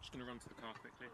just going to run to the car quickly.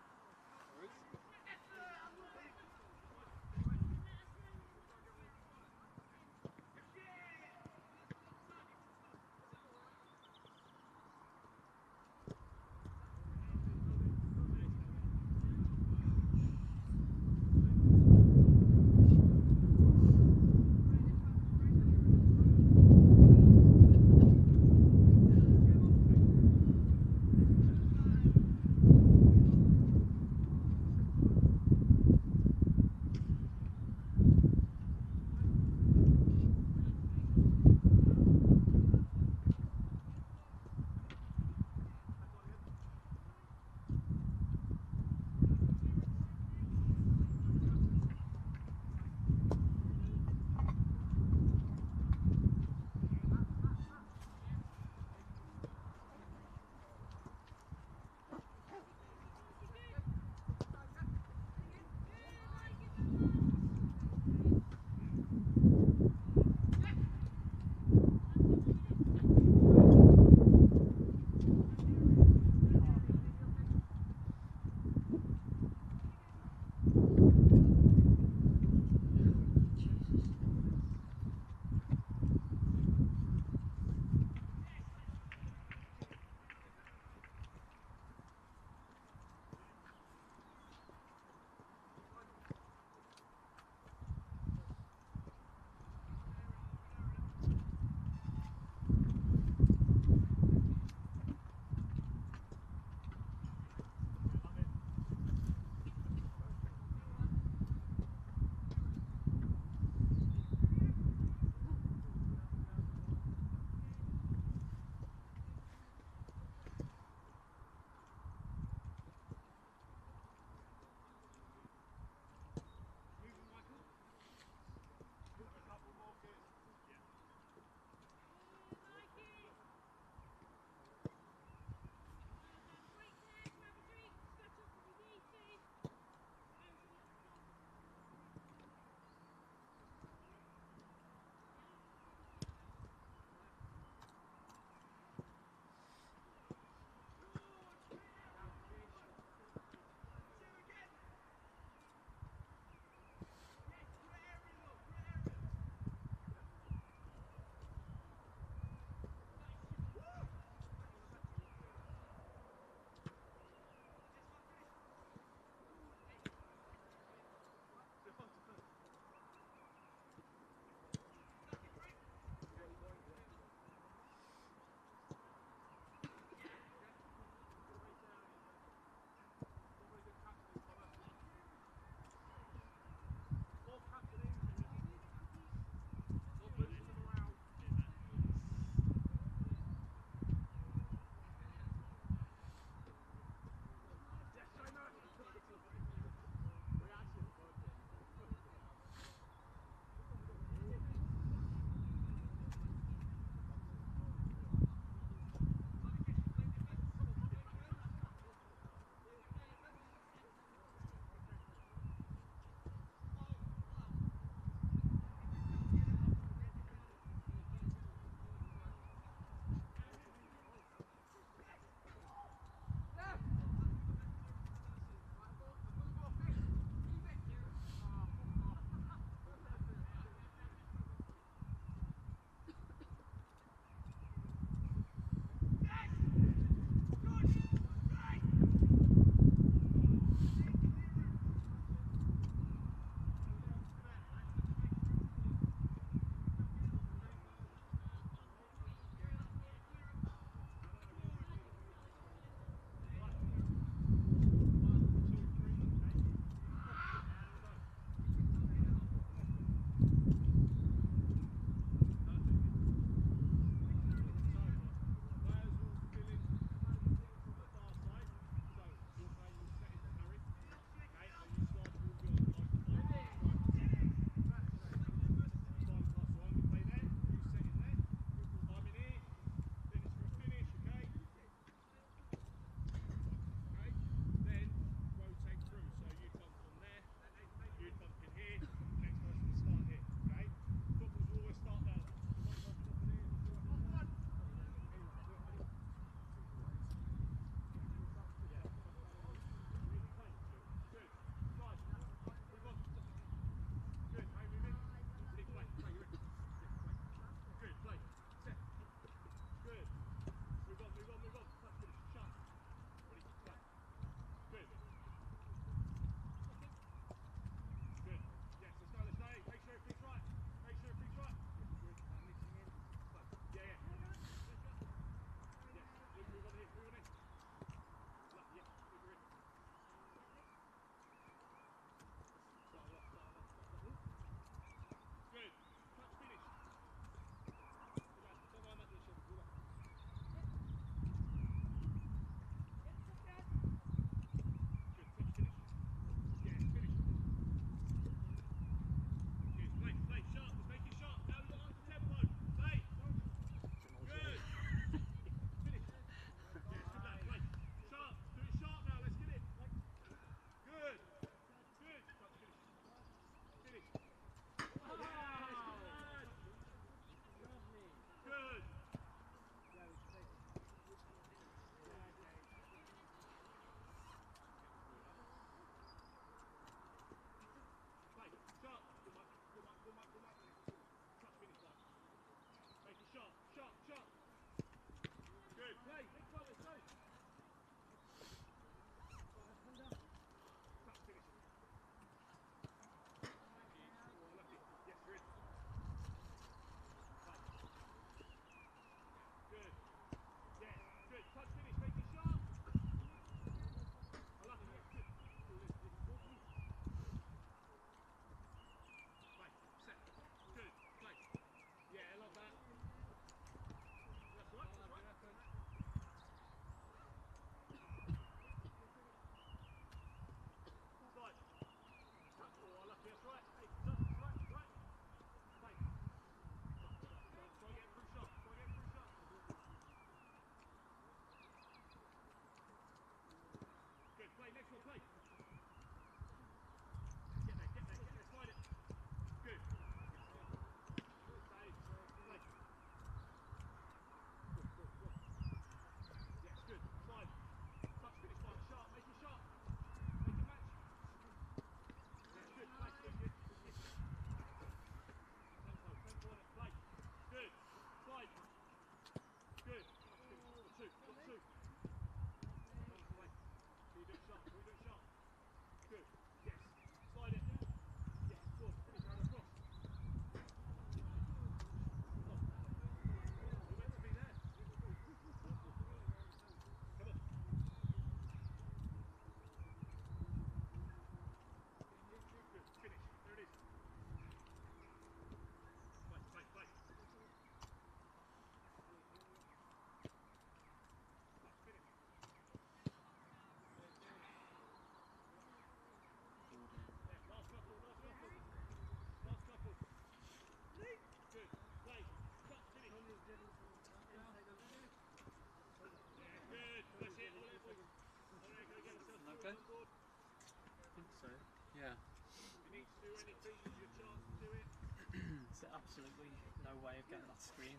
absolutely no way of getting that screen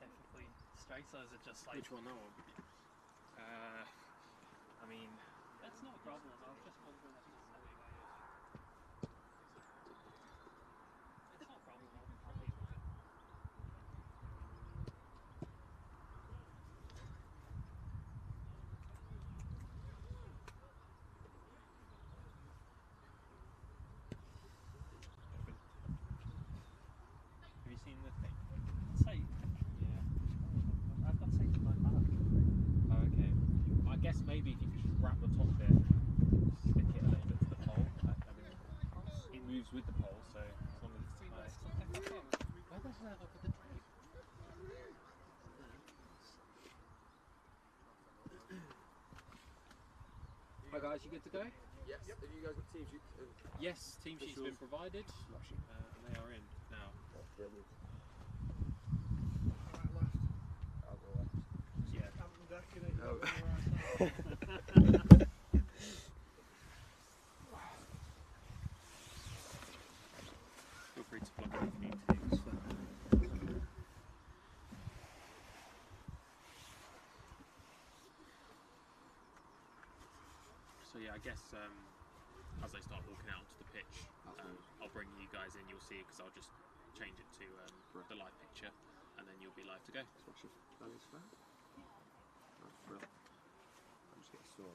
perfectly straight, or is it just like... Which one, that one? I mean... That's not a problem, I was just wondering if there's any way of... It's not a problem, I'll leave with it. Have you seen the thing? Tape? Yeah. I've got tape in my bag. Oh, okay. I guess maybe if you could just wrap the top bit, stick it a little bit to the pole. I mean, it moves with the pole, so as long as it's tight. Where the hell have I put the tape? Hi guys, you good to go? Yes. Yep. Have you guys got team sheets? Yes, team sheet's been provided, and they are in now. Brilliant. Alright, left. I'll go left. Yeah. Campbell deck, you know, Oh. Feel free to plug in if you need to. So yeah, I guess as they start walking out onto the pitch, I'll bring you guys in. You'll see, because I'll just change it to the live picture, and then you'll be live to go. That is fair. That's brilliant. I'm just getting sore.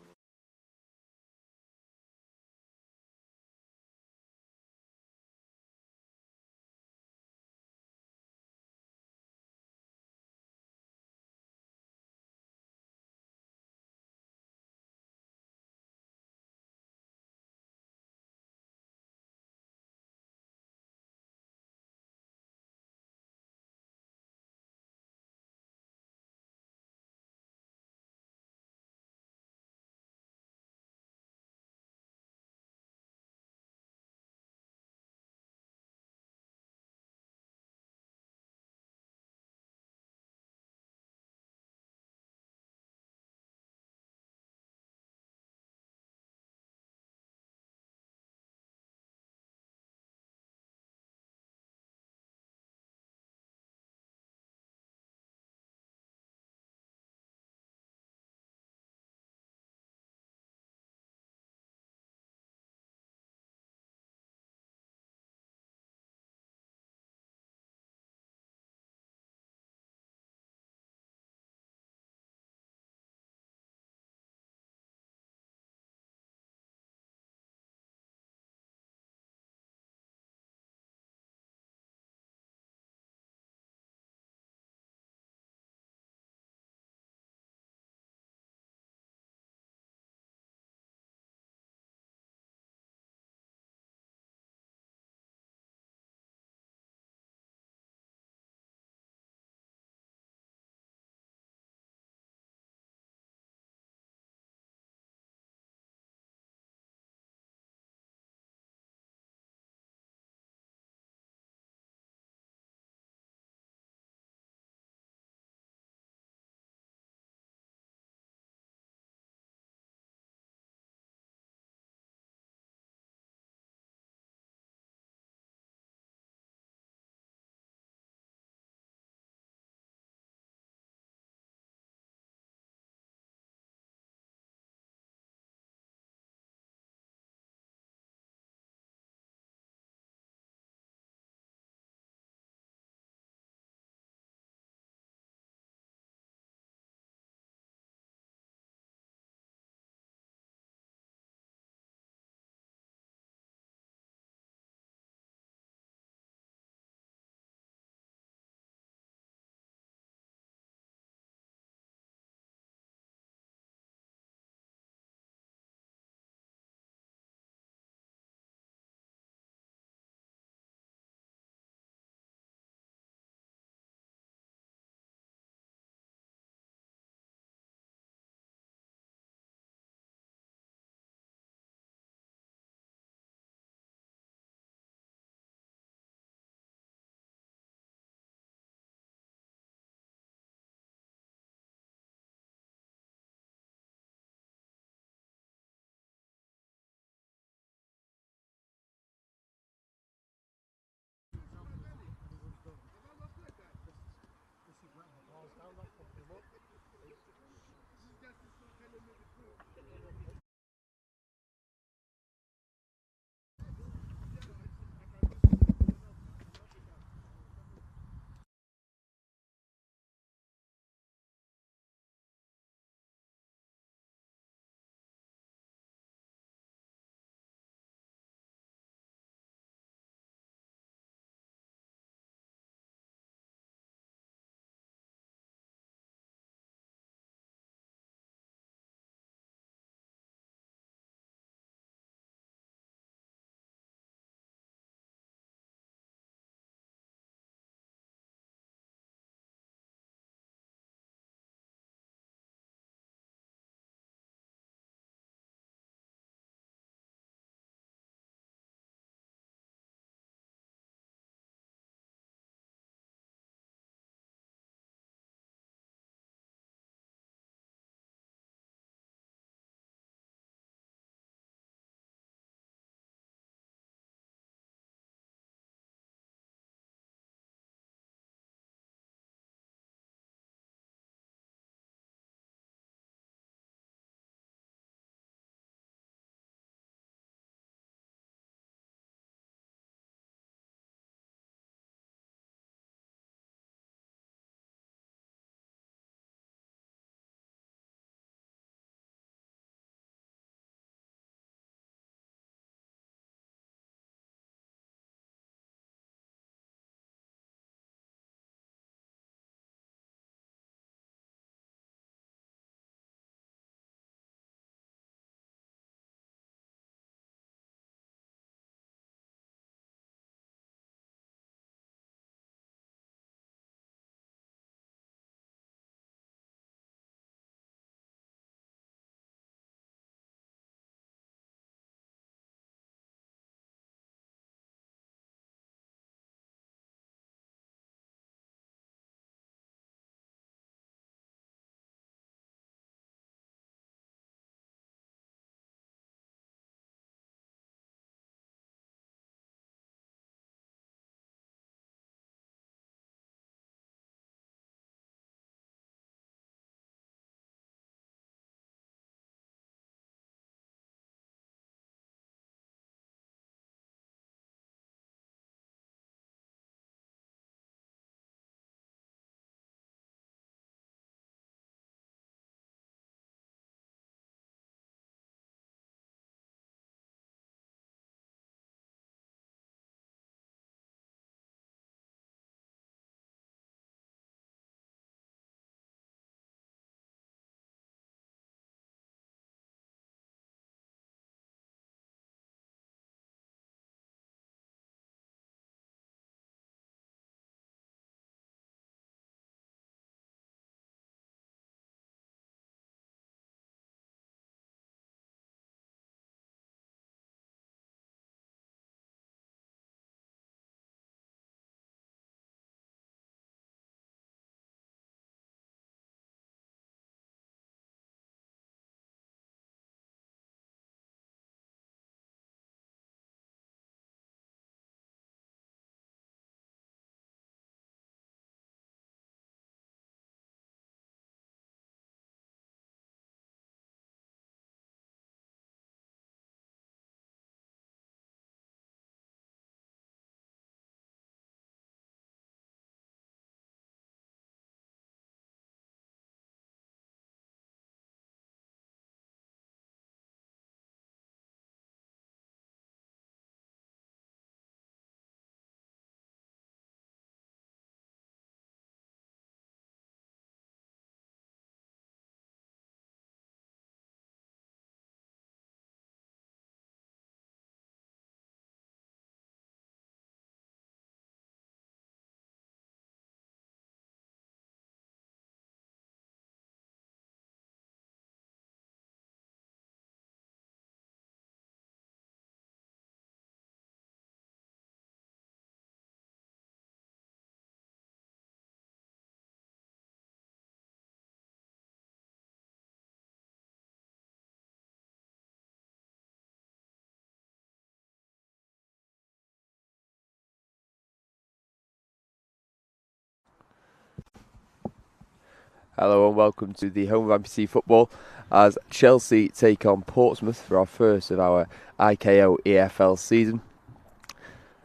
Hello and welcome to the home of Amputee Football as Chelsea take on Portsmouth for our first of our IKO EAFL season.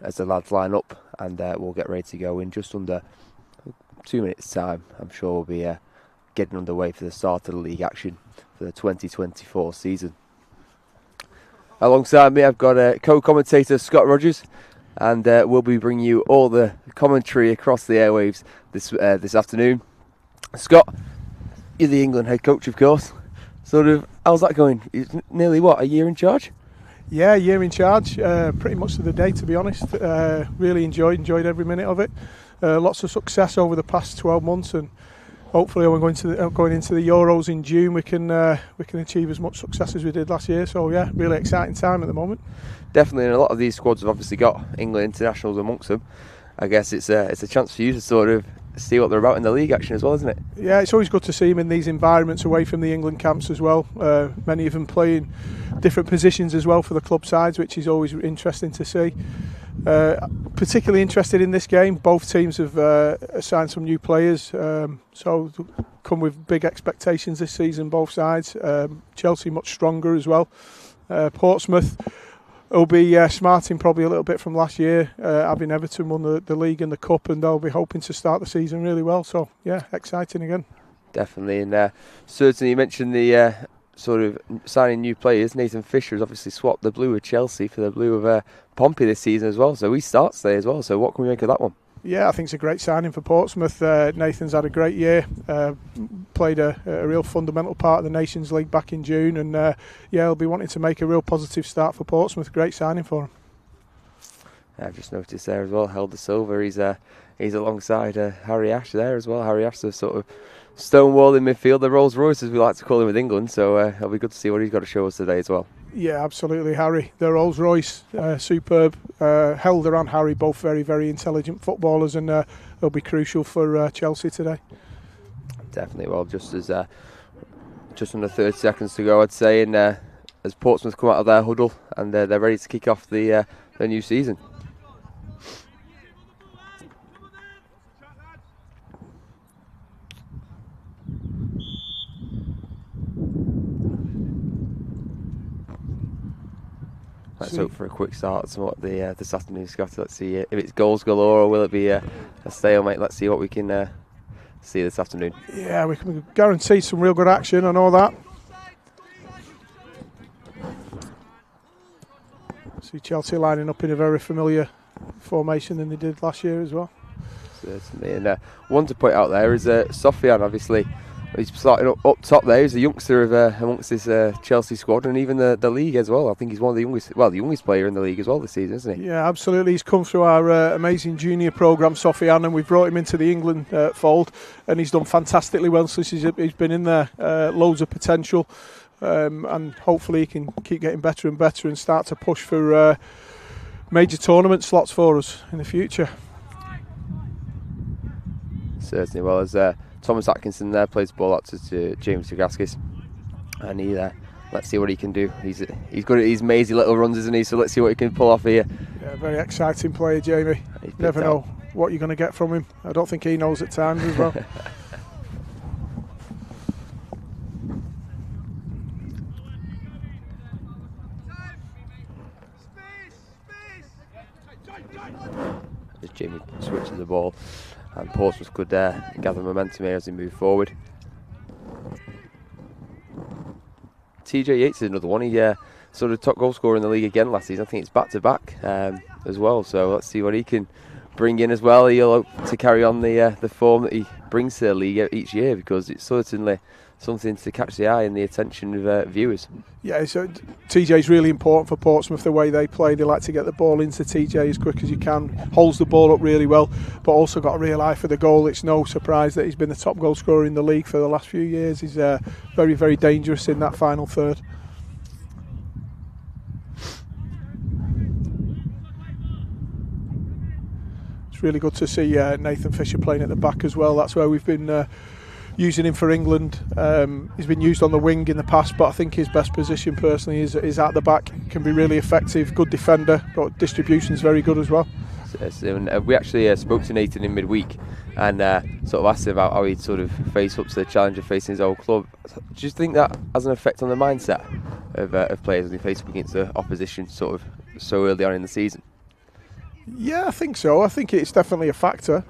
As the lads line up and we'll get ready to go in just under 2 minutes time. I'm sure we'll be getting underway for the start of the league action for the 2024 season. Alongside me I've got co-commentator Scott Rogers, and we'll be bringing you all the commentary across the airwaves this afternoon. Scott, you're the England head coach, of course. How's that going? It's nearly, a year in charge? Yeah, a year in charge. Pretty much to the day, to be honest. Really enjoyed every minute of it. Lots of success over the past 12 months, and hopefully, when going into the Euros in June, we can achieve as much success as we did last year. So yeah, really exciting time at the moment. Definitely, and a lot of these squads have obviously got England internationals amongst them. I guess it's a chance for you to sort of see what they're about in the league action as well, isn't it? Yeah, it's always good to see them in these environments away from the England camps as well. Many of them playing different positions as well for the club sides, which is always interesting to see. Particularly interested in this game. Both teams have signed some new players, so come with big expectations this season, both sides. Chelsea much stronger as well. Portsmouth will be smarting probably a little bit from last year, having Everton won the league and the cup, and they'll be hoping to start the season really well. So yeah, exciting again. Definitely, and certainly you mentioned the sort of signing new players. Nathan Fisher has obviously swapped the blue of Chelsea for the blue of Pompey this season as well, so he starts there as well. So what can we make of that one? Yeah, I think it's a great signing for Portsmouth. Nathan's had a great year, played a real fundamental part of the Nations League back in June, and he'll be wanting to make a real positive start for Portsmouth. Great signing for him. I've just noticed there as well, Helder Silva, he's alongside Harry Ash there as well. Harry Ash is sort of stonewall in midfield, the Rolls Royce as we like to call him with England, so it'll be good to see what he's got to show us today as well. Yeah, absolutely, Harry. The Rolls Royce, superb. Helder and Harry, both very, very intelligent footballers, and they'll be crucial for Chelsea today. Definitely. Well, just under 30 seconds to go, I'd say, and as Portsmouth come out of their huddle and they're ready to kick off the new season. Let's hope for a quick start somewhat this afternoon, Scott. Let's see if it's goals galore or will it be a stalemate. Let's see what we can see this afternoon. Yeah, we can guarantee some real good action and all that. See Chelsea lining up in a very familiar formation than they did last year as well. Certainly, and one to point out there is Sofian, obviously. He's starting up top there. He's a youngster amongst this Chelsea squad, and even the league as well. I think he's one of the youngest player in the league as well this season, isn't he? Yeah, absolutely. He's come through our amazing junior programme, Sofian, and we've brought him into the England fold, and he's done fantastically well since he's been in there. Loads of potential, and hopefully he can keep getting better and better and start to push for major tournament slots for us in the future. Certainly. Well, as Thomas Atkinson there plays the ball out to James Tagaskis, and let's see what he can do. He's good at these mazy little runs, isn't he? So let's see what he can pull off here. Yeah, very exciting player, Jamie. Never know what you're going to get from him. I don't think he knows at times as well. As Jamie switches the ball, and Portsmouth could gather momentum here as they move forward. TJ Yates is another one. He sort of top goal scorer in the league again last season. I think it's back-to-back as well. So let's see what he can bring in as well. He'll hope to carry on the form that he brings to the league each year, because it's certainly something to catch the eye and the attention of viewers. Yeah, so TJ's really important for Portsmouth, the way they play. They like to get the ball into TJ as quick as you can, holds the ball up really well, but also got a real eye for the goal. It's no surprise that he's been the top goal scorer in the league for the last few years. He's very, very dangerous in that final third. It's really good to see Nathan Fisher playing at the back as well. That's where we've been using him for England. He's been used on the wing in the past, but I think his best position personally is at the back. Can be really effective, good defender, but distribution's very good as well. And we actually spoke to Nathan in midweek and sort of asked him about how he'd sort of face up to the challenge of facing his old club. Do you think that has an effect on the mindset of players when they face up against the opposition sort of so early on in the season? Yeah, I think so. I think it's definitely a factor.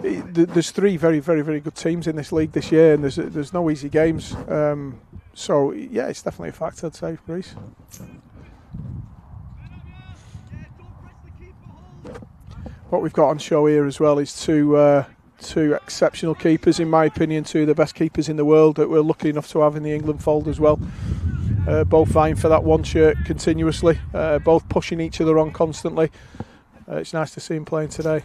There's 3 very, very, very good teams in this league this year, and there's no easy games. So yeah, it's definitely a factor, I'd say, Reese. What we've got on show here as well is two exceptional keepers, in my opinion, 2 of the best keepers in the world that we're lucky enough to have in the England fold as well. Both vying for that one shirt continuously, both pushing each other on constantly. It's nice to see him playing today.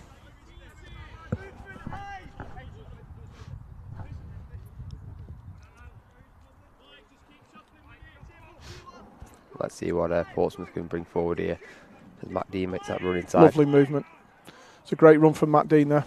Let's see what Portsmouth can bring forward here as Matt Dean makes that run inside. Lovely movement. It's a great run from Matt Dean there.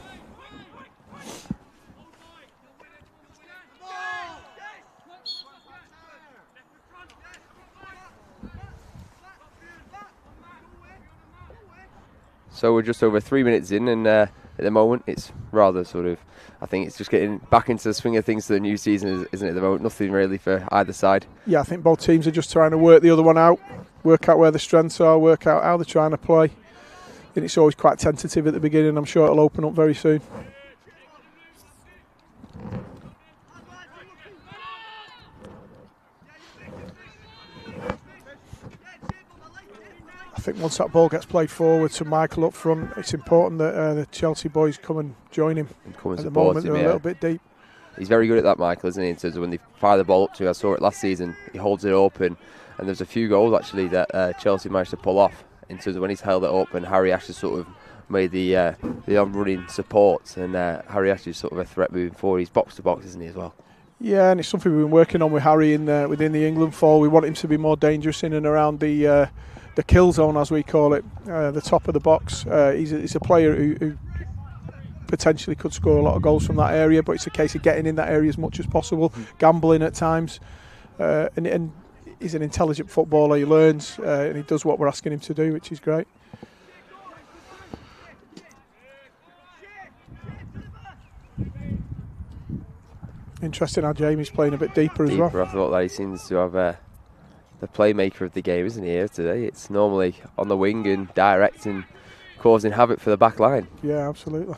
So we're just over 3 minutes in, and at the moment it's rather sort of, I think it's just getting back into the swing of things to the new season, isn't it, at the moment? Nothing really for either side. Yeah, I think both teams are just trying to work the other one out, work out where the strengths are, work out how they're trying to play. And it's always quite tentative at the beginning. I'm sure it'll open up very soon. I think once that ball gets played forward to Michael up front, it's important that the Chelsea boys come and join him. At the moment, they're a little bit deep. He's very good at that, Michael, isn't he? In terms of when they fire the ball up to him, I saw it last season. He holds it open, and there's a few goals actually that Chelsea managed to pull off. In terms of when he's held it up, and Harry Ashley sort of made the on-running supports, and Harry Ashley's sort of a threat moving forward. He's box to box, isn't he, as well? Yeah, and it's something we've been working on with Harry within the England fall. We want him to be more dangerous in and around the kill zone, as we call it, the top of the box. He's a player who potentially could score a lot of goals from that area, but it's a case of getting in that area as much as possible, gambling at times, and he's an intelligent footballer. He learns and he does what we're asking him to do, which is great. Interesting how Jamie's playing a bit deeper as well. I thought that he seems to have the playmaker of the game, isn't he, here today? It's normally on the wing and direct and causing havoc for the back line. Yeah, absolutely.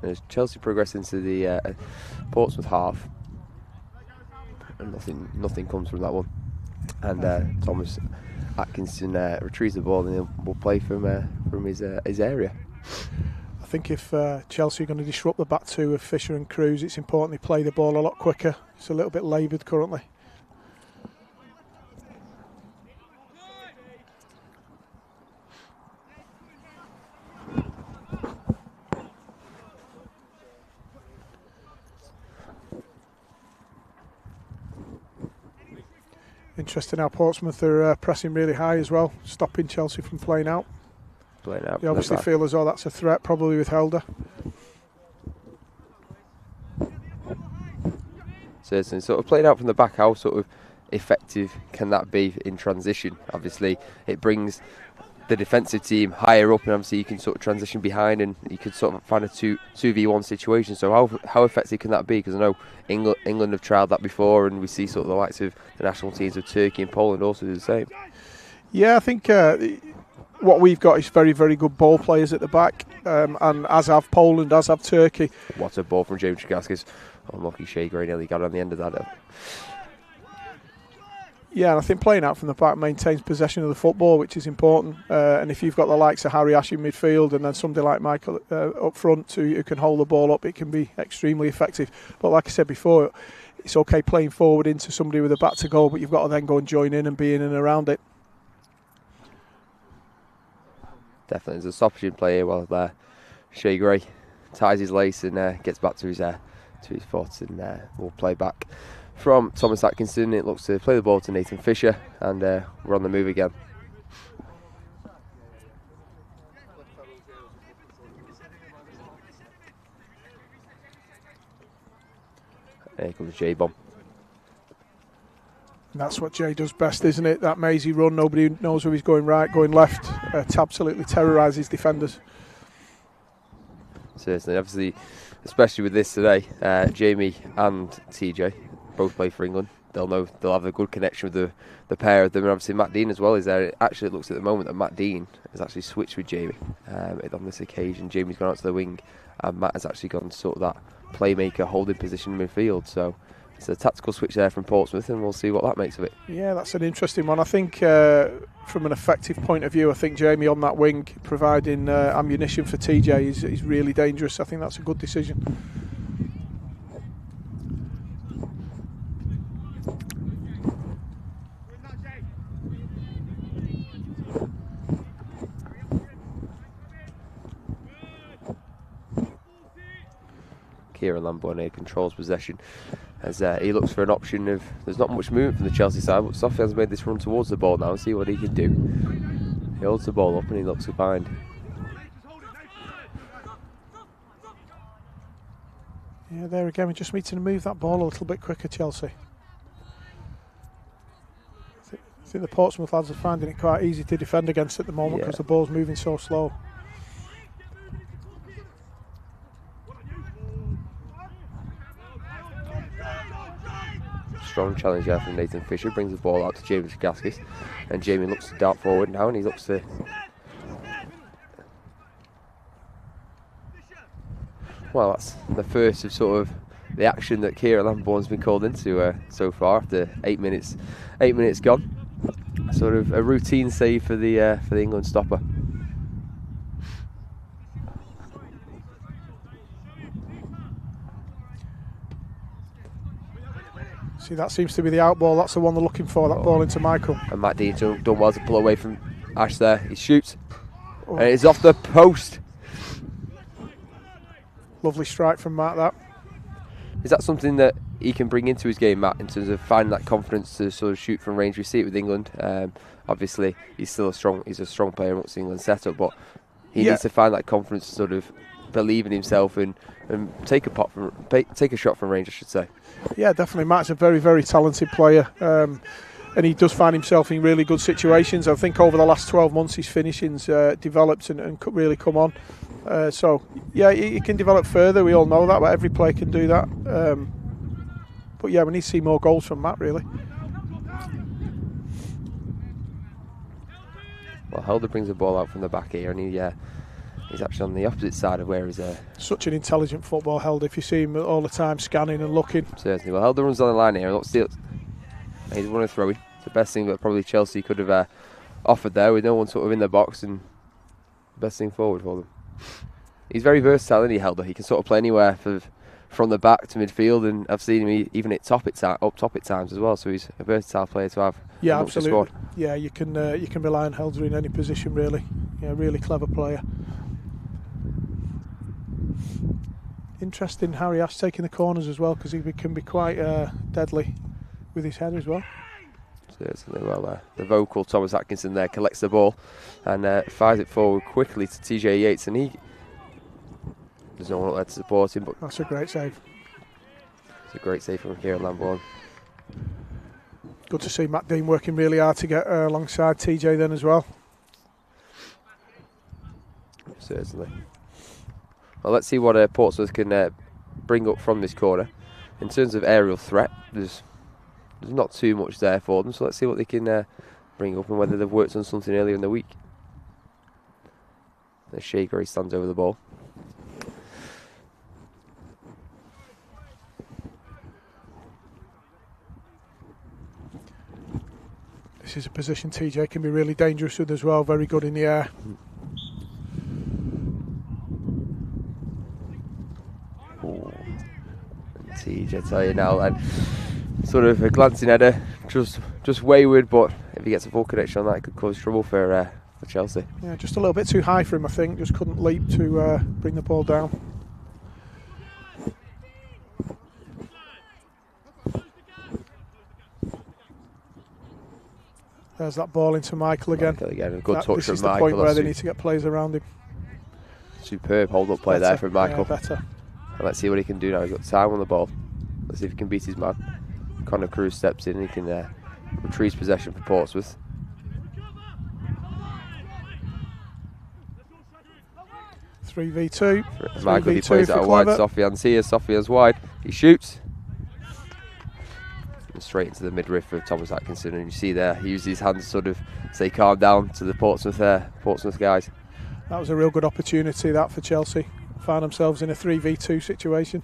As Chelsea progress into the Portsmouth half, and nothing comes from that one. And Thomas Atkinson retrieves the ball and will play from his area. I think if Chelsea are going to disrupt the back two of Fisher and Cruz, it's important they play the ball a lot quicker. It's a little bit laboured currently. Interesting how Portsmouth are pressing really high as well, stopping Chelsea from playing out. They obviously feel as though that's a threat, probably with Helder. Certainly, sort of playing out from the back, how sort of effective can that be in transition? Obviously, it brings the defensive team higher up, and obviously you can sort of transition behind and you could sort of find a 2v1 situation. So how effective can that be? Because I know England have trialled that before, and we see sort of the likes of the national teams of Turkey and Poland also do the same. Yeah, I think what we've got is very, very good ball players at the back, and as have Poland, as have Turkey. What a ball from James Trigaskis. Unlucky Shea Gray nearly got on the end of that. Yeah, and I think playing out from the back maintains possession of the football, which is important. And if you've got the likes of Harry Ash in midfield and then somebody like Michael up front who can hold the ball up, it can be extremely effective. But like I said before, it's okay playing forward into somebody with a back to goal, but you've got to then go and join in and be in and around it. Definitely, there's a stoppage in play here while Shea Gray ties his lace and gets back to his foot, and we'll play back from Thomas Atkinson. It looks to play the ball to Nathan Fisher, and we're on the move again. Here comes J-Bomb. That's what Jay does best, isn't it? That mazy run, nobody knows whether he's going right, going left, to absolutely terrorise his defenders. Certainly, obviously, especially with this today, Jamie and TJ both play for England. They'll have a good connection with the pair of them, and obviously Matt Dean as well is there. Actually, it looks at the moment that Matt Dean has actually switched with Jamie on this occasion. Jamie's gone out to the wing, and Matt has actually gone to sort of that playmaker holding position in midfield. So it's a tactical switch there from Portsmouth, and we'll see what that makes of it. Yeah, that's an interesting one. I think from an effective point of view, I think Jamie on that wing providing ammunition for TJ is really dangerous. I think that's a good decision. Kieran Lambourne controls possession as he looks for an option of. There's not much movement from the Chelsea side, but Sofian's made this run towards the ball now and see what he can do. He holds the ball up and he looks behind. Yeah, there again, we just need to move that ball a little bit quicker, Chelsea. I think the Portsmouth lads are finding it quite easy to defend against at the moment because the ball's moving so slow. Strong challenge there from Nathan Fisher, brings the ball out to James Gaskis, and Jamie looks to dart forward now, and he looks to. Well, that's the first of sort of the action that Kieran Lambourne's been called into so far after 8 minutes. 8 minutes gone. Sort of a routine save for the England stopper. See, that seems to be the out ball. That's the one they're looking for, that ball into Michael. And Matt Dean's done well to pull away from Ash there. He shoots. And it's off the post. Lovely strike from Matt, that. Is that something that he can bring into his game, Matt, in terms of finding that confidence to sort of shoot from range? We see it with England. Obviously, he's a strong player amongst the England setup, but he needs to find that confidence to sort of believe in himself and take a shot from range, I should say. Yeah, definitely. Matt's a very, very talented player, and he does find himself in really good situations. I think over the last 12 months his finishing's developed and could really come on. So, yeah, he can develop further. We all know that, but every player can do that. But, yeah, we need to see more goals from Matt, really. Well, Helder brings the ball out from the back here, and he's actually on the opposite side of where he's such an intelligent football Helder. If you see him all the time scanning and looking. Certainly. Well, Helder runs on the line here and looks steals. He's won a throw in. It's the best thing that probably Chelsea could have offered there, with no one sort of in the box, and best thing forward for them. He's very versatile, isn't he, Helder? He can sort of play anywhere from the back to midfield, and I've seen him even up top at times as well. So he's a versatile player to have. Yeah, absolutely. Yeah, you can rely on Helder in any position, really. Yeah, really clever player. Interesting, Harry Ash taking the corners as well, because he can be quite deadly with his head as well. Certainly. Well, the vocal Thomas Atkinson there collects the ball and fires it forward quickly to TJ Yates, and there's no one up there to support him. But that's a great save. It's a great save from Kieran Lambourne. Good to see Matt Dean working really hard to get alongside TJ then as well. Certainly. Well, let's see what Portsmouth can bring up from this corner. In terms of aerial threat, there's not too much there for them, so let's see what they can bring up and whether they've worked on something earlier in the week. There's Shaker, he stands over the ball. This is a position TJ can be really dangerous with as well, very good in the air. TJ, I tell you now, and sort of a glancing header, just wayward, but if he gets a full connection on that, it could cause trouble for Chelsea. Yeah, just a little bit too high for him, I think. Just couldn't leap to bring the ball down. There's that ball into Michael again. A good touch from Michael. This is the point where they need to get players around him. Superb hold-up play there from Michael. Yeah, better. And let's see what he can do now. He's got time on the ball. Let's see if he can beat his man. Connor Cruz steps in and he can retrieves possession for Portsmouth. Three v two. Michael, he plays it out wide. Sofian's here. Sofian's wide. He shoots. And straight into the midriff of Thomas Atkinson. And you see there, he uses his hands to sort of say calm down to the Portsmouth guys. That was a real good opportunity, that, for Chelsea. Found themselves in a 3v2 situation.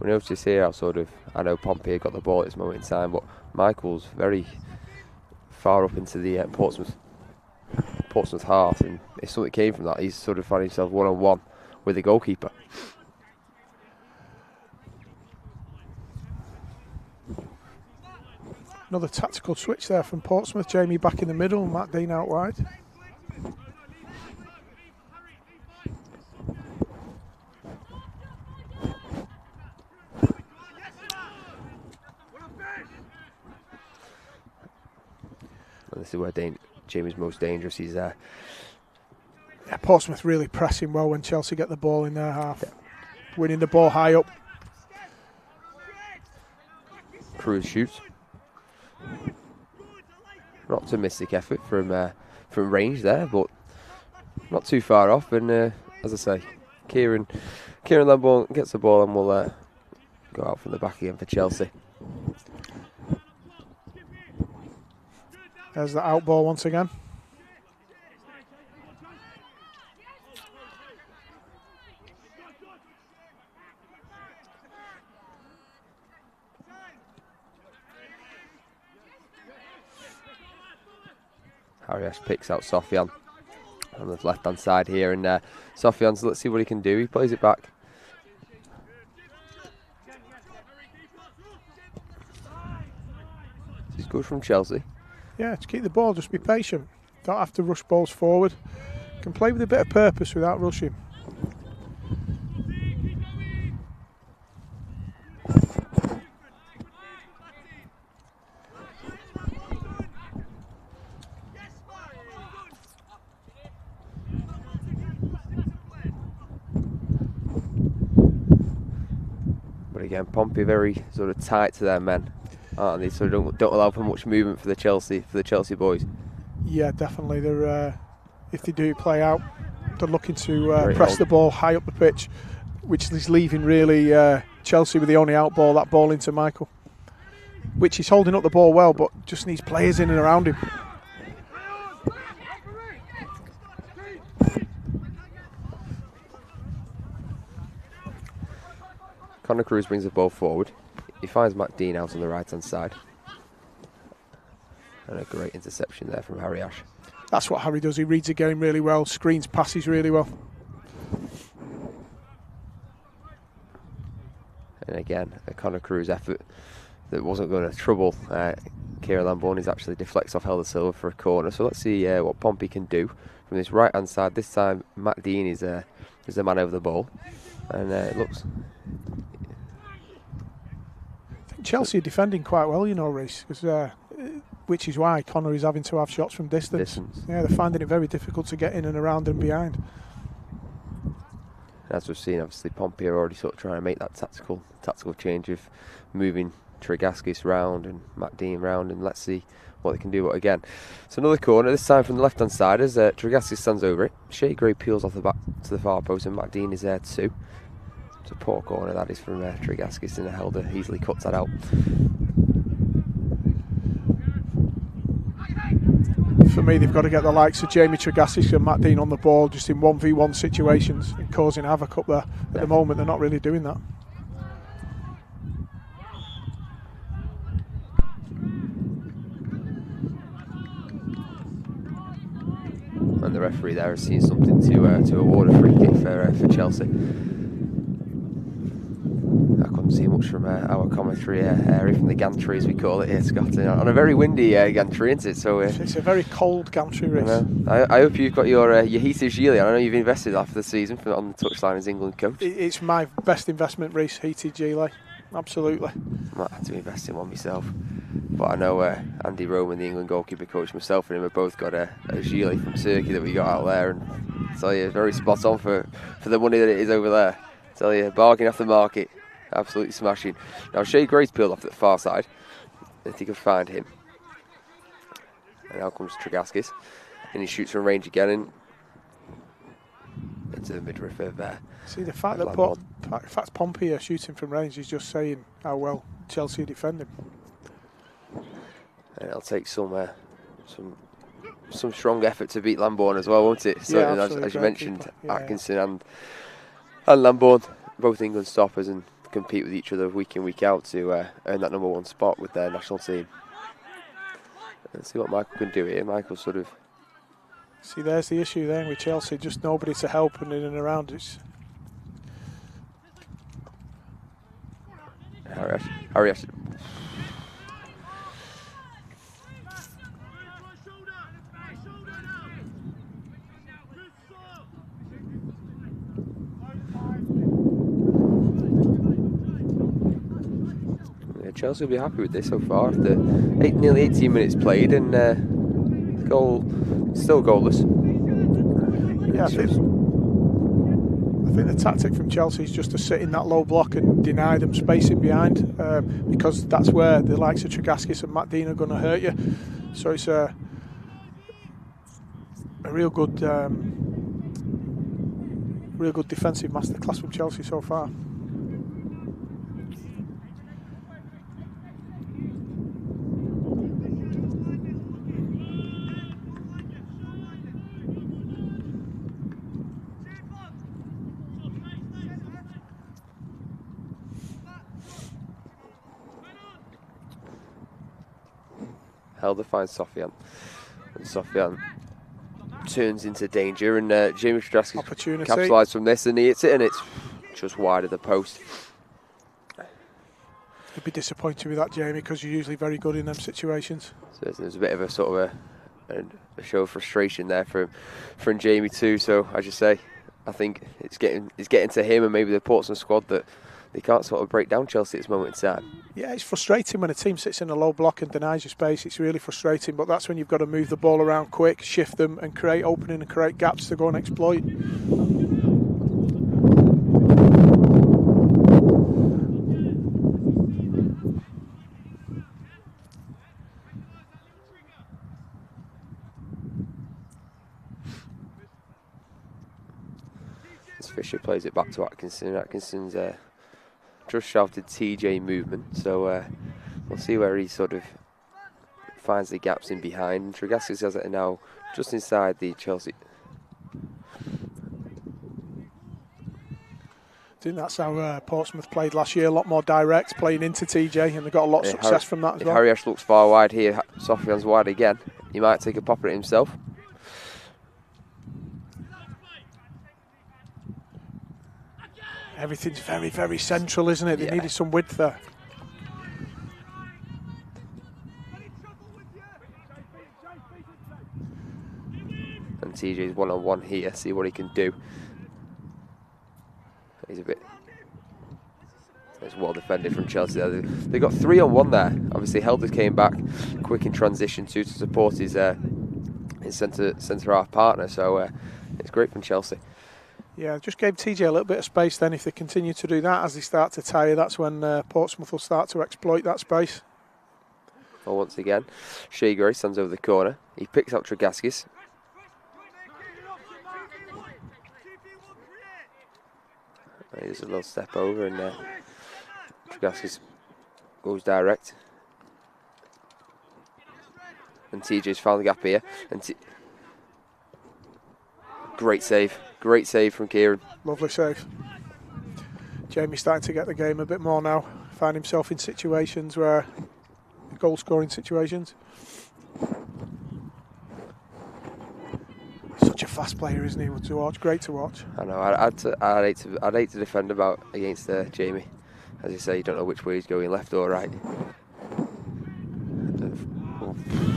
We notice here how sort of, I know Pompey got the ball at this moment in time, but Michael's very far up into the Portsmouth half, and if something came from that, he's sort of found himself one-on-one with the goalkeeper. Another tactical switch there from Portsmouth. Jamie back in the middle, Matt Dean out wide. And this is where Jamie's most dangerous. He's there. Yeah, Portsmouth really pressing well when Chelsea get the ball in their half. Winning the ball high up. Cruz shoots. An optimistic effort from range there, but not too far off. And as I say, Kieran Lambourne gets the ball and will go out from the back again for Chelsea. There's the out ball once again. Harry Ash picks out Sofian on the left hand side here, and Sofian's, let's see what he can do. He plays it back. He's good from Chelsea. Yeah, to keep the ball, just be patient. Don't have to rush balls forward. Can play with a bit of purpose without rushing. But again, Pompey very sort of tight to their men, aren't they? So don't allow for much movement for the Chelsea boys. Yeah, definitely. They're if they do play out, they're looking to press the ball high up the pitch, which is leaving really Chelsea with the only out ball, that ball into Michael, which he's holding up the ball well, but just needs players in and around him. Connor Cruz brings the ball forward. He finds Matt Dean out on the right hand side. And a great interception there from Harry Ash. That's what Harry does. He reads the game really well, screens passes really well. And again, a Connor Cruz effort that wasn't going to trouble Kieran Lambourne. He's actually deflects off Helder Silva for a corner. So let's see what Pompey can do from this right hand side. This time Matt Dean is the man over the ball. And it looks... I think Chelsea are defending quite well, you know, Reese, which is why Connor is having to have shots from distance. Yeah, they're finding it very difficult to get in and around and behind. As we've seen, obviously Pompey are already sort of trying to make that tactical change of moving Tregaskis round and Matt Dean round, and let's see what they can do. But again, it's another corner, this time from the left hand side as Tregaskis stands over it. Shea Gray peels off the back to the far post, and Matt Dean is there too. It's a poor corner that is from Tregaskis, and Helder easily cuts that out. For me, they've got to get the likes of Jamie Tregaskis and Matt Dean on the ball just in 1v1 situations and causing havoc up there. At the moment, they're not really doing that. And the referee there has seen something to award a free kick for Chelsea. I couldn't see much from our commentary area, from the gantry as we call it here, Scott, on a very windy gantry, isn't it? So it's a very cold gantry, Rich. I hope you've got your heated Gilly. I know you've invested after the season on the touchline as England coach. It's my best investment, Reese, heated Gilly. Absolutely. I might have to invest in one myself. But I know Andy Roman, the England goalkeeper coach, myself and him have both got a Gilly from Turkey that we got out there, and I tell you, very spot on for the money that it is over there. I tell you, bargain off the market. Absolutely smashing. Now Shea Gray's peeled off at the far side, if he can find him. And now comes Tregaskis, and he shoots from range again and into the midriff of See, the fact that Pompey are shooting from range is just saying how well Chelsea are defending. And it'll take some strong effort to beat Lambourne as well, won't it? So, Yeah, as you mentioned, yeah. Atkinson and Lambourne, both England stoppers, and compete with each other week in, week out to earn that #1 spot with their national team. Let's see what Michael can do here. Michael sort of... See, there's the issue then with Chelsea, just nobody to help and in and around. It's Harry Ashton. Chelsea will be happy with this so far after nearly 18 minutes played, and goal still goalless. Yeah, I think the tactic from Chelsea is just to sit in that low block and deny them spacing behind, because that's where the likes of Tregaskis and Matt Dean are going to hurt you. So it's a real good defensive masterclass from Chelsea so far. Helder finds Sofian, and Sofian turns into danger, and Jamie Tregaskis capitalises from this, and he hits it, and it's just wide of the post. You'd be disappointed with that, Jamie, because you're usually very good in them situations. So there's a bit of a sort of a show of frustration there from Jamie too. So as you say, I think it's getting to him and maybe the Portsmouth squad that they can't sort of break down Chelsea at this moment in time. Yeah, it's frustrating when a team sits in a low block and denies you space. It's really frustrating, but that's when you've got to move the ball around quick, shift them and create opening and create gaps to go and exploit. As Fisher plays it back to Atkinson. Atkinson's just shouted TJ movement, so we'll see where he sort of finds the gaps in behind. And Tregaskis has it now just inside the Chelsea. I think that's how Portsmouth played last year, a lot more direct, playing into TJ, and they got a lot of success from that as well. If Harry Ash looks far wide here, Sofian's wide again, he might take a pop at it himself. Everything's very, very central, isn't it? They needed some width there. And TJ's one-on-one here, see what he can do. He's a bit... It's well defended from Chelsea there. They got 3-on-1 there. Obviously, Helder came back quick in transition to support his centre-half partner, so it's great from Chelsea. Yeah, just gave TJ a little bit of space then. If they continue to do that as they start to tire, that's when Portsmouth will start to exploit that space. Well, once again, Shea Gray stands over the corner. He picks out Tregaskis. He does a little step over, and Tregaskis goes direct. And TJ's found the gap here. And great save from Kieran. Lovely save. Jamie's starting to get the game a bit more now. Find himself in situations where goal-scoring situations. Such a fast player, isn't he? To watch, great to watch. I know. I'd hate to defend against Jamie. As you say, you don't know which way he's going, left or right.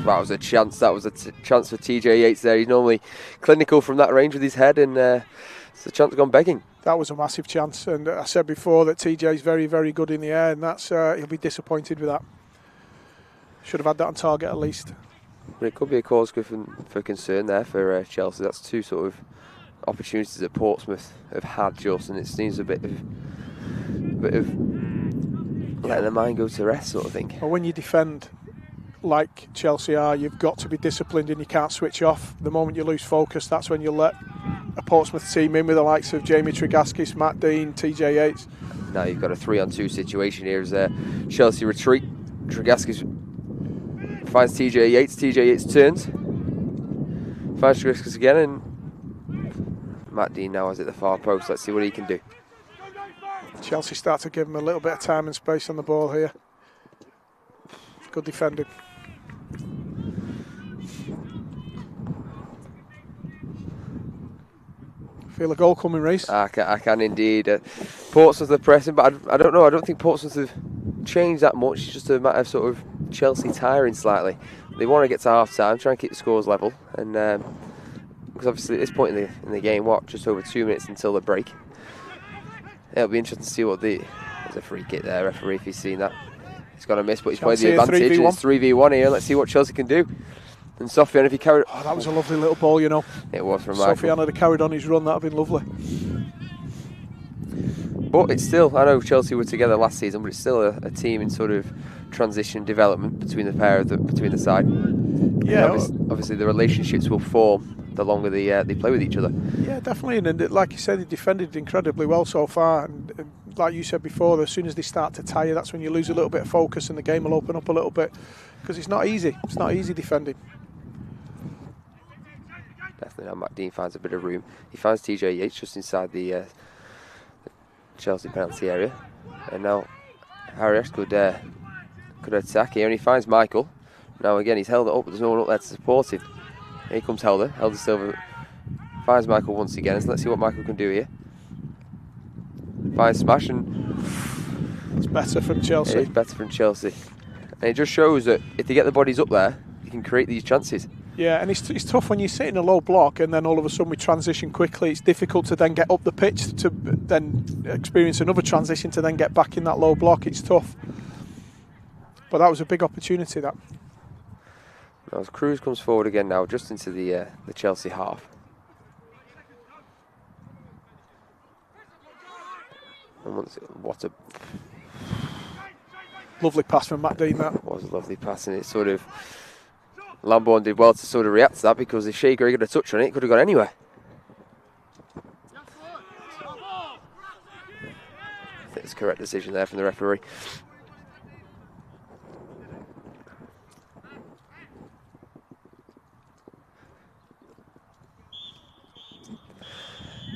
That was a chance. That was a chance for TJ Yates there. He's normally clinical from that range with his head, and it's a chance gone begging. That was a massive chance, and I said before that TJ's very, very good in the air, and that's he'll be disappointed with that. Should have had that on target at least. But it could be a cause for concern there for Chelsea. That's two sort of opportunities that Portsmouth have had, just, and it seems a bit of letting the mind go to rest sort of thing. Well, when you defend like Chelsea are, you've got to be disciplined and you can't switch off. The moment you lose focus, that's when you let a Portsmouth team in with the likes of Jamie Tregaskis, Matt Dean, TJ Yates. Now you've got a 3-on-2 situation here as Chelsea retreat. Tregaskis finds TJ Yates. TJ Yates turns. Finds Tregaskis again, and Matt Dean now is at the far post. Let's see what he can do. Chelsea start to give him a little bit of time and space on the ball here. Good defending. Feel a goal coming, Reese? I can indeed. Portsmouth are pressing, but I don't know. I don't think Portsmouth have changed that much. It's just a matter of sort of Chelsea tiring slightly. They want to get to half time, try and keep the scores level, and because obviously at this point in the game, just over 2 minutes until the break. It'll be interesting to see what there's a free kick there, referee, if he's seen that. He's got a miss, but he's played the advantage. It's 3v1 here. Let's see what Chelsea can do. And Sofian, if he carried... Oh, that was a lovely little ball, you know. It was from Michael. Sofian had carried on his run, that would have been lovely. But it's still, I know Chelsea were together last season, but it's still a team in sort of transition development between the pair between the side. Yeah. Obviously the relationships will form the longer they play with each other. Yeah, definitely. And like you said, they defended incredibly well so far. And like you said before, as soon as they start to tire, that's when you lose a little bit of focus and the game will open up a little bit. Because it's not easy. It's not easy defending. Definitely now Matt Dean finds a bit of room. He finds TJ Yates just inside the Chelsea penalty area. And now Harris could attack here, and he finds Michael. Now again he's held it up, but there's no one up there to support him. Here comes Helder. Helder Silva finds Michael once again. So let's see what Michael can do here. Finds smash, and it's better from Chelsea. It is better from Chelsea. And it just shows that if they get the bodies up there, you can create these chances. Yeah, and it's tough when you sit in a low block and then all of a sudden we transition quickly. It's difficult to then get up the pitch to then experience another transition to then get back in that low block. It's tough. But that was a big opportunity, that. Now as Cruz comes forward again now, just into the Chelsea half. And what a lovely pass from Matt Dean, that. Was a lovely pass, and it sort of... Lambourne did well to sort of react to that, because if Shea Gray got a touch on it, it could have gone anywhere. I think it's a correct decision there from the referee.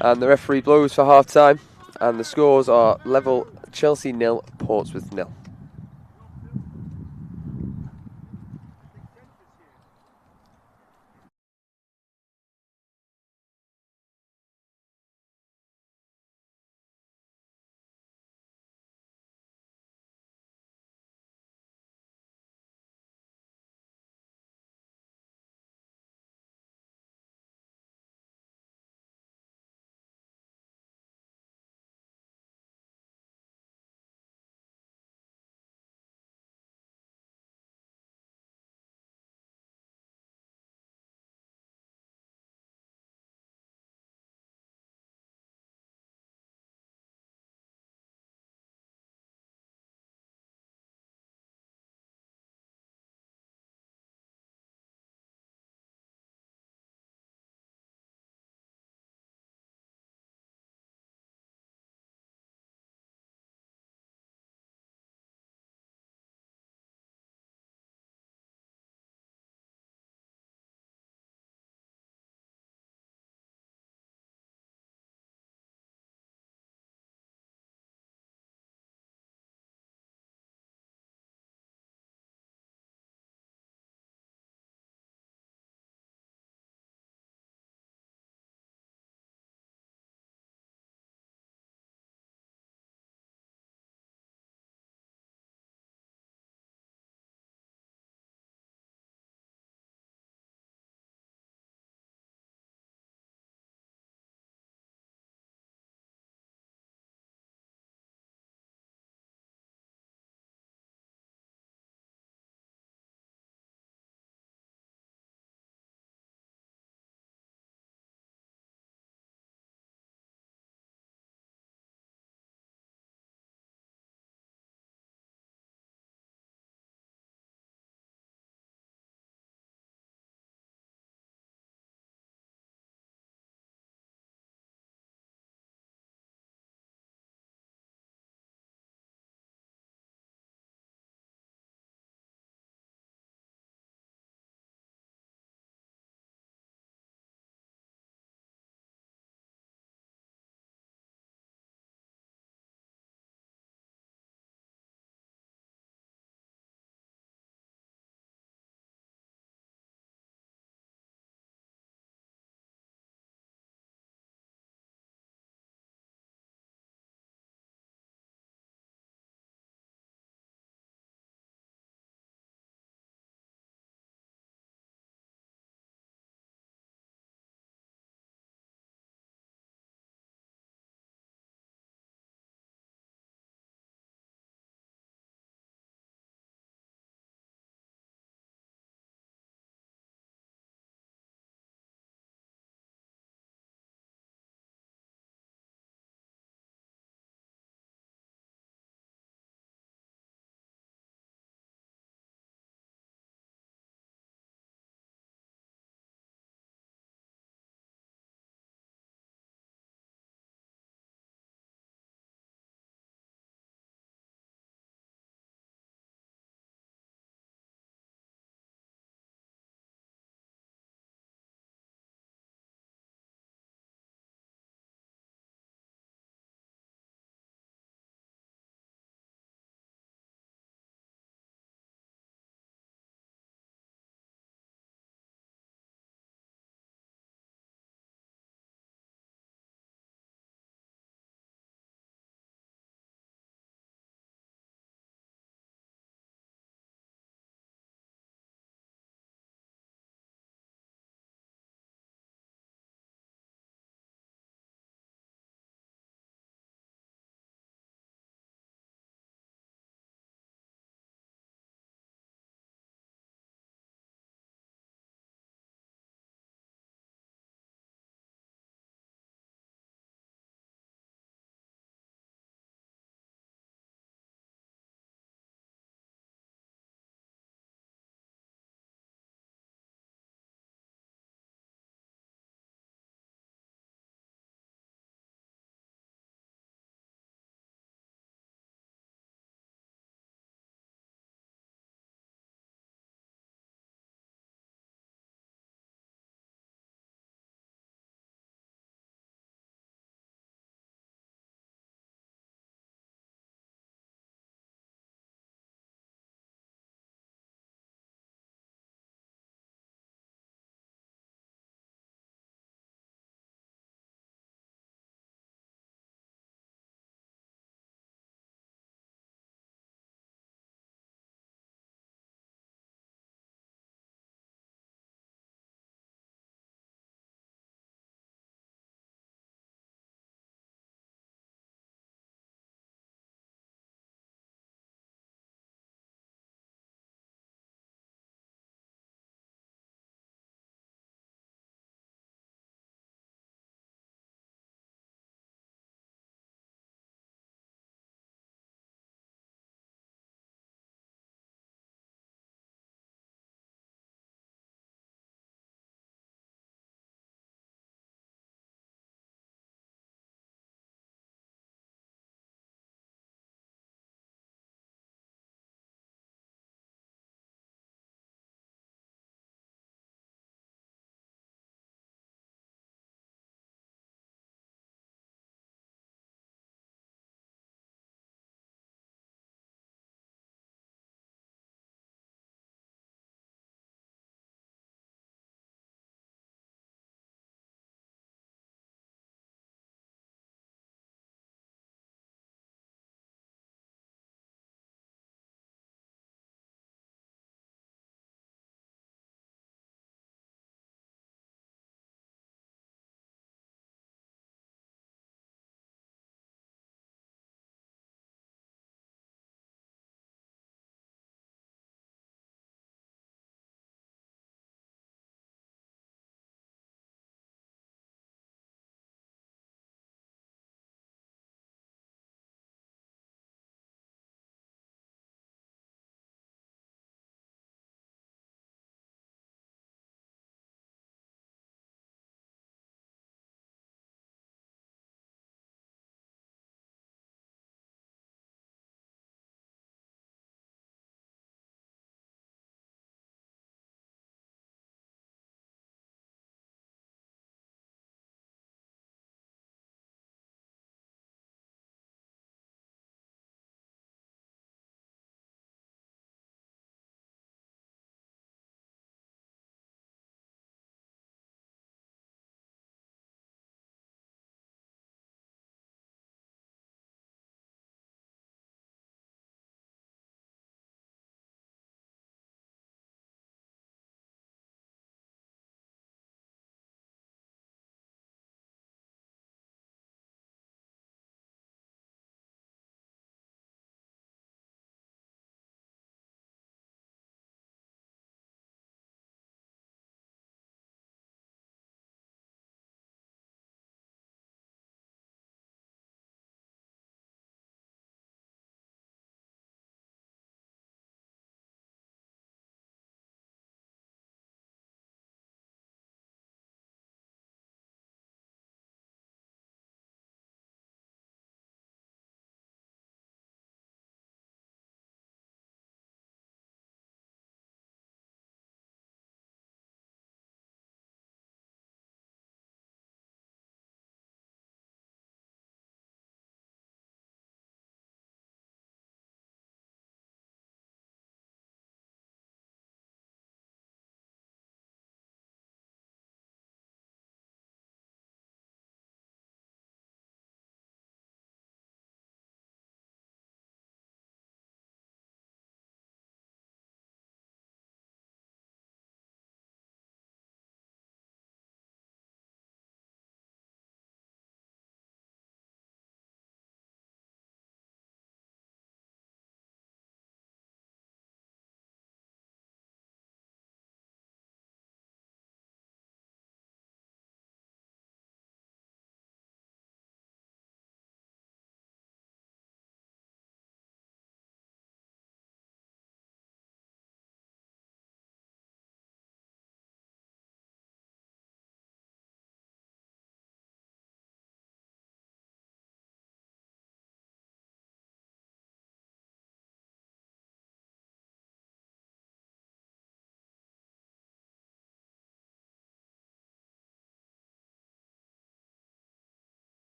And the referee blows for half time, and the scores are level: Chelsea 0, Portsmouth 0.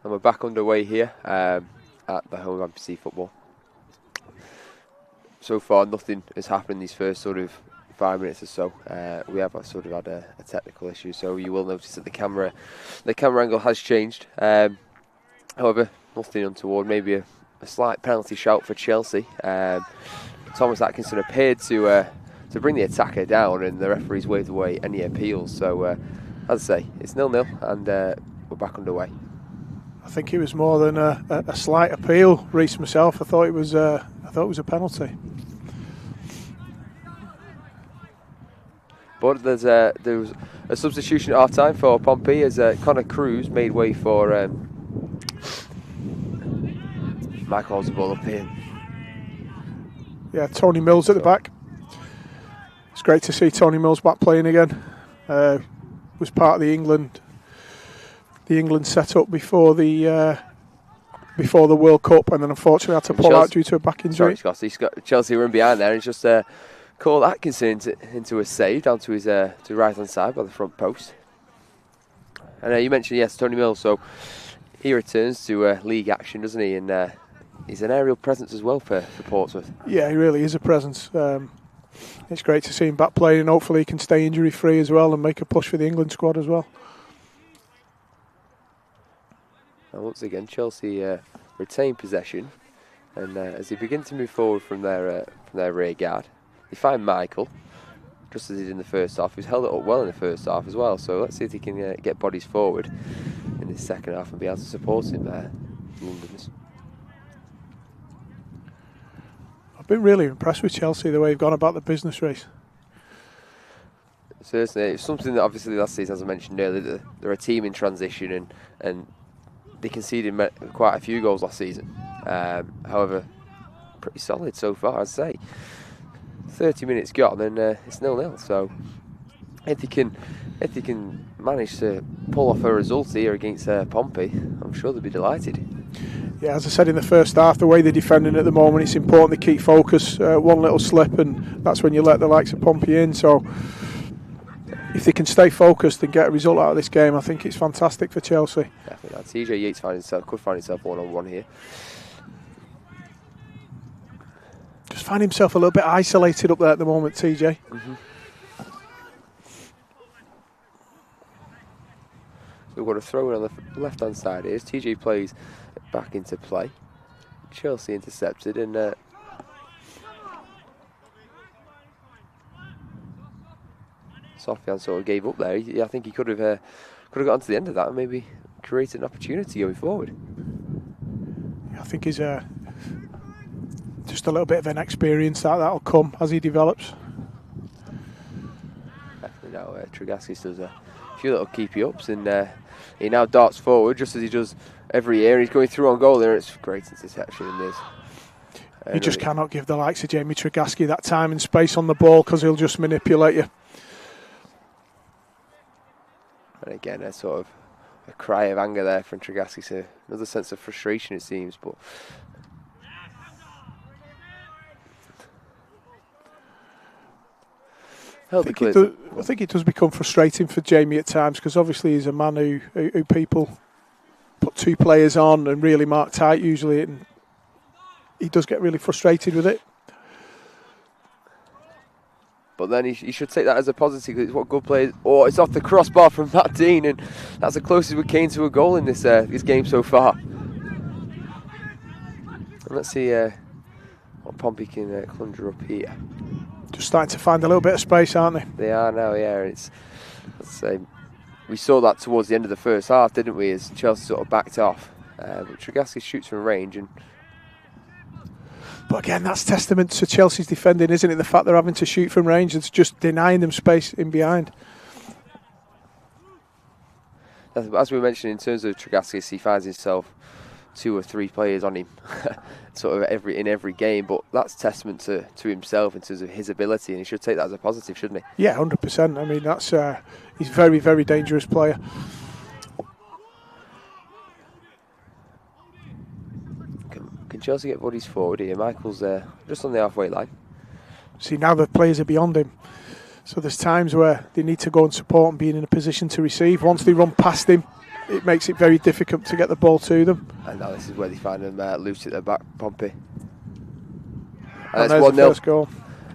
And we're back underway here at the home of Amputee Football. So far, nothing has happened these first sort of 5 minutes or so. We have sort of had a technical issue, so you will notice that the camera angle has changed. However, nothing untoward. Maybe a slight penalty shout for Chelsea. Thomas Atkinson appeared to bring the attacker down, and the referees waved away any appeals. So, as I say, it's 0-0, and we're back underway. I think it was more than a slight appeal, Reese, myself. I thought it was a penalty. But there was a substitution at half time for Pompey as Connor Cruz made way for Mike holds the ball up here. Yeah, Tony Mills at the back. It's great to see Tony Mills back playing again. Was part of the England setup before the World Cup, and then unfortunately had to pull out due to a back injury. Sorry, Scott, Chelsea were in behind there, and just called Atkinson into a save down to his right hand side by the front post. And you mentioned, yes, Tony Mills, so he returns to league action, doesn't he? And he's an aerial presence as well for Portsmouth. Yeah, he really is a presence. It's great to see him back playing, and hopefully he can stay injury free as well and make a push for the England squad as well. And once again, Chelsea retain possession, and as they begin to move forward from their rear guard, they find Michael, just as he did in the first half. He's held it up well in the first half as well, so let's see if he can get bodies forward in the second half and be able to support him there, Londoners. I've been really impressed with Chelsea, the way they've gone about the business race. Certainly, it's something that obviously last season, as I mentioned earlier, they're a team in transition, and they conceded quite a few goals last season. However, pretty solid so far, I'd say. 30 minutes gone, and it's 0-0. So if they can manage to pull off a result here against Pompey, I'm sure they'll be delighted. Yeah, as I said in the first half, the way they're defending at the moment, it's important to keep focus. One little slip, and that's when you let the likes of Pompey in. So if they can stay focused and get a result out of this game, I think it's fantastic for Chelsea. Definitely. TJ Yates could find himself one-on-one here. Just find himself a little bit isolated up there at the moment, TJ. Mm-hmm. So we've got a throw in on the left-hand side here. As TJ plays back into play. Chelsea intercepted, and Sofian sort of gave up there. I think he could have gotten to the end of that and maybe created an opportunity going forward. I think he's just a little bit of an experience that'll come as he develops. Definitely. Now Tregaskis does a few little keepy ups, and he now darts forward just as he does every year. He's going through on goal there. It's a great interception in this. You just cannot give the likes of Jamie Tregaski that time and space on the ball, because he'll just manipulate you. And again, a sort of a cry of anger there from Tregaski. So another sense of frustration, it seems, but. I think it does become frustrating for Jamie at times, because obviously he's a man who people put two players on and really mark tight usually, and he does get really frustrated with it. But then he should take that as a positive, because it's what good players. Oh, it's off the crossbar from Matt Dean, and that's the closest we came to a goal in this game so far. And let's see what Pompey can conjure up here. Just starting to find a little bit of space, aren't they? They are now, yeah. Let's say, we saw that towards the end of the first half, didn't we, as Chelsea sort of backed off. But Tregaski shoots from range, and. But again, that's testament to Chelsea's defending, isn't it? The fact they're having to shoot from range, it's just denying them space in behind. As we mentioned, in terms of Tregaski, he finds himself 2 or 3 players on him sort of in every game, but that's testament to himself in terms of his ability, and he should take that as a positive, shouldn't he? Yeah, 100%. I mean, that's he's a very, very dangerous player. Can Chelsea get bodies forward here? Michael's just on the halfway line. See, now the players are beyond him, so there's times where they need to go and support and being in a position to receive. Once they run past him, it makes it very difficult to get the ball to them. And now this is where they find them loose at the back, Pompey. And it's there's 1-0. the first goal.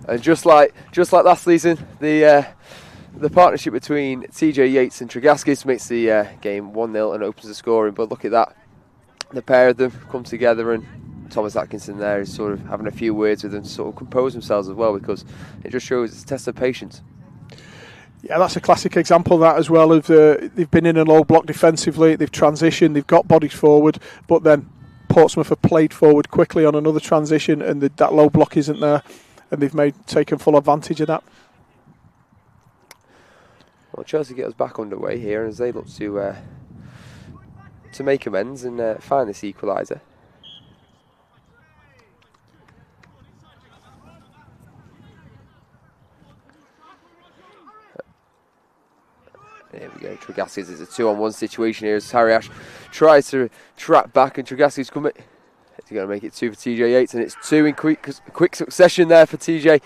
And just like last season, the partnership between TJ Yates and Tregaskis makes the game 1-0 and opens the scoring. But look at that, the pair of them come together, and Thomas Atkinson there is sort of having a few words with them to sort of compose themselves as well, because it just shows it's a test of patience. Yeah, that's a classic example of that as well. Of they've been in a low block defensively, they've transitioned, they've got bodies forward, but then Portsmouth have played forward quickly on another transition, and that low block isn't there, and they've taken full advantage of that. Well, Chelsea get us back underway here as they look to make amends and find this equaliser. There we go, Tregaskis. It's a 2-on-1 situation here as Harry Ash tries to trap back, and Tregaskis come in. He's going to make it 2 for TJ Yates, and it's 2 in quick succession there for TJ.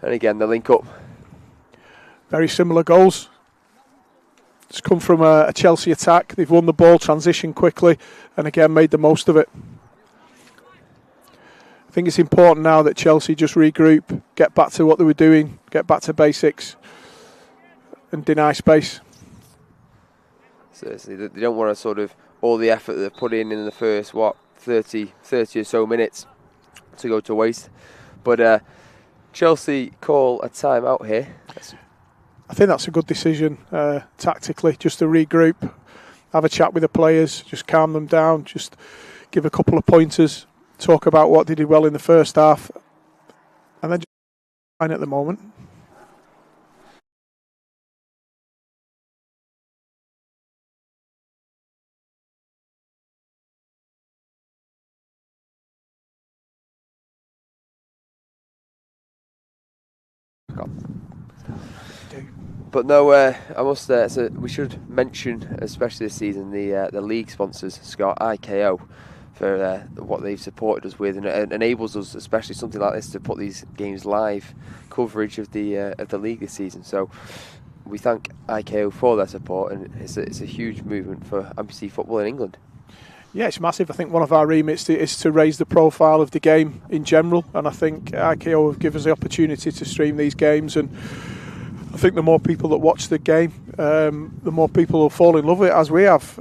And again, the link up. Very similar goals. It's come from a Chelsea attack. They've won the ball, transitioned quickly, and again made the most of it. I think it's important now that Chelsea just regroup, get back to what they were doing, get back to basics, and deny space. Seriously, they don't want to sort of all the effort they've put in the first 30 or so minutes to go to waste. But Chelsea call a time-out here. I think that's a good decision tactically, just to regroup, have a chat with the players, just calm them down, just give a couple of pointers, talk about what they did well in the first half, and then just fine at the moment. But no, I must. So we should mention, especially this season, the league sponsors, Scott, IKO, for what they've supported us with, and it enables us, especially something like this, to put these games live coverage of the league this season. So we thank IKO for their support, and it's a huge movement for amputee football in England. Yeah, it's massive. I think one of our remits is to raise the profile of the game in general, and I think IKO have given us the opportunity to stream these games, and I think the more people that watch the game, the more people will fall in love with it, as we have.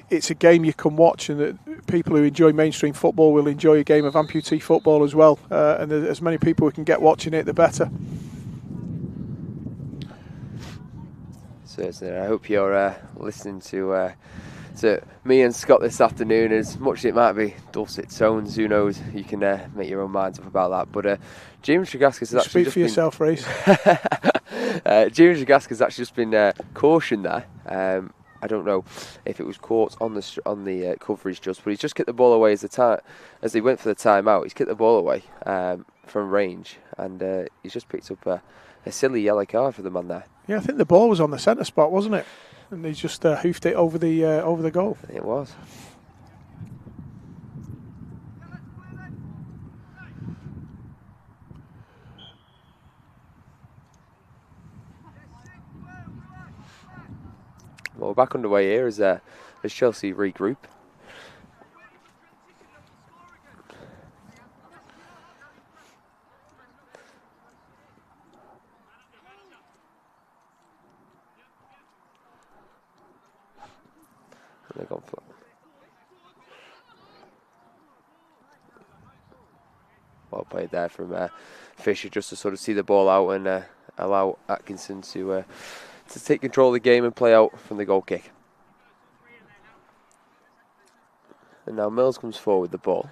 It's a game you can watch, and that people who enjoy mainstream football will enjoy a game of amputee football as well. And as many people we can get watching it, the better. Certainly, I hope you're listening to me and Scott this afternoon. As much as it might be dulcet tones, who knows? You can make your own minds up about that. But James Tregaskis has actually speak for yourself, Reese. James Tregaskis has actually just been cautioned there. I don't know if it was caught on the coverage but he's just kicked the ball away as they went for the timeout. He's kicked the ball away from range, and he's just picked up a silly yellow card for the man there. Yeah, I think the ball was on the centre spot, wasn't it? And he just hoofed it over the goal. I think it was. Well, we're back underway here as Chelsea regroup. They've gone for well played there from Fisher, just to sort of see the ball out and allow Atkinson to take control of the game and play out from the goal kick. And now Mills comes forward with the ball,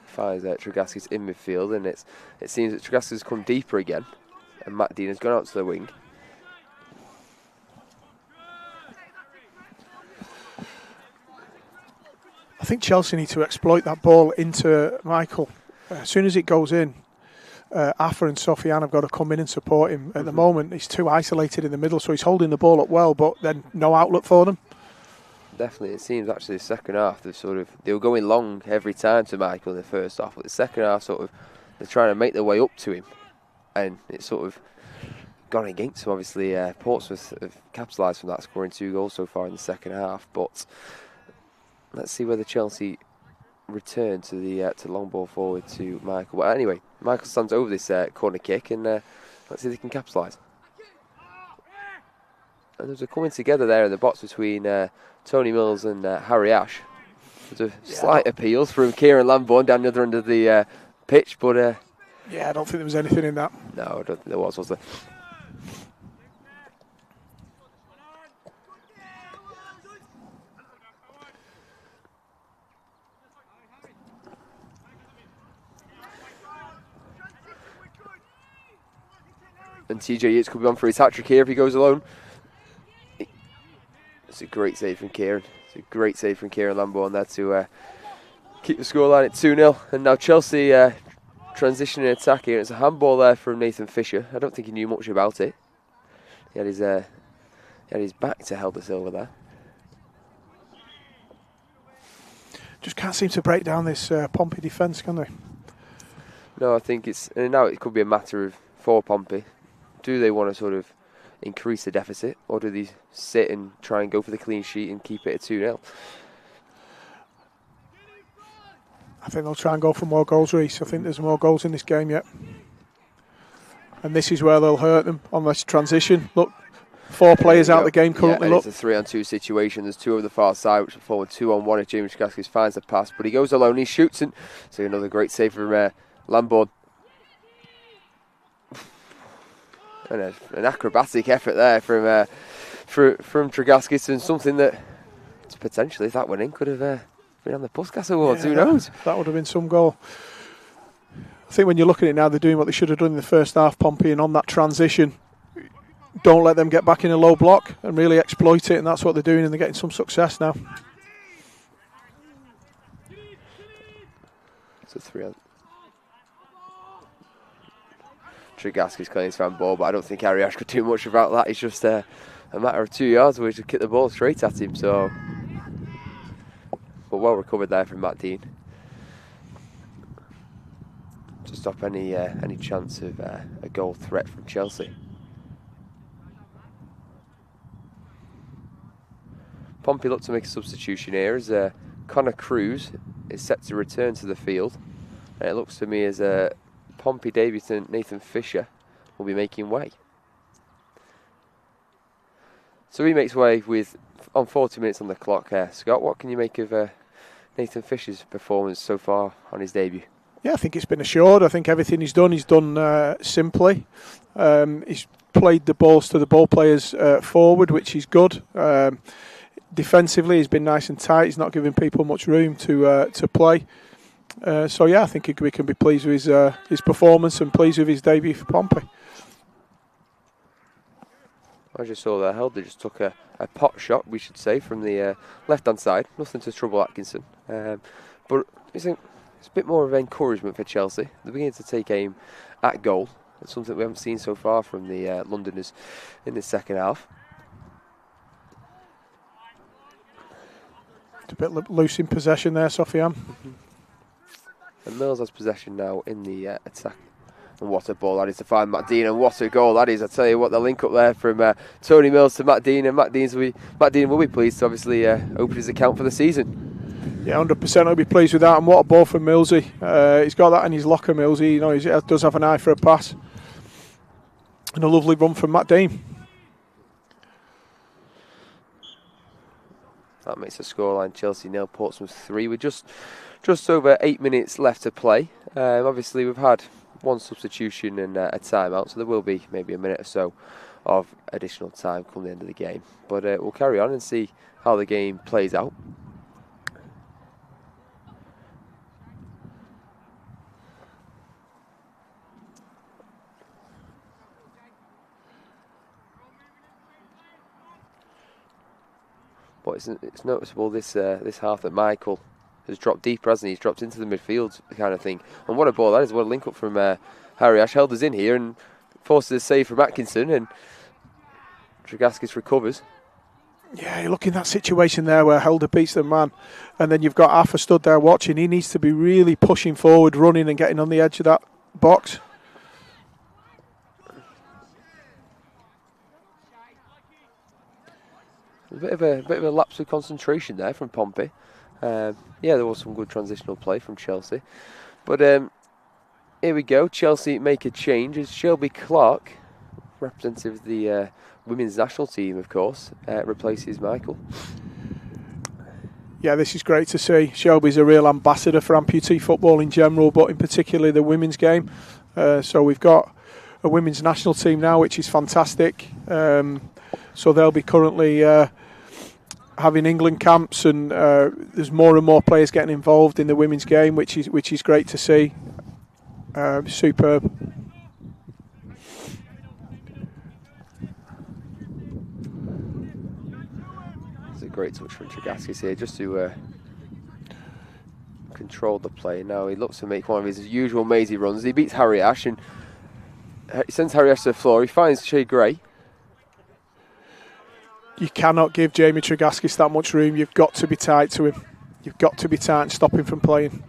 finds Tregaskis in midfield, and it seems that Tregaskis has come deeper again, and Matt Dean has gone out to the wing. I think Chelsea need to exploit that ball into Michael. As soon as it goes in, Eafla and Sofiane have got to come in and support him. At the moment, he's too isolated in the middle, so he's holding the ball up well, but then no outlet for them. Definitely, it seems actually the second half they were going long every time to Michael in the first half, but the second half they're trying to make their way up to him, and it sort of gone against them. Obviously, Portsmouth have capitalised from that, scoring 2 goals so far in the second half. But let's see whether Chelsea return to the long ball forward to Michael. Well, anyway, Michael stands over this corner kick, and let's see if they can capitalise. And there's a coming together there in the box between Tony Mills and Harry Ash. There's a slight appeals from Kieran Lambourne down the other end of the pitch, but yeah, I don't think there was anything in that. no, I don't think there was there? And TJ Yates could be on for his hat-trick here if he goes alone. It's a great save from Kieran. It's a great save from Kieran Lambourne there to keep the scoreline at 2-0. And now Chelsea transitioning attacking. It's a handball there from Nathan Fisher. I don't think he knew much about it. He had his back to Helder Silva there. Just can't seem to break down this Pompey defence, can they? No, I think now it could be a matter for Pompey. Do they want to sort of increase the deficit, or do they sit and try and go for the clean sheet and keep it at 2-0? I think they'll try and go for more goals, Reese. I think there's more goals in this game yet. And this is where they'll hurt them on this transition. Look, 4 players out of the game currently. It's a 3-on-2 situation. There's 2 over the far side, which will forward 2-on-1 if Jamie Tragaskis finds the pass. But he goes alone, he shoots, and so another great save from Lambourne. And an acrobatic effort there from Tragaskis, and something that potentially, if that went in, could have been on the Puskas Awards. Who knows? That would have been some goal. I think when you look at it now, they're doing what they should have done in the first half, Pompey, and on that transition, don't let them get back in a low block and really exploit it, and that's what they're doing, and they're getting some success now. It's a 3-on. Tragaskis claims fan ball, but I don't think Harry Ash could do much about that. It's just a matter of 2 yards where he just kicked the ball straight at him. So, but well recovered there from Matt Dean to stop any chance of a goal threat from Chelsea. Pompey look to make a substitution here as Connor Cruz is set to return to the field, and it looks to me as Pompey debutant Nathan Fisher will be making way. So he makes way on 40 minutes on the clock. Scott, what can you make of Nathan Fisher's performance so far on his debut? Yeah, I think it's been assured. I think everything he's done simply. He's played the balls to the ball players forward, which is good. Defensively, he's been nice and tight. He's not giving people much room to play. So yeah, I think we can be pleased with his performance and pleased with his debut for Pompey. I just saw that Helder just took a pot shot, we should say, from the left-hand side. Nothing to trouble Atkinson. But it's a bit more of encouragement for Chelsea. They're beginning to take aim at goal. It's something we haven't seen so far from the Londoners in the second half. It's a bit loose in possession there, Sofiane. And Mills has possession now in the attack. And what a ball that is to find Matt Dean, and what a goal that is. I tell you what, the link up there from Tony Mills to Matt Dean, and Matt Dean will be pleased to obviously open his account for the season. Yeah, 100% I'll be pleased with that, and what a ball from Millsy. He's got that in his locker, Millsy. You know, he does have an eye for a pass. And a lovely run from Matt Dean. That makes the scoreline Chelsea 0, Portsmouth 3 with just over 8 minutes left to play. Obviously we've had one substitution and a timeout, so there will be maybe a minute or so of additional time come the end of the game. But we'll carry on and see how the game plays out. But it's noticeable this half that Michael has dropped deeper, hasn't he? He's dropped into the midfield kind of thing. And what a ball that is. What a link up from Harry Ash. Helder's in here and forces a save from Atkinson, and Tragaskis recovers. Yeah, you look in that situation there where Helder beats the man, and then you've got Eafla stood there watching. He needs to be really pushing forward, running and getting on the edge of that box. A bit of a lapse of concentration there from Pompey. Yeah, there was some good transitional play from Chelsea. But here we go. Chelsea make a change as Shelby Clark, representative of the women's national team, of course, replaces Michael. Yeah, this is great to see. Shelby's a real ambassador for amputee football in general, but in particular the women's game. So we've got a women's national team now, which is fantastic. So they'll be currently having England camps, and there's more and more players getting involved in the women's game, which is great to see. Superb. It's a great touch from Tragaskis here, just to control the play. Now he looks to make one of his usual mazy runs. He beats Harry Ash and he sends Harry Ash to the floor. He finds Shea Gray. You cannot give Jamie Tragaskis that much room. You've got to be tight to him. You've got to be tight and stop him from playing.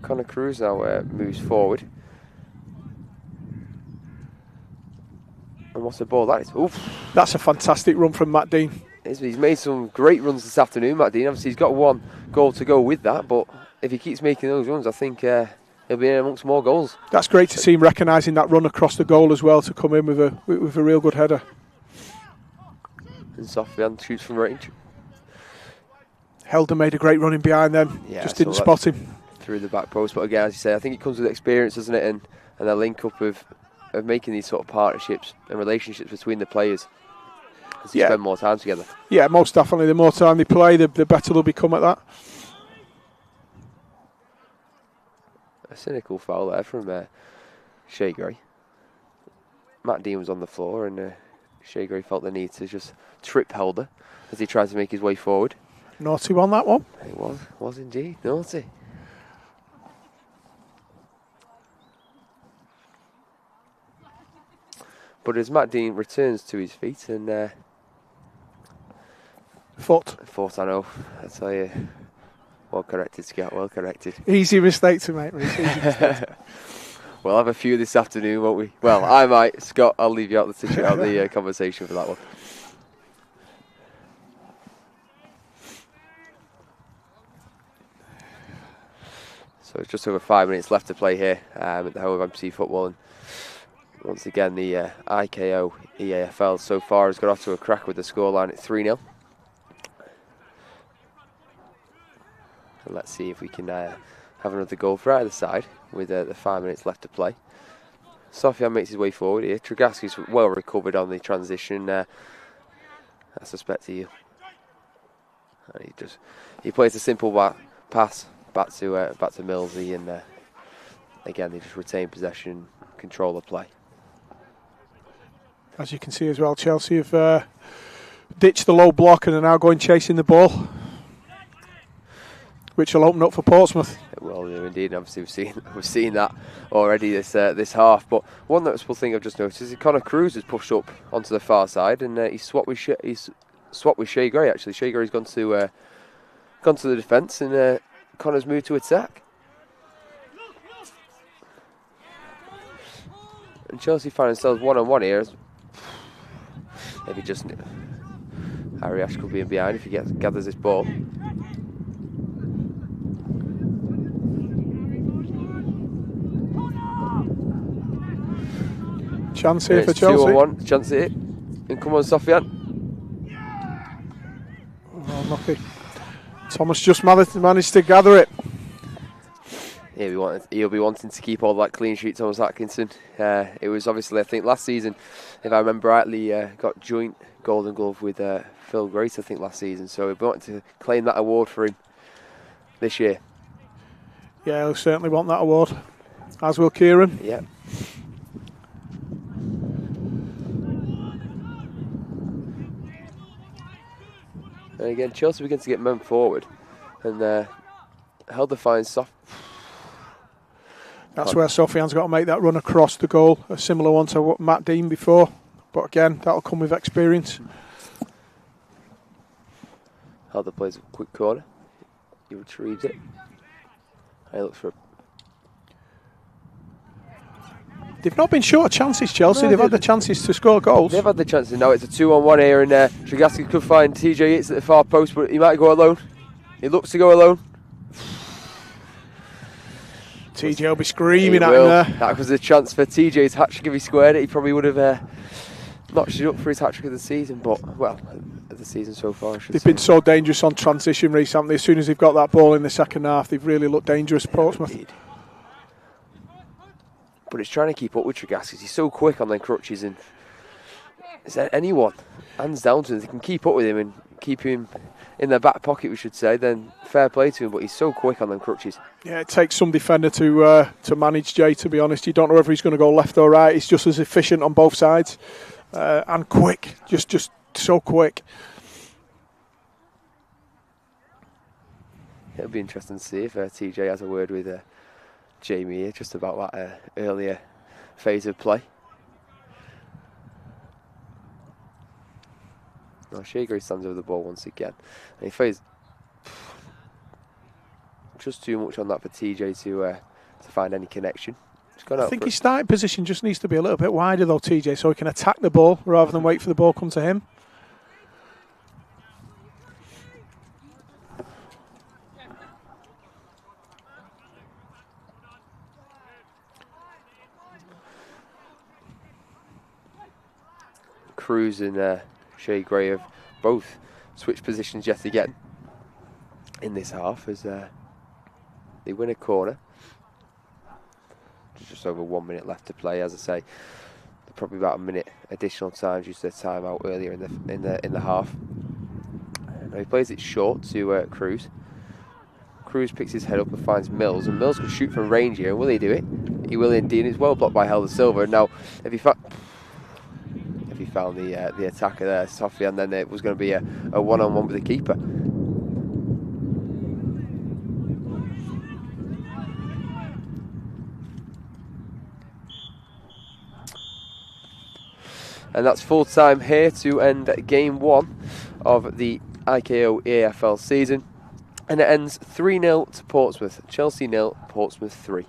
Connor Cruz now moves forward. And what's the ball that is? Oof. That's a fantastic run from Matt Dean. He's made some great runs this afternoon, Matt Dean. Obviously, he's got one goal to go with that, but if he keeps making those runs, I think he'll be in amongst more goals. That's great to see him recognising that run across the goal as well, to come in with a real good header. And Sofian shoots from range. Helder made a great run in behind them, just didn't spot him. Through the back post, but again, as you say, I think it comes with experience, doesn't it, and the link up of making these sort of partnerships and relationships between the players as they spend more time together. Yeah, most definitely. The more time they play, the better they'll become at that. A cynical foul there from Shea Gray. Matt Dean was on the floor, and Shea Gray felt the need to just trip Helder as he tried to make his way forward. Naughty one, that one. It was indeed naughty. But as Matt Dean returns to his feet and foot, I know. I tell you, well corrected, Scott. Well corrected. Easy mistake to make, Reese. Easy mistake. We'll have a few this afternoon, won't we? Well, I might. Scott, I'll leave you out the conversation for that one. So it's just over 5 minutes left to play here at the home of Amputee Football. And once again, the IKO EAFL so far has got off to a crack with the scoreline at 3-0. And let's see if we can have another goal for either side with the 5 minutes left to play. Sofian makes his way forward here. Tragaski's well recovered on the transition. I suspect he plays a simple pass back to Millsy, and again they just retain possession, control the play. As you can see as well, Chelsea have ditched the low block and are now going chasing the ball, which will open up for Portsmouth. It will do indeed. Obviously, we've seen that already this half. But one noticeable thing I've just noticed is that Connor Cruz has pushed up onto the far side, and he's swapped with Shea Gray. Actually, Shea Gray's gone to the defence, and Connor's moved to attack. And Chelsea find themselves one-on-one here. Maybe just Harry Ash could be in behind if he gathers this ball. Chance here for Chelsea. 2-1, chance here. And come on, Sofian. Oh, unlucky. Thomas just managed to gather it. Yeah, he'll be wanting to keep all that clean sheet, Thomas Atkinson. It was obviously, I think, last season, if I remember rightly, got joint Golden Glove with Phil Grace, I think, last season. So we want to claim that award for him this year. Yeah, he'll certainly want that award, as will Kieran. Yeah. And again, Chelsea begin to get men forward, and Helder finds soft. That's where Sofian's got to make that run across the goal, a similar one to what Matt Dean before. But again, that'll come with experience. Helder plays a quick corner. He retrieves it. He looks for They've not been short of chances, Chelsea. No, they've had the chances to score goals. They've had the chances. Now it's a 2-on-1 here, and Tragaski could find TJ Yates at the far post, but he might go alone. He looks to go alone. TJ will be screaming He at will. him there. That was a chance for TJ's hat-trick. If he squared it, he probably would have notched it up for his hat-trick of the season. But, well, of the season so far, I should They've say. been so dangerous on transition recently. As soon as they've got that ball in the second half, they've really looked dangerous, Portsmouth. Indeed. But it's trying to keep up with Tragaski. He's so quick on them crutches, and is there anyone, hands down to him, they can keep up with him and keep him in their back pocket, we should say, then fair play to him, but he's so quick on them crutches. Yeah, it takes some defender to manage Jay, to be honest. You don't know whether he's going to go left or right. He's just as efficient on both sides and quick, just so quick. It'll be interesting to see if TJ has a word with Jamie here just about that earlier phase of play. Now Shagri stands over the ball once again, and he plays just too much on that for TJ to find any connection. I think his starting position just needs to be a little bit wider though, TJ, so he can attack the ball rather than wait for the ball to come to him. Cruz and Shea Gray have both switched positions yet again in this half as they win a corner. Just over 1 minute left to play. As I say, probably about a minute additional time due to the time out earlier in the half. Now he plays it short to Cruz. Cruz picks his head up and finds Mills, and Mills can shoot from range here. Will he do it? He will indeed. It's well blocked by Helder Silva. Now, if he found the attacker there, Sophie, and then it was going to be a one-on-one with the keeper. And that's full time here to end game 1 of the IKO EAFL season. And it ends 3-0 to Portsmouth. Chelsea 0, Portsmouth 3.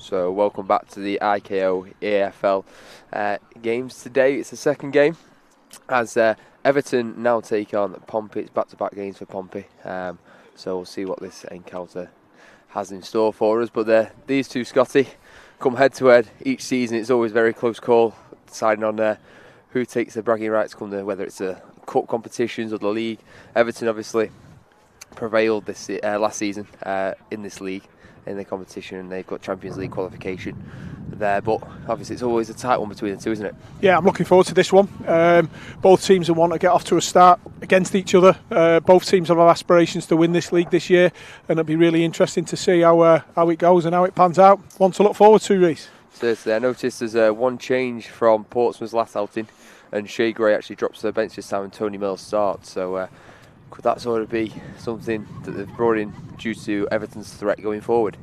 So welcome back to the IKO EAFL games today. It's the second game as Everton now take on Pompey. It's back-to-back games for Pompey. So we'll see what this encounter has in store for us. But these two, Scotty, come head-to-head each season. It's always a very close call, deciding on who takes the bragging rights, whether it's the cup competitions or the league. Everton obviously prevailed this last season in this league, in the competition, and they've got Champions League qualification there, but obviously it's always a tight one between the two, isn't it? Yeah, I'm looking forward to this one. Both teams want to get off to a start against each other. Both teams have aspirations to win this league this year, and it'll be really interesting to see how it goes and how it pans out. One to look forward to, Reese. Certainly. I noticed there's one change from Portsmouth's last outing, and Shea Gray actually drops the bench this time and Tony Mills starts, so could that sort of be something that they've brought in due to Everton's threat going forward?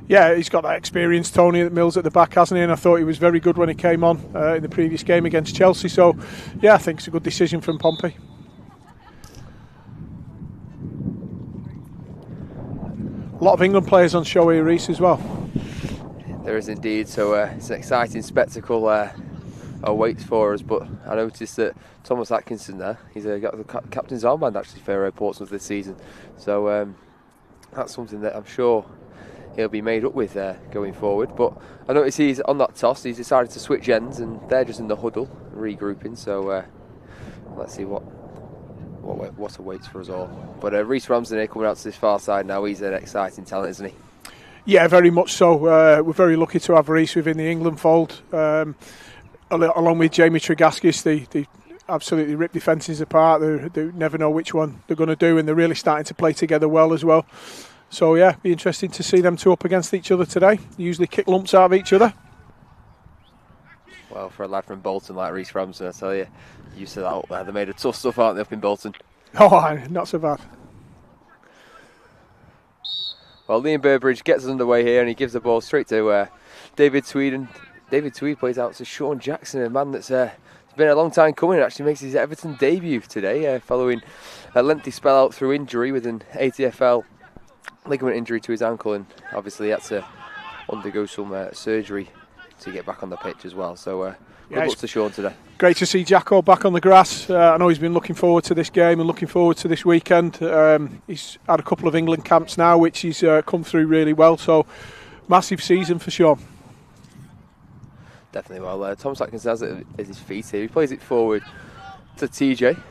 Yeah, he's got that experience, Tony Mills, at the back, hasn't he? And I thought he was very good when he came on in the previous game against Chelsea. So, yeah, I think it's a good decision from Pompey. A lot of England players on show here, Reese, as well. There is indeed. So it's an exciting spectacle awaits for us. But I noticed that Thomas Atkinson there, he's got the captain's armband actually for Portsmouth this season. So that's something that I'm sure he'll be made up with going forward. But I notice he's on that toss. He's decided to switch ends, and they're just in the huddle regrouping. So let's see what awaits for us all. But Reece Ramsden here coming out to this far side now. He's an exciting talent, isn't he? Yeah, very much so. We're very lucky to have Reece within the England fold, along with Jamie Tregaskis. They absolutely rip defences apart. They never know which one they're going to do, and they're really starting to play together well as well. So yeah, be interesting to see them two up against each other today. They usually kick lumps out of each other. Well, for a lad from Bolton like Reece Ramsden, I tell you, used to that up there. They made a tough stuff, aren't they, up in Bolton? Oh, not so bad. Well, Liam Burbridge gets us underway here, and he gives the ball straight to David Tweed, and David Tweed plays out to Sean Jackson, a man that's it's been a long time coming. It actually makes his Everton debut today, following a lengthy spell out through injury with an ATFL ligament injury to his ankle, and obviously he had to undergo some surgery to get back on the pitch as well. So good luck to Sean today. Great to see Jacko back on the grass. I know he's been looking forward to this game and looking forward to this weekend. He's had a couple of England camps now, which he's come through really well. So massive season for Sean. Definitely. Well, Thomas Atkinson has it at his feet here. He plays it forward to TJ.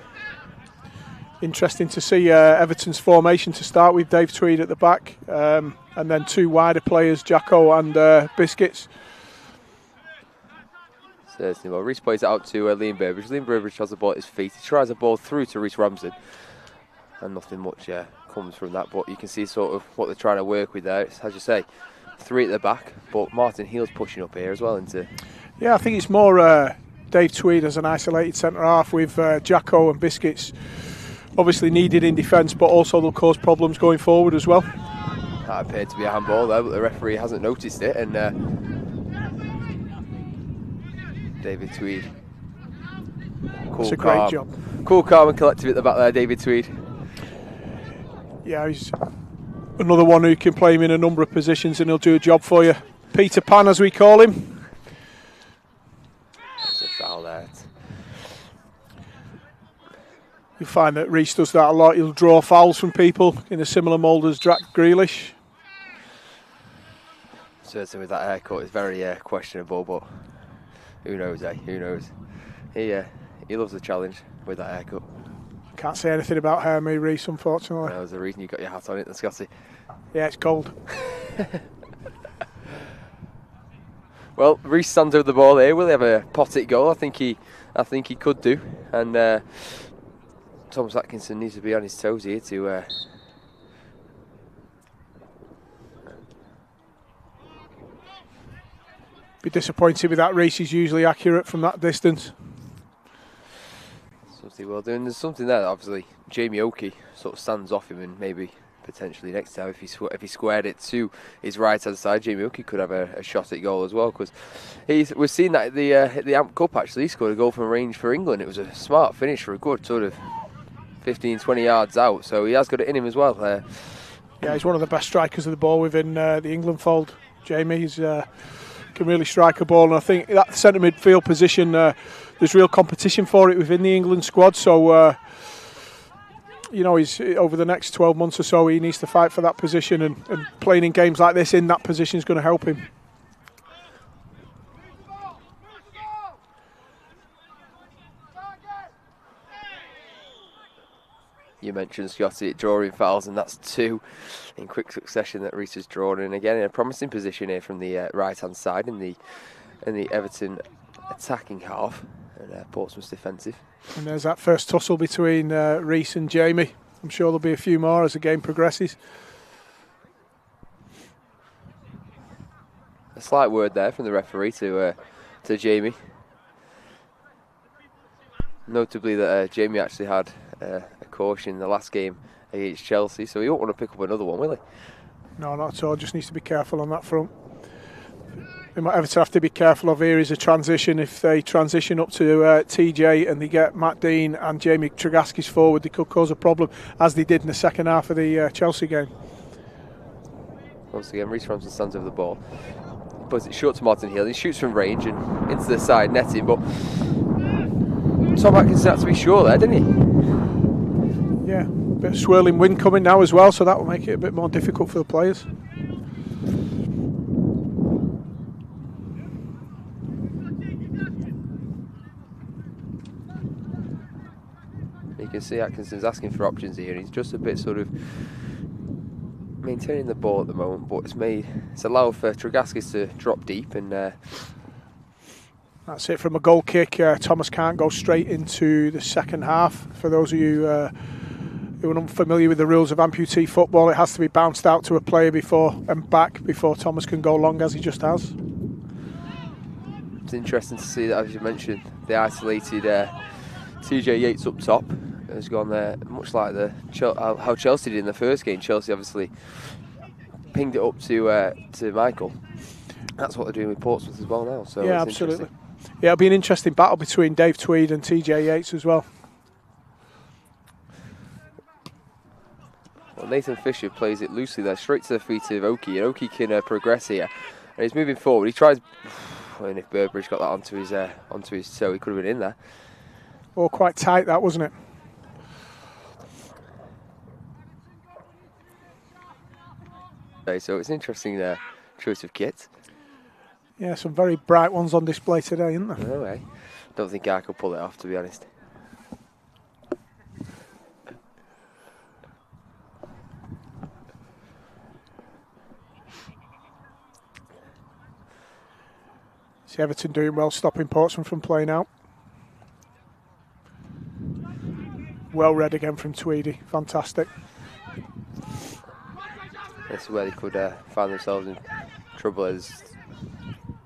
Interesting to see Everton's formation to start with. Dave Tweed at the back, and then two wider players, Jacko and Biscuits. Certainly. Well, Reece plays it out to Liam Burbridge. Liam Burbridge has the ball at his feet. He tries the ball through to Reece Ramsden, and nothing much comes from that. But you can see sort of what they're trying to work with there. It's, as you say, three at the back, but Martin Heal's pushing up here as well into. Yeah, I think it's more Dave Tweed as an isolated centre half with Jacko and Biscuits obviously needed in defence, but also they'll cause problems going forward as well. That appeared to be a handball there, but the referee hasn't noticed it, and David Tweed. That's a great job. Cool, calm and collective at the back there, David Tweed. Yeah, he's another one who can play him in a number of positions and he'll do a job for you. Peter Pan, as we call him. That's a foul there. You'll find that Reece does that a lot. He'll draw fouls from people in a similar mould as Jack Grealish. Certainly with that haircut, it's very questionable, but who knows, Who knows? He loves the challenge with that haircut. Can't say anything about hair, me, Reece, unfortunately. That was the reason you got your hat on it, then, Scotty. Yeah, it's cold. Well, Reece stands over the ball here. Will he have a pot it goal? I think he could do. And Thomas Atkinson needs to be on his toes here to. Be disappointed with that. Reece is usually accurate from that distance. Something well done. There's something there that obviously Jamie Oakey sort of stands off him, and maybe potentially next time if he squared it to his right hand side, Jamie Oakey could have a shot at goal as well, because we've seen that at the Amp Cup actually. He scored a goal from range for England. It was a smart finish for a good sort of 15-20 yards out, so he has got it in him as well. Yeah, he's one of the best strikers of the ball within the England fold. Jamie can really strike a ball, and I think that centre midfield position, there's real competition for it within the England squad. So, he's over the next 12 months or so, he needs to fight for that position, and playing in games like this in that position is going to help him. You mentioned Scotty drawing fouls, and that's 2 in quick succession that Reese has drawn. And again, in a promising position here from the right-hand side in the Everton attacking half, and Portsmouth's defensive. And there's that first tussle between Reese and Jamie. I'm sure there'll be a few more as the game progresses. A slight word there from the referee to Jamie. Notably that Jamie actually had a caution in the last game against Chelsea, so he won't want to pick up another one, will he? No, not at all. Just needs to be careful on that front. They might have to be careful of here is a transition. If they transition up to TJ and they get Matt Dean and Jamie Tregaskis forward, they could cause a problem, as they did in the second half of the Chelsea game. Once again, Reece Ramsden stands over the ball, puts it short to Martin Hill. He shoots from range and into the side netting, but Tom Atkinson had to be sure there, didn't he? Yeah, a bit of swirling wind coming now as well, so that will make it a bit more difficult for the players. You can see Atkinson's asking for options here, and he's just a bit sort of maintaining the ball at the moment, but it's allowed for Tregaskis to drop deep, and that's it from a goal kick. Thomas can't go straight into the second half. For those of you who are unfamiliar with the rules of amputee football, it has to be bounced out to a player before Thomas can go long, as he just has. It's interesting to see that, as you mentioned, the isolated TJ Yates up top has gone there, much like how Chelsea did in the first game. Chelsea obviously pinged it up to Michael. That's what they're doing with Portsmouth as well now. So yeah, absolutely. Yeah, it'll be an interesting battle between Dave Tweed and TJ Yates as well. Well, Nathan Fisher plays it loosely there, straight to the feet of Oki, and Oki can progress here. And he's moving forward. He tries. And if Burbridge got that onto his toe, he could have been in there. Oh, quite tight that, wasn't it? So it's an interesting choice of kit. Yeah, some very bright ones on display today, isn't there? No way. Don't think I could pull it off, to be honest. See Everton doing well, stopping Portsmouth from playing out. Well read again from Tweedy. Fantastic. This is where they could find themselves in trouble. As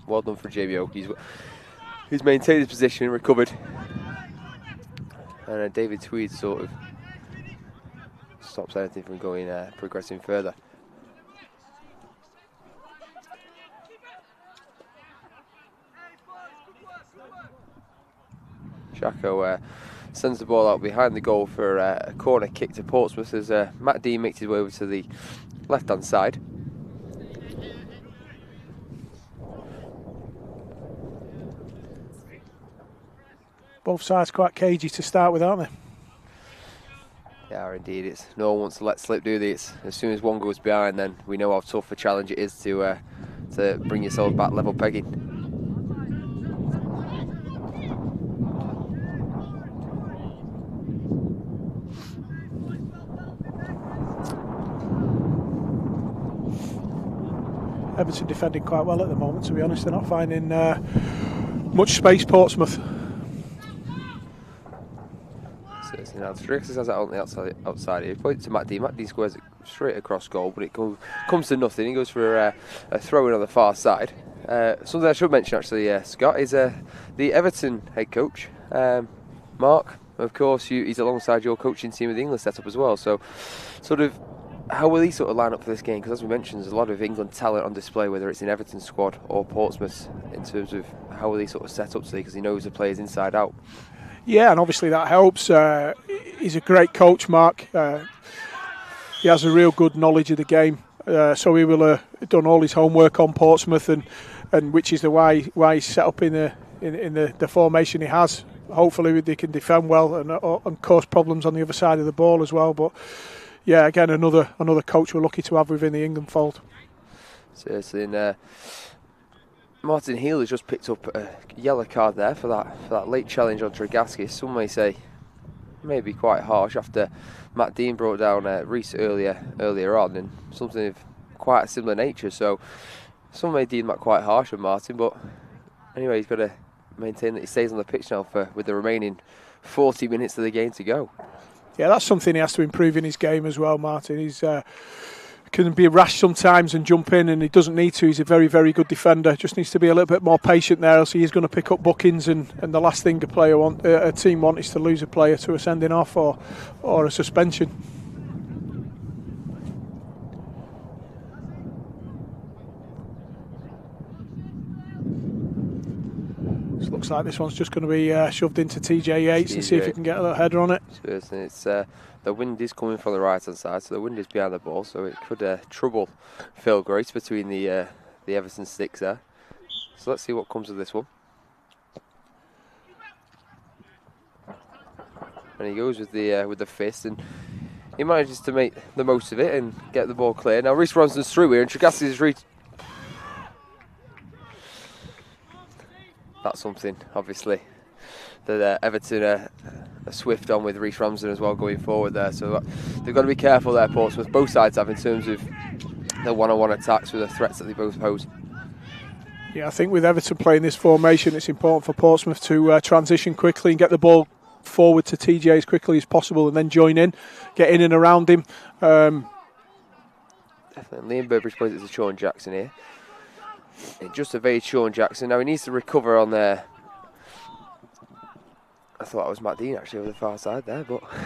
well done for Jamie Oakey. He's maintained his position and recovered. And David Tweed sort of stops anything from going progressing further. Shako sends the ball out behind the goal for a corner kick to Portsmouth as Matt Dean makes his way over to the left-hand side. Both sides quite cagey to start with, aren't they? Yeah, indeed. It's no one wants to let slip, do they? It's as soon as one goes behind, then we know how tough a challenge it is to bring yourself back level pegging. Everton defending quite well at the moment, to be honest. They're not finding much space, Portsmouth. So now Strix has it on the outside here. He points to Matt Dean. Matt Dean squares it straight across goal, but it comes to nothing. He goes for a throw in on the far side. Something I should mention actually, Scott, is the Everton head coach, Mark. Of course, he's alongside your coaching team with the England setup as well. So, sort of, how will he sort of line up for this game? Because as we mentioned, there's a lot of England talent on display, whether it's in Everton squad or Portsmouth, in terms of how will he sort of set up today, because he knows the players inside out. Yeah, and obviously that helps. He's a great coach, Mark. he has a real good knowledge of the game. So he will have done all his homework on Portsmouth, and which is why he's set up in the formation he has. Hopefully they can defend well and cause problems on the other side of the ball as well. But yeah, again, another coach we're lucky to have within the England fold. Seriously, Martin Heal has just picked up a yellow card there for that late challenge on Tregaskis. Some may say maybe quite harsh after Matt Dean brought down Reese earlier on, and something of quite a similar nature. So some may deem that quite harsh on Martin, but anyway, he's got to maintain that he stays on the pitch now with the remaining 40 minutes of the game to go. Yeah, that's something he has to improve in his game as well, Martin. He's can be rash sometimes and jump in, and he doesn't need to. He's a very, very good defender. Just needs to be a little bit more patient there, else he is going to pick up bookings, and the last thing a team want is to lose a player to a sending off or a suspension. Looks like this one's just going to be shoved into TJ Yates and see if he can get a header on it. It's the wind is coming from the right hand side, so the wind is behind the ball, so it could trouble Phil Grace between the Everton sticks there. So let's see what comes of this one. And he goes with the fist, and he manages to make the most of it and get the ball clear. Now Reese Ronson's through here, and Tregaskis is that's something, obviously, that Everton are swift on with Reese Ramsden as well going forward there. So they've got to be careful there, Portsmouth. Both sides have in terms of the one-on-one attacks with the threats that they both pose. Yeah, I think with Everton playing this formation, it's important for Portsmouth to transition quickly and get the ball forward to TJ as quickly as possible, and then join in, get in and around him. Definitely. Liam Burbridge plays it to Sean Jackson here. It just evades Sean Jackson. Now he needs to recover on there. I thought it was Matt Dean actually over the far side there, but I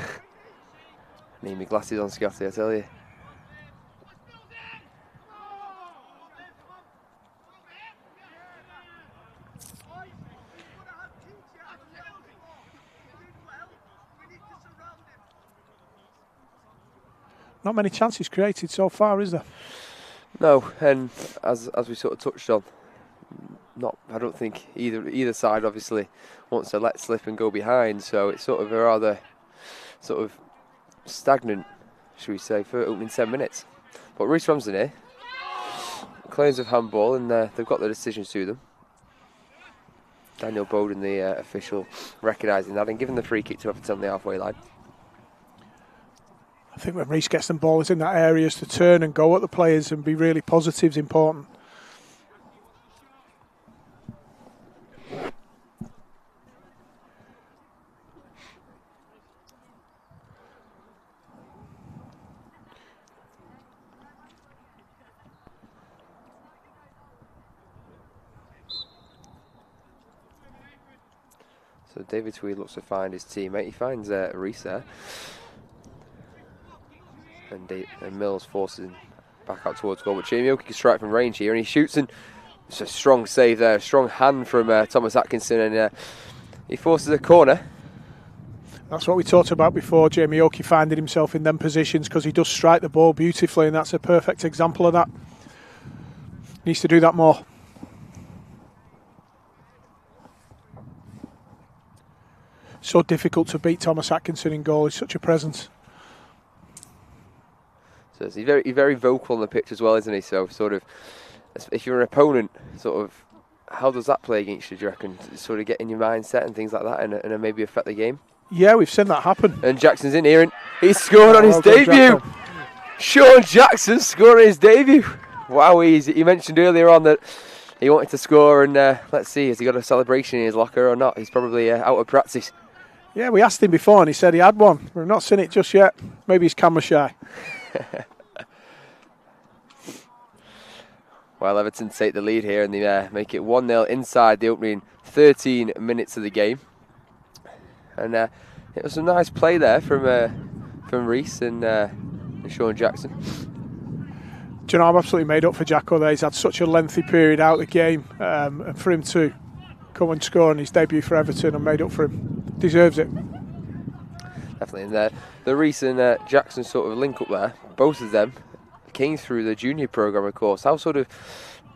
need my glasses on, Scotty, I tell you. Not many chances created so far, is there? No, and as we sort of touched on, I don't think either side obviously wants to let slip and go behind, so it's sort of a rather sort of stagnant, should we say, for opening 10 minutes. But Reese Ramsden here claims of handball, and they've got the decisions to them. Daniel Bowden, the official, recognising that and giving the free kick to Everton on the halfway line. I think when Reese gets them balls in that area, to turn and go at the players and be really positive is important. So David Tweed looks to find his teammate. He finds Reese there. And Mills forces him back out towards goal. But Jamie Oki can strike from range here, and he shoots, and it's a strong save there. A strong hand from Thomas Atkinson, and he forces a corner. That's what we talked about before, Jamie Oki finding himself in them positions, because he does strike the ball beautifully, and that's a perfect example of that. Needs to do that more. So difficult to beat Thomas Atkinson in goal. He's such a presence. So he's very vocal on the pitch as well, isn't he? So sort of, if you're an opponent, sort of, how does that play against you, do you reckon? Sort of get in your mindset and things like that, and maybe affect the game? Yeah, we've seen that happen. And Jackson's in here, and he's scored on his debut. Sean Jackson scored on his debut. Wow, he mentioned earlier on that he wanted to score, and let's see, has he got a celebration in his locker or not? He's probably out of practice. Yeah, we asked him before, and he said he had one. We've not seen it just yet. Maybe he's camera shy. Well, Everton take the lead here, and they make it 1-0 inside the opening 13 minutes of the game. And it was a nice play there from Reese and Sean Jackson. Do you know, I'm absolutely made up for Jacko there. He's had such a lengthy period out of the game, and for him to come and score on his debut for Everton, I'm made up for him. Deserves it. Definitely. And the recent Jackson sort of link up there, both of them came through the junior programme, of course. How sort of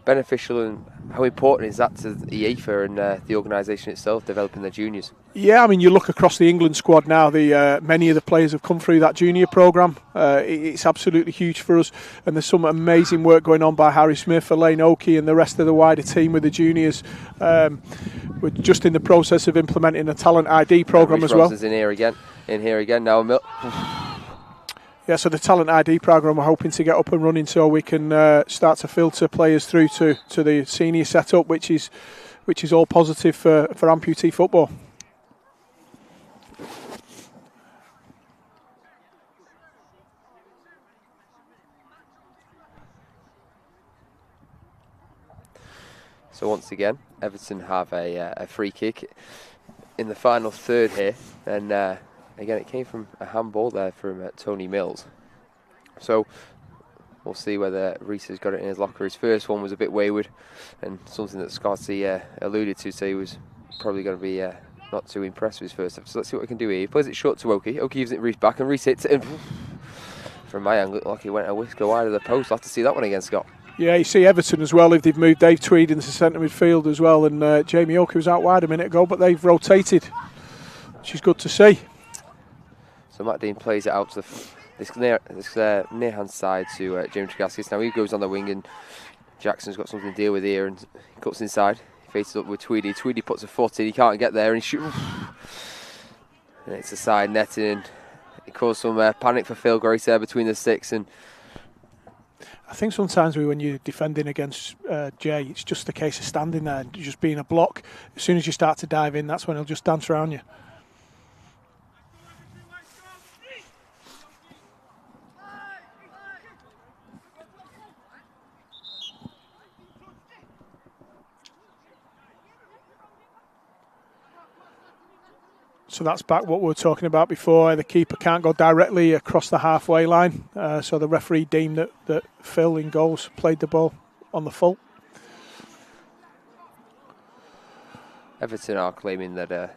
beneficial and how important is that to the EAFA and the organisation itself, developing their juniors? Yeah, I mean, you look across the England squad now, many of the players have come through that junior programme. It's absolutely huge for us, and there's some amazing work going on by Harry Smith, Elaine Oakey and the rest of the wider team with the juniors. We're just in the process of implementing a talent ID programme as well. In here again now. Yeah, so the talent ID programme we're hoping to get up and running so we can start to filter players through to the senior setup, which is all positive for amputee football. So once again, Everton have a free kick in the final third here, and again it came from a handball there from Tony Mills. So we'll see whether Reese has got it in his locker. His first one was a bit wayward, and something that Scotty alluded to, say he was probably going to be not too impressed with his first half. So let's see what we can do here. He plays it short to Oakey. Oakey gives it Reese back, and Reese hits it, and from my angle, it looked like he went a whisker wide of the post. I'll have to see that one again, Scott. Yeah, you see Everton as well, if they've moved Dave Tweed into centre midfield as well, and Jamie Oakey was out wide a minute ago, but they've rotated, which is good to see. So Matt Dean plays it out to this near hand side to James Tregaskis. Now he goes on the wing, and Jackson's got something to deal with here, and he cuts inside. He faces up with Tweedy. Tweedy puts a foot in, he can't get there, and he shoots. And it's a side netting, and it caused some panic for Phil Grace there between the sticks. And I think sometimes when you're defending against Jay, it's just a case of standing there and just being a block. As soon as you start to dive in, that's when he'll just dance around you. So that's back what we were talking about before. The keeper can't go directly across the halfway line. So the referee deemed that Phil in goals played the ball on the full. Everton are claiming that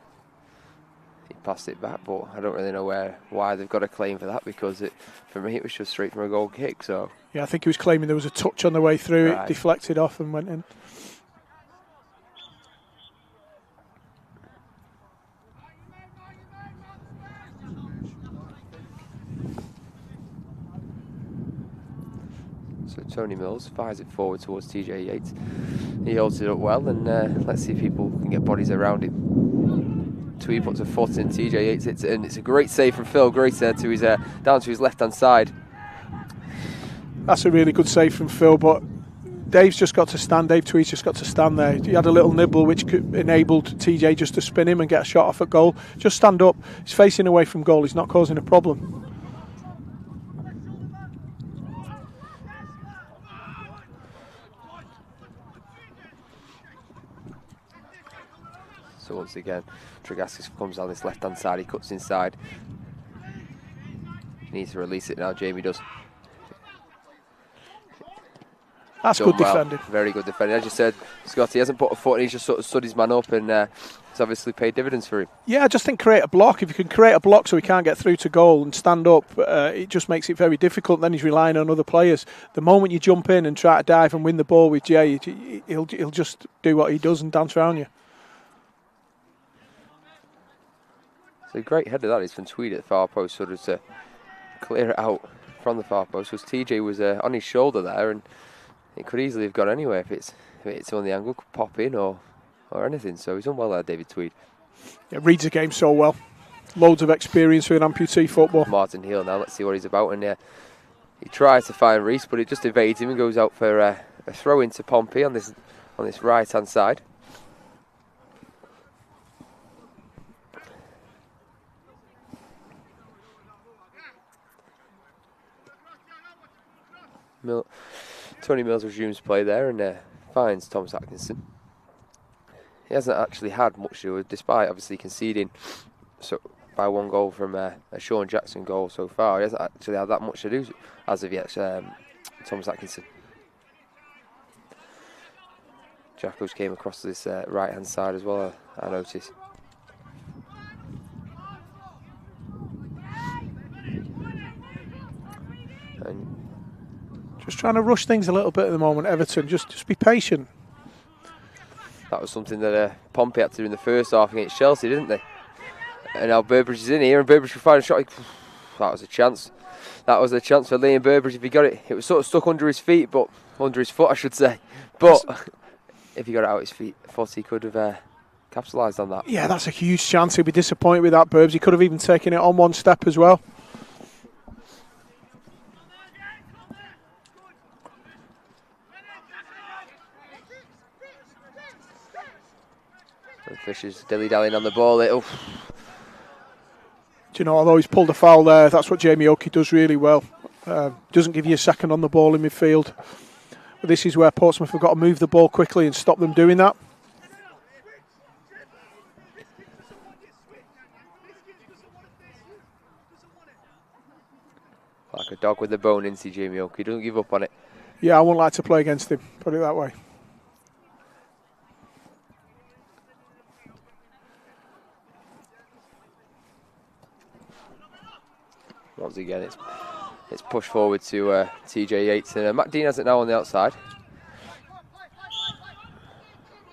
he passed it back, but I don't really know why they've got a claim for that, because for me it was just straight from a goal kick. So yeah, I think he was claiming there was a touch on the way through. Right. It deflected off and went in. So Tony Mills fires it forward towards TJ Yates. He holds it up well, and let's see if people can get bodies around him. Tweed puts a foot in, TJ Yates hits it, and it's a great save from Phil Grace there to his down to his left-hand side. That's a really good save from Phil, but Dave's just got to stand. Dave Tweed's just got to stand there. He had a little nibble which enabled TJ just to spin him and get a shot off at goal. Just stand up. He's facing away from goal. He's not causing a problem. So once again, Tregaskis comes down this left-hand side, he cuts inside. He needs to release it now, Jamie does. That's good defending. Very good defending. As you said, Scott, he hasn't put a foot in, he's just sort of stood his man up, and it's obviously paid dividends for him. Yeah, I just think create a block. If you can create a block so he can't get through to goal and stand up, it just makes it very difficult. Then he's relying on other players. The moment you jump in and try to dive and win the ball with Jay, he'll just do what he does and dance around you. So a great header that is from Tweed at the far post, sort of to clear it out from the far post, because TJ was on his shoulder there, and it could easily have gone anywhere if it's on the angle, could pop in or anything. So he's done well there, David Tweed. Yeah, reads the game so well. Loads of experience with amputee football. Martin Hill now, let's see what he's about. And he tries to find Reese, but it just evades him and goes out for a throw into Pompey on this right hand side. Tony Mills resumes play there and finds Thomas Atkinson. He hasn't actually had much to do, despite obviously conceding by one goal from a Sean Jackson goal so far. He hasn't actually had that much to do as of yet, Thomas Atkinson. Jacko's came across this right hand side as well, I noticed. trying to rush things a little bit at the moment, Everton. Just be patient. That was something that Pompey had to do in the first half against Chelsea, didn't they? And now Burbridge is in here, and Burbridge can find a shot. That was a chance. That was a chance for Liam Burbridge if he got it. It was sort of stuck under his feet, but under his foot, I should say. But if he got it out his feet, I thought he could have capitalised on that. Yeah, that's a huge chance. He'd be disappointed with that, Burbs. He could have even taken it on one step as well. Fisher's dilly-dallying on the ball. Do you know, although he's pulled a foul there, that's what Jamie Oakey does really well. Doesn't give you a second on the ball in midfield. But this is where Portsmouth have got to move the ball quickly and stop them doing that. Like a dog with a bone, isn't he, Jamie Oakey? He doesn't give up on it. Yeah, I wouldn't like to play against him, put it that way. Once again, it's pushed forward to TJ Yates, and Matt Dean has it now on the outside.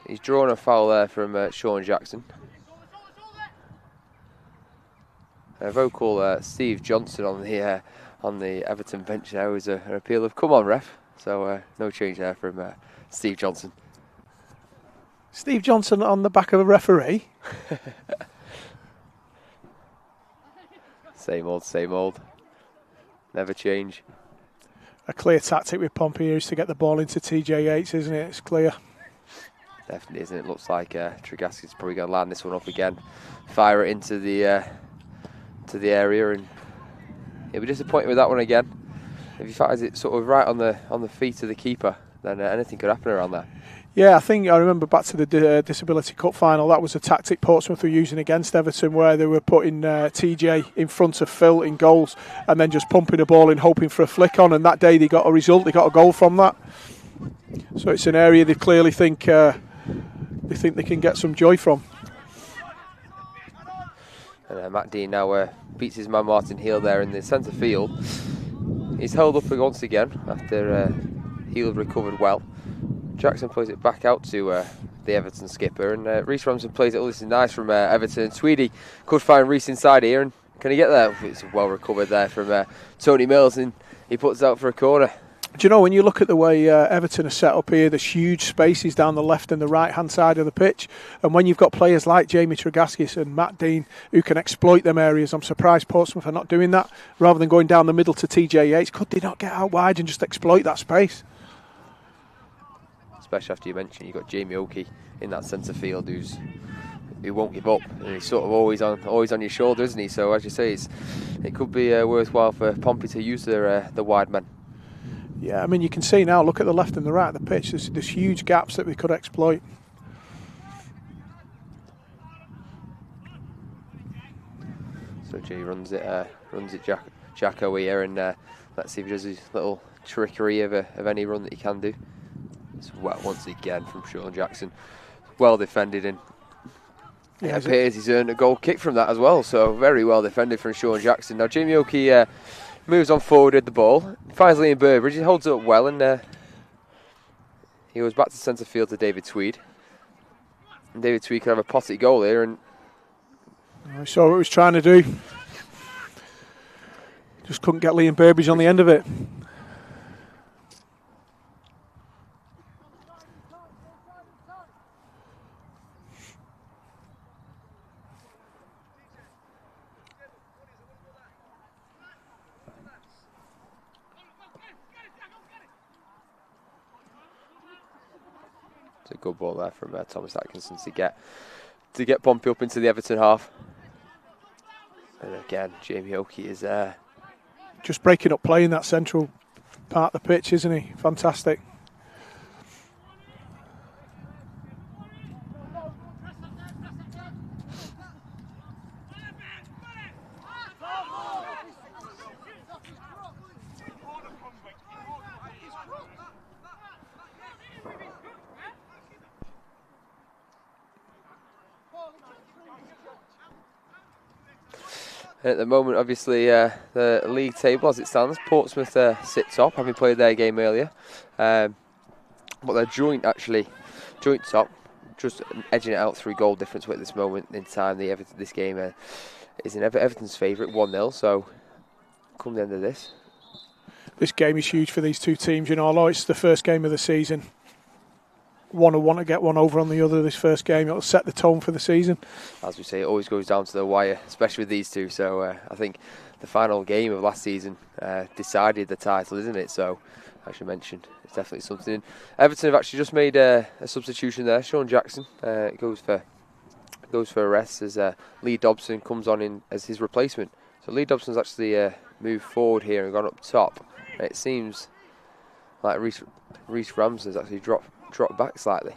He's drawn a foul there from Sean Jackson. A vocal Steve Johnson on the Everton bench now is an appeal of "come on, ref." So no change there from Steve Johnson. Steve Johnson on the back of a referee. Same old. Never change. A clear tactic with Pompey here is to get the ball into TJ Yates, isn't it? It's clear. Definitely isn't it? Looks like Tregaski's probably going to land this one up again. Fire it into the area, and he'll be disappointed with that one again. If he fires it sort of right on the feet of the keeper, then anything could happen around there. Yeah, I remember back to the Disability Cup final, that was a tactic Portsmouth were using against Everton, where they were putting TJ in front of Phil in goals and then just pumping the ball in, hoping for a flick on, and that day they got a result, they got a goal from that. So it's an area they clearly think they can get some joy from. And Matt Dean now beats his man Martin Heel there in the centre field. He's held up once again after Heel recovered well. Jackson plays it back out to the Everton skipper, and Reese Ramsden plays it. Oh, this is nice from Everton. Tweedy could find Reese inside here, and can he get there? It's well recovered there from Tony Mills, and he puts it out for a corner. Do you know, when you look at the way Everton are set up here, there's huge spaces down the left and the right hand side of the pitch, and when you've got players like Jamie Tregaskis and Matt Dean who can exploit them areas, I'm surprised Portsmouth are not doing that. Rather than going down the middle to TJ Yates, could they not get out wide and just exploit that space? Especially after you mentioned you've got Jamie Oakey in that centre field who won't give up, and he's sort of always on your shoulder, isn't he? So as you say, it could be worthwhile for Pompey to use the wide men. Yeah, I mean, you can see now, look at the left and the right of the pitch, there's huge gaps that we could exploit. So Jay runs it Jacko here, and let's see if he does his little trickery of any run that he can do. It's well, once again from Sean Jackson, well defended, and it appears he's earned a goal kick from that as well. So very well defended from Sean Jackson. Now Jamie Oakey moves on forward with the ball, finds Liam Burbridge, he holds it up well, and he goes back to centre field to David Tweed. And David Tweed could have a potty goal here, and I saw what he was trying to do. Just couldn't get Liam Burbridge on the end of it. it's a good ball there from Thomas Atkinson to get Pompey up into the Everton half. And again, Jamie Oakey is just breaking up play in that central part of the pitch, isn't he? Fantastic. And at the moment, obviously, the league table as it stands, Portsmouth sit top, having played their game earlier. But they're joint top, just edging it out 3-goal difference at this moment in time. This game is in Everton's favourite, 1-0. So, come the end of this. This game is huge for these two teams. You know, although it's the first game of the season, one will want to get one over on the other this first game. It'll set the tone for the season. As we say, it always goes down to the wire, especially with these two. So I think the final game of last season decided the title, isn't it? So, as you mentioned, it's definitely something. Everton have actually just made a substitution there. Sean Jackson goes for a rest as Lee Dobson comes on in as his replacement. So Lee Dobson's actually moved forward here and gone up top. It seems like Reese Ramsden's actually dropped back slightly.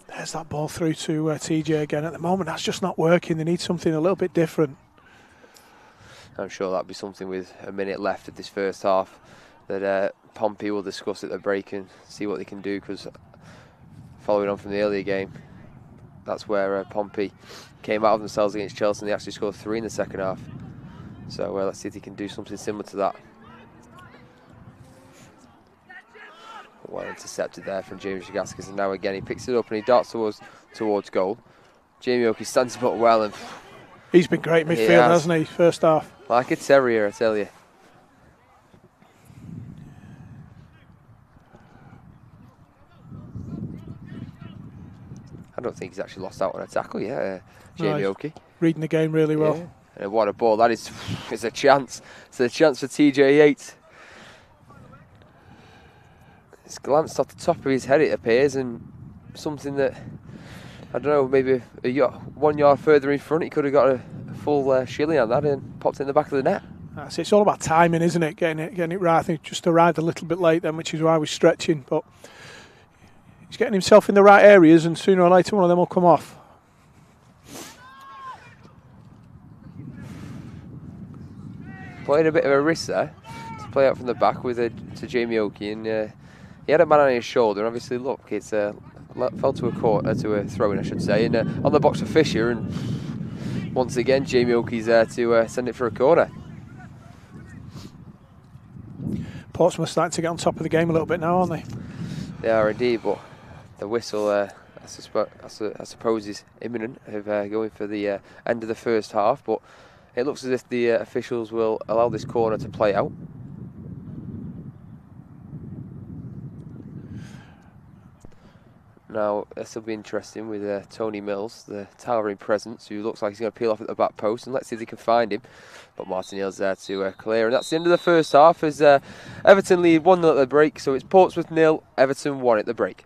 There's that ball through to TJ again. At the moment, that's just not working. They need something a little bit different. I'm sure that'll be something with a minute left of this first half that Pompey will discuss at the break and see what they can do, because following on from the earlier game, that's where Pompey came out of themselves against Chelsea and they actually scored 3 in the second half. So let's see if they can do something similar to that. Well intercepted there from James Jagaskis, and now again he picks it up and he darts towards goal. Jamie Oakey stands him up well, and he's been great midfield, hasn't he? First half. Like a terrier, I tell you. I don't think he's actually lost out on a tackle yet, Jamie Oakey. Reading the game really well. Yeah. And what a ball that is! It's a chance. It's a chance for TJ Yates. It's glanced off the top of his head, it appears, and something that, I don't know, maybe 1 yard further in front, he could have got a full shilling on that and popped it in the back of the net. It's all about timing, isn't it? Getting it right. I think just arrived a little bit late then, which is why we're stretching. But he's getting himself in the right areas, and sooner or later one of them will come off. Playing a bit of a risk there to play out from the back to Jamie Oakey, and he had a man on his shoulder. And obviously, look, it's fell to a throw-in, I should say, and on the box for Fisher. And once again, Jamie Oakey's there to send it for a corner. Portsmouth starting to get on top of the game a little bit now, aren't they? They are indeed, but the whistle, I suppose, is imminent of going for the end of the first half. But it looks as if the officials will allow this corner to play out. Now, this will be interesting with Tony Mills, the towering presence, who looks like he's going to peel off at the back post, and let's see if they can find him. But Martin Hill's there to clear, and that's the end of the first half as Everton lead 1-0 at the break. So it's Portsmouth 0, Everton 1 at the break.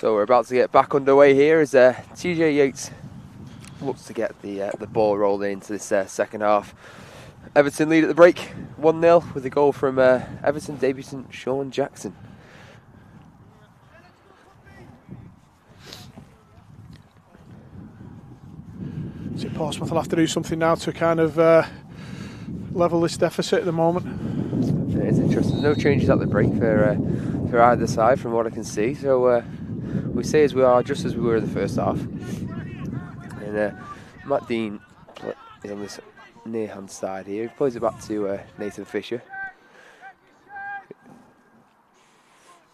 So we're about to get back underway here as TJ Yates looks to get the ball rolled into this second half. Everton lead at the break, 1-0 with a goal from Everton debutant Sean Jackson. So Portsmouth will have to do something now to kind of level this deficit at the moment. It's interesting. No changes at the break for either side from what I can see. So we say as we are, just as we were in the first half. And Matt Dean is on this near hand side here. He plays it back to Nathan Fisher.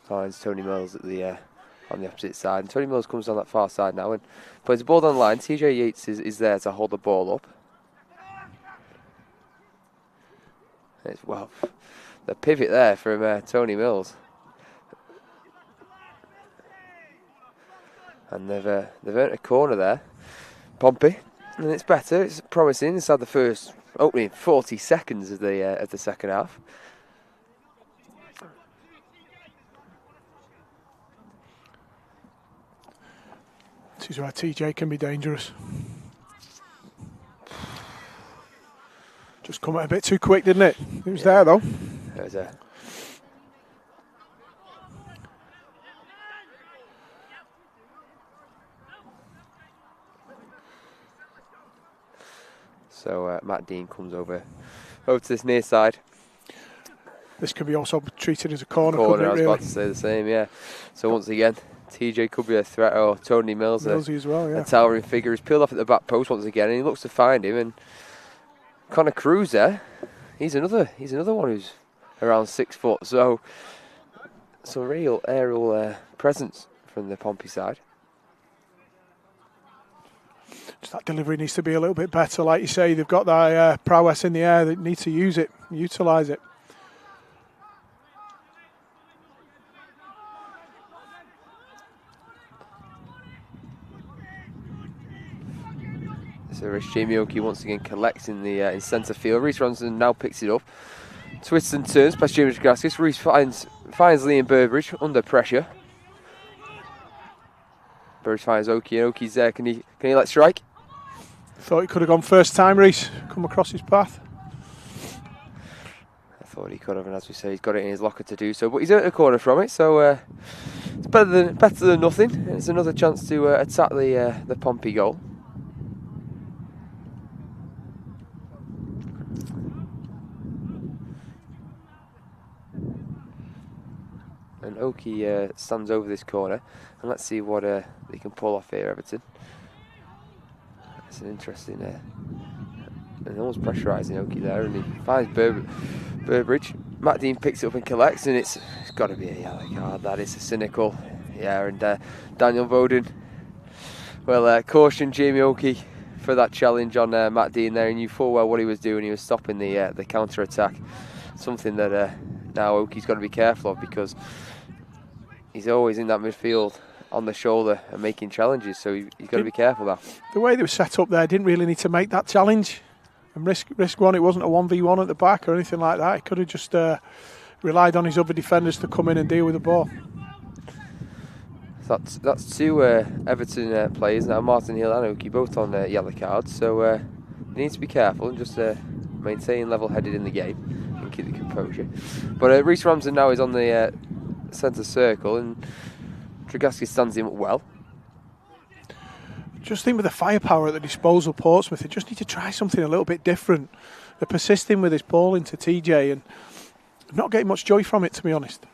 Finds Tony Mills at the on the opposite side. And Tony Mills comes on that far side now and plays the ball down the line. TJ Yates is there to hold the ball up. Well, the pivot there from Tony Mills. And they've earned a corner there. Pompey. And it's better, it's promising inside the first opening 40 seconds of the second half. This is where TJ can be dangerous. Just come out a bit too quick, didn't it? It was there though. It was there. So Matt Dean comes over to this near side. This could be also treated as a corner, I was really? about to say the same, yeah. So once again, TJ could be a threat, or Tony Mills, Millsy as well, yeah. A towering figure. He's peeled off at the back post once again, and he looks to find him. And Connor Cruz there, he's another one who's around 6 foot. So some real aerial presence from the Pompey side. Just that delivery needs to be a little bit better. Like you say, they've got that prowess in the air. They need to use it, utilise it. So Rich Jamie Oakey once again collects in the in centre field. Reese Ronson now picks it up. Twists and turns past Jamie Tragaskis. Reese finds Liam Burbridge under pressure. Burbridge finds Oakey, and Oakey's there. Can he let strike? Thought he could have gone first time, Reese. Come across his path. I thought he could have, and as we say, he's got it in his locker to do so. But he's out a corner from it, so it's better than nothing. And it's another chance to attack the Pompey goal. And Oakey stands over this corner, and let's see what they can pull off here, Everton. It's an interesting, and almost pressurising Oakey there, and he finds Burbridge. Matt Dean picks it up and collects, and it's got to be a yellow card. That is a cynical, yeah. And Daniel Bowden, well, cautioned Jamie Oakey for that challenge on Matt Dean there, and knew full well what he was doing. He was stopping the counter attack, something that now Oakey's got to be careful of, because he's always in that midfield on the shoulder and making challenges, so he's got to be careful now. The way they were set up there, didn't really need to make that challenge and risk one. It wasn't a 1v1 at the back or anything like that. He could have just relied on his other defenders to come in and deal with the ball. That's two Everton players now, Martin Hill and Oakey, both on yellow cards, so he needs to be careful and just maintain level-headed in the game and keep the composure. But Reese Ramsden now is on the centre circle, and Tragaski stands him up well. Just think with the firepower at the disposal, Portsmouth, they just need to try something a little bit different. They're persisting with this ball into TJ and not getting much joy from it, to be honest.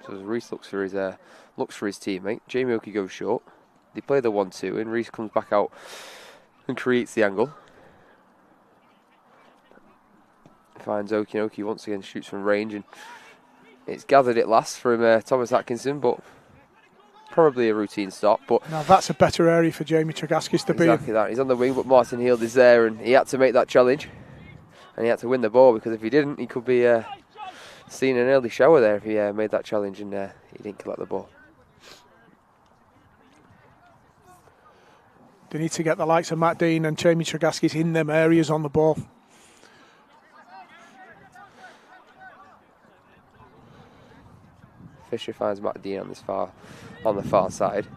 So as Reese looks for his teammate, Jamie Oakey goes short. They play the 1-2, and Reese comes back out and creates the angle. Finds Oakey, and Oakey once again shoots from range, and it's gathered at last from Thomas Atkinson, but probably a routine stop. But now that's a better area for Jamie Tragaskis to be in. Exactly that. He's on the wing, but Martin Hield is there, and he had to make that challenge, and he had to win the ball, because if he didn't, he could be seeing an early shower there if he made that challenge and he didn't collect the ball. They need to get the likes of Matt Dean and Jamie Tregaskis in them areas on the ball. Fisher finds Matt Dean on the far side.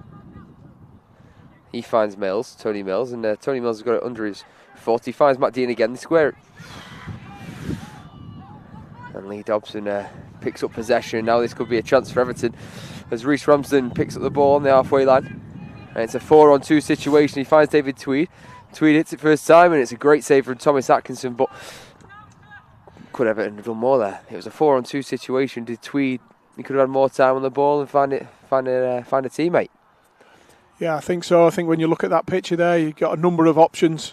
He finds Tony Mills, and Tony Mills has got it under his foot. He finds Matt Dean again, they square it. And Lee Dobson picks up possession. Now this could be a chance for Everton as Reece Ramsden picks up the ball on the halfway line. And it's a 4-on-2 situation. He finds David Tweed. Tweed hits it first time, and it's a great save from Thomas Atkinson, but could Everton have done more there? It was a 4-on-2 situation. Did Tweed, he could have had more time on the ball and find a teammate? Yeah, I think so. I think when you look at that picture there, you've got a number of options.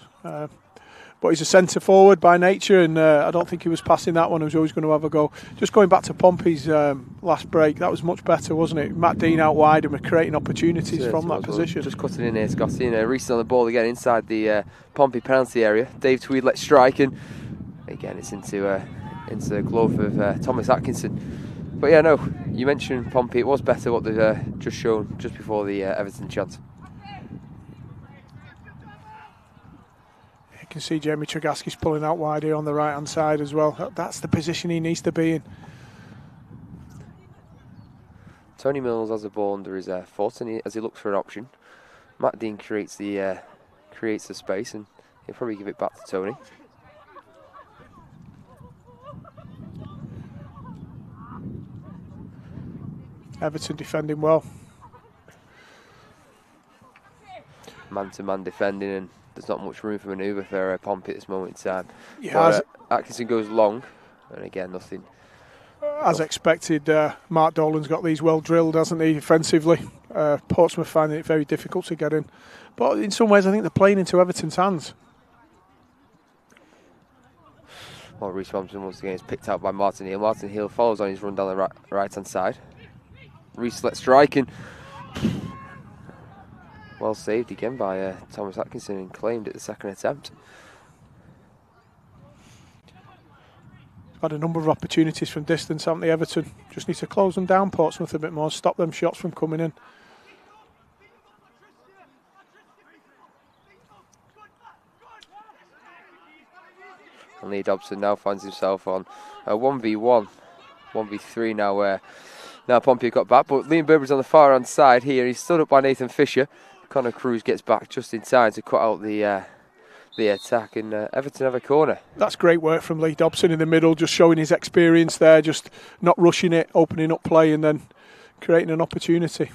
But he's a centre forward by nature, and I don't think he was passing that one. He was always going to have a go. Just going back to Pompey's last break, that was much better, wasn't it? Matt Dean out wide and we're creating opportunities from that position. Just cutting in here, Scotty. Reese on the ball again inside the Pompey penalty area. Dave Tweed lets strike, and again it's into the glove of Thomas Atkinson. But yeah, no, you mentioned Pompey. It was better what they've just shown just before the Everton chance. You can see Jamie Tregaskis pulling out wide here on the right hand side as well. That's the position he needs to be in. Tony Mills has the ball under his foot, and as he looks for an option, Matt Dean creates the space, and he'll probably give it back to Tony. Everton defending well. Man-to-man defending, and there's not much room for manoeuvre for Pompey at this moment in time. Yeah, Atkinson goes long, and again nothing. As expected, Mark Dolan's got these well drilled, hasn't he, defensively. Portsmouth finding it very difficult to get in. But in some ways, I think they're playing into Everton's hands. Well, Reece Ramsden once again is picked out by Martin Hill. Martin Hill follows on his run down the right-hand side. Reece lets strike, and well saved again by Thomas Atkinson and claimed at the second attempt. Had a number of opportunities from distance, haven't they, Everton? Just need to close them down, Portsmouth, a bit more, stop them shots from coming in. And Lee Dobson now finds himself on a 1v1, 1v3 now. Now Pompey got back, but Liam Burberry's on the far hand side here. He's stood up by Nathan Fisher. Connor Cruz gets back just in time to cut out the attack, and Everton have a corner. That's great work from Lee Dobson in the middle, just showing his experience there, just not rushing it, opening up play and then creating an opportunity.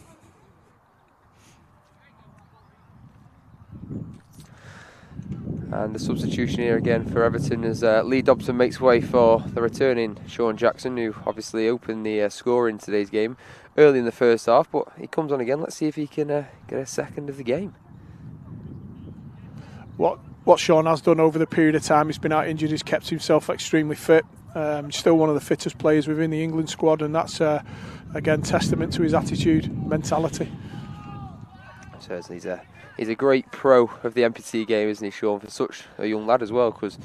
And the substitution here again for Everton as Lee Dobson makes way for the returning Sean Jackson, who obviously opened the score in today's game early in the first half, but he comes on again. Let's see if he can get a second of the game. What Sean has done over the period of time he's been out injured, he's kept himself extremely fit. Still one of the fittest players within the England squad, and that's again testament to his attitude, mentality. Certainly, he's a great pro of the amputee game, isn't he, Sean, for such a young lad as well, because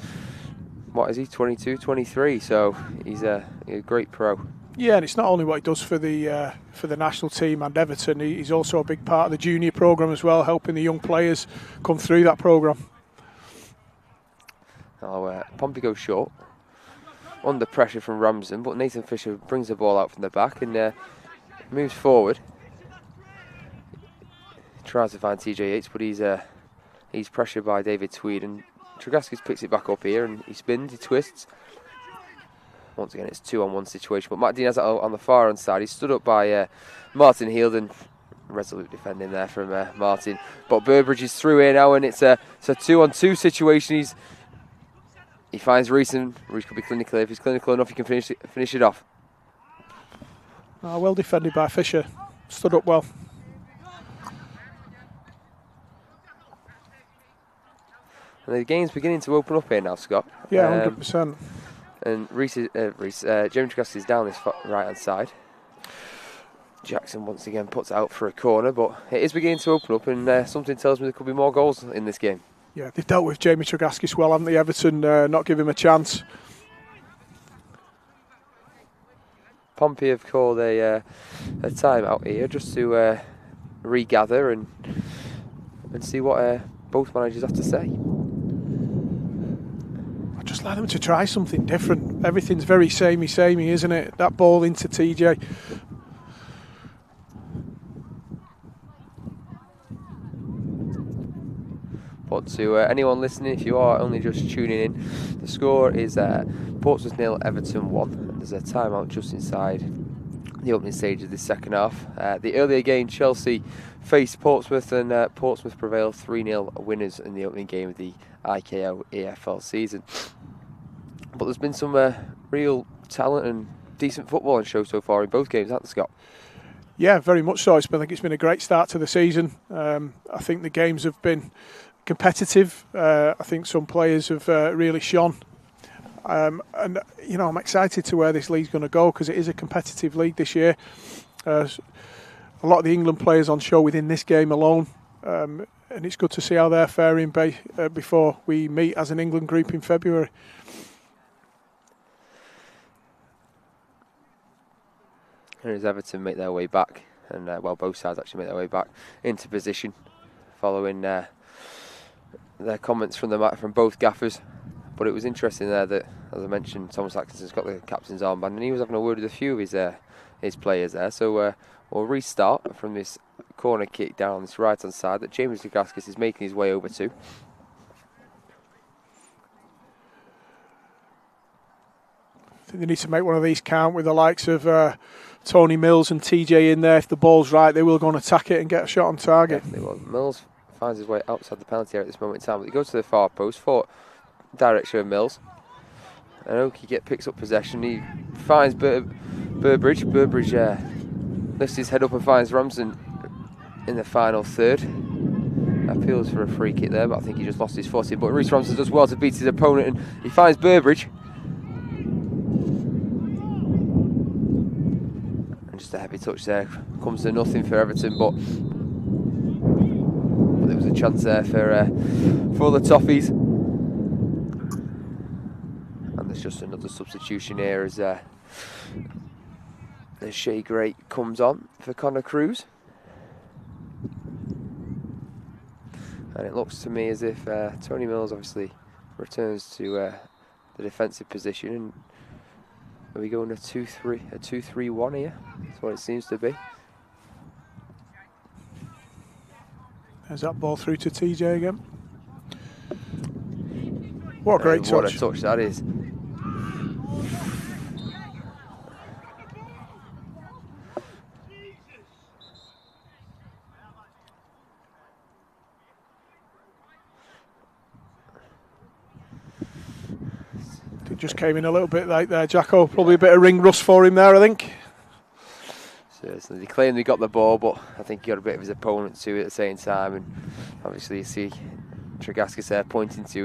what is he, 22, 23, so he's a great pro. Yeah, and it's not only what he does for the national team and Everton, he's also a big part of the junior programme as well, helping the young players come through that programme. Pompey goes short, under pressure from Ramsden, but Nathan Fisher brings the ball out from the back and moves forward. Tries to find TJ Yates, but he's pressured by David Tweed, and Tregaskis picks it back up here, and he spins, he twists. Once again, it's 2-on-1 situation, but Matt Dean has it on the far hand side. He's stood up by Martin Heald, and resolute defending there from Martin. But Burbridge is through here now, and it's a 2-on-2 situation. He finds Reece, and Reece could be clinical. If he's clinical enough, he can finish it off. Well defended by Fisher. Stood up well. And the game's beginning to open up here now, Scott. Yeah, 100%. And Jamie Tregaskis is down this right-hand side. Jackson once again puts it out for a corner, but it is beginning to open up, and something tells me there could be more goals in this game. Yeah, they've dealt with Jamie Tregaskis well, haven't they, Everton? Not give him a chance. Pompey have called a time out here just to regather and and see what both managers have to say. I'd just like them to try something different. Everything's very samey, isn't it? That ball into TJ. But to anyone listening, if you are only just tuning in, the score is Portsmouth 0, Everton 1. And there's a timeout just inside the opening stage of the second half. The earlier game, Chelsea faced Portsmouth, and Portsmouth prevailed 3-0 winners in the opening game of the IKO EAFL season. But there's been some real talent and decent football on show so far in both games, hasn't there, Scott? Yeah, very much so. I think it's been a great start to the season. I think the games have been competitive. I think some players have really shone. And, you know, I'm excited to where this league's going to go, because it is a competitive league this year. A lot of the England players on show within this game alone. And it's good to see how they're faring before we meet as an England group in February. And as Everton make their way back, and both sides actually make their way back into position following their comments from both gaffers. But it was interesting there that, as I mentioned, Thomas Atkinson's got the captain's armband, and he was having a word with a few of his players there. So we'll restart from this corner kick down this right hand side that James Lukaskis is making his way over to. I think they need to make one of these count with the likes of Tony Mills and TJ in there. If the ball's right, they will go and attack it and get a shot on target. Definitely will. Mills finds his way outside the penalty area at this moment in time, but he goes to the far post for direction of Mills. And Oki picks up possession. He finds Burbridge. Burbridge lifts his head up and finds Ramsden in the final third. Appeals for a free kick there, but I think he just lost his footing. But Reece Ramsden does well to beat his opponent, and he finds Burbridge. And just a heavy touch there. Comes to nothing for Everton, but there was a chance there for the Toffees. And there's just another substitution here as Shea Gray comes on for Connor Cruz. And it looks to me as if Tony Mills obviously returns to the defensive position, and are we going a 2-3-1 here? That's what it seems to be. There's that ball through to TJ again. What a great touch. What a touch that is. It just came in a little bit late there, Jacko. Probably a bit of ring rust for him there, I think. Certainly, they claimed he got the ball, but I think he got a bit of his opponent too at the same time. And obviously, you see Tregaskis there pointing to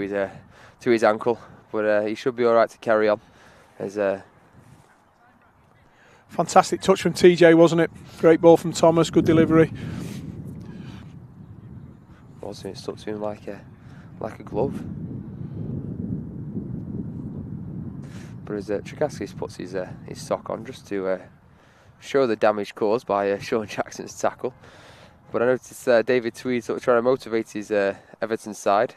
his ankle, but he should be all right to carry on. As fantastic touch from TJ, wasn't it? Great ball from Thomas, good delivery. Wasn't it stuck to him like a glove? But as Tregaskis puts his sock on just to show the damage caused by Sean Jackson's tackle. But I noticed David Tweed sort of trying to motivate his Everton side.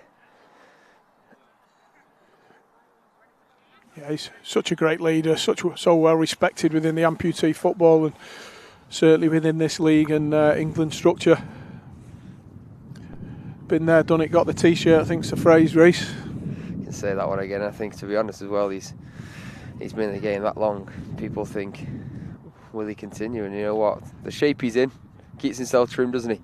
Yeah, he's such a great leader, so well respected within the amputee football, and certainly within this league and England structure. Been there, done it, got the T-shirt, I think's the phrase, Reese. You can say that one again. I think, to be honest as well, he's been in the game that long. People think, will he continue? And you know what? The shape he's in, keeps himself trim, doesn't he?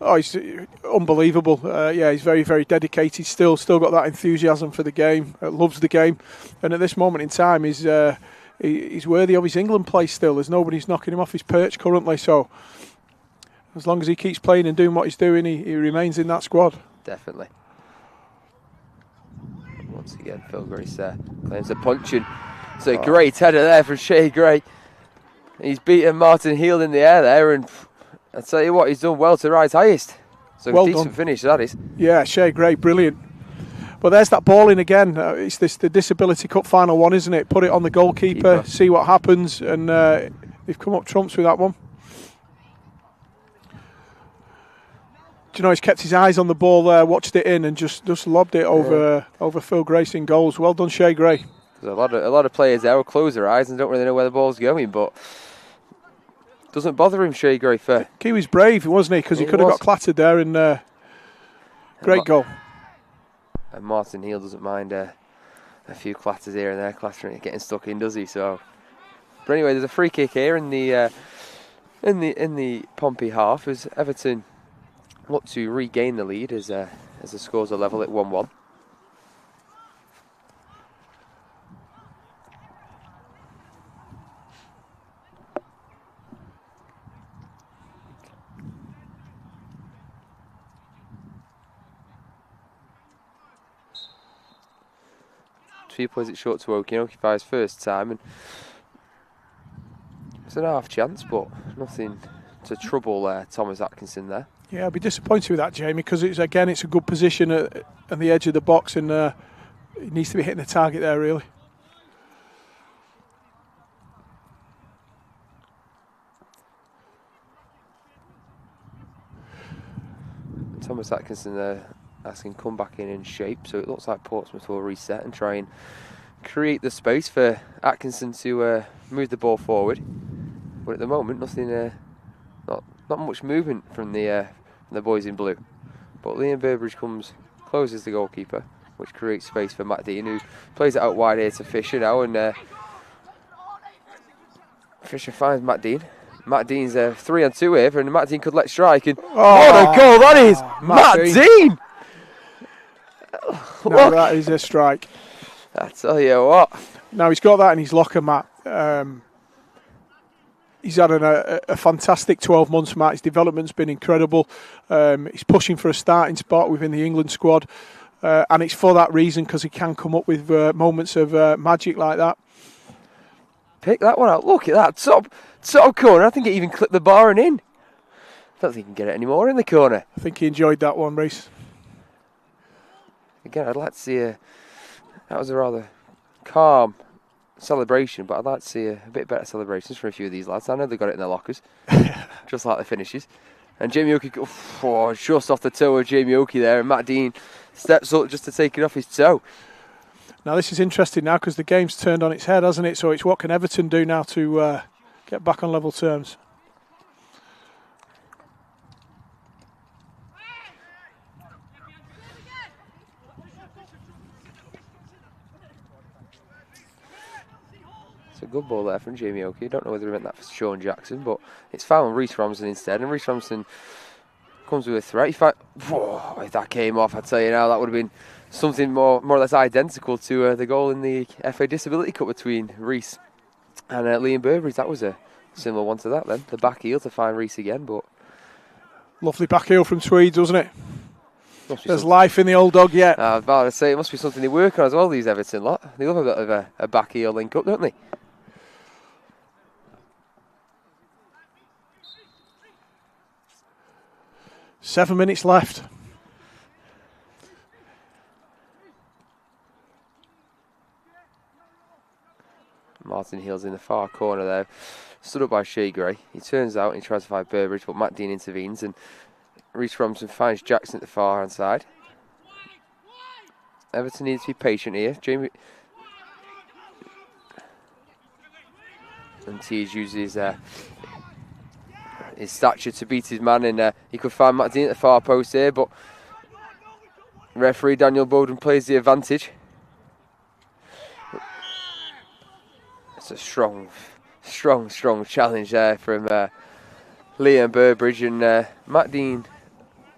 Oh, he's unbelievable. Yeah, he's very, very dedicated. Still got that enthusiasm for the game. Loves the game, and at this moment in time, he's worthy of his England place. Still, there's nobody's knocking him off his perch currently. So, as long as he keeps playing and doing what he's doing, he remains in that squad. Definitely. Once again, Phil Grace claims a punch, and it's a great header there from Shea Gray. He's beaten Martin Heald in the air there, and I tell you what, he's done well to rise highest. So well decent done. Finish that is. Yeah, Shea Gray, brilliant. But there's that ball in again. It's the Disability Cup final one, isn't it? Put it on the goalkeeper, see what happens, and they've come up trumps with that one. you know, he's kept his eyes on the ball there, watched it in, and just lobbed it over Phil Grace in goals. Well done, Shea Gray. There's a lot of players there will close their eyes and don't really know where the ball's going, but doesn't bother him, Shea Gray. He was brave, wasn't he? Because he could have got clattered there, and great goal. And Martin Heal doesn't mind a few clatters here and there, getting stuck in, does he? So, but anyway, there's a free kick here in the Pompey half as Everton look to regain the lead as the scores are level at 1-1. He plays it short to Okie by his first time, and it's an half chance, but nothing to trouble Thomas Atkinson there. Yeah, I'll be disappointed with that, Jamie, because it's a good position at the edge of the box, and he needs to be hitting the target there, really. Thomas Atkinson asking come back in shape, so it looks like Portsmouth will reset and try and create the space for Atkinson to move the ball forward. But at the moment, nothing, not much movement from the boys in blue. But Liam Burbridge closes the goalkeeper, which creates space for Matt Dean, who plays it out wide here to Fisher now, and Fisher finds Matt Dean. Matt Dean's 3-on-2 here, and Matt Dean could let strike, and what a goal that is! Matt Dean! No, that is a strike. I tell you what. Now, he's got that in his locker, Matt. He's had a fantastic 12 months, Matt. His development's been incredible. He's pushing for a starting spot within the England squad. And it's for that reason, because he can come up with moments of magic like that. Pick that one out. Look at that top corner. I think it even clipped the bar and in. I don't think he can get it anymore in the corner. I think he enjoyed that one, Reese. Again, I'd like to see that was a rather calm celebration, but I'd like to see a bit better celebrations from a few of these lads. I know they got it in their lockers, just like the finishes. And Jamie Oakey, just off the toe of Jamie Oakey there, and Matt Dean steps up just to take it off his toe. Now this is interesting now, because the game's turned on its head, hasn't it? So it's what can Everton do now to get back on level terms? It's a good ball there from Jamie Oakey. I don't know whether he meant that for Sean Jackson, but it's found Reece Ramsden instead, and Reece Ramsden comes with a threat. If that came off, I tell you now, that would have been something more or less identical to the goal in the FA Disability Cup between Reece and Liam Burbridge. That was a similar one to that then. The back heel to find Reece again, but lovely back heel from Swedes, wasn't it? There's life in the old dog yet. I was about to say, it must be something they work on as well, these Everton lot. They love a bit of a back heel link up, don't they? Seven minutes left. Martin Heal's in the far corner there, stood up by Shea Gray. He turns out and he tries to find Burbridge, but Matt Dean intervenes, and Reece Ramsden finds Jackson at the far hand side. Everton needs to be patient here. Jamie and Tees uses his stature to beat his man, and he could find Matt Dean at the far post here, but referee Daniel Bowden plays the advantage. It's a strong challenge there from Liam Burbridge, and Matt Dean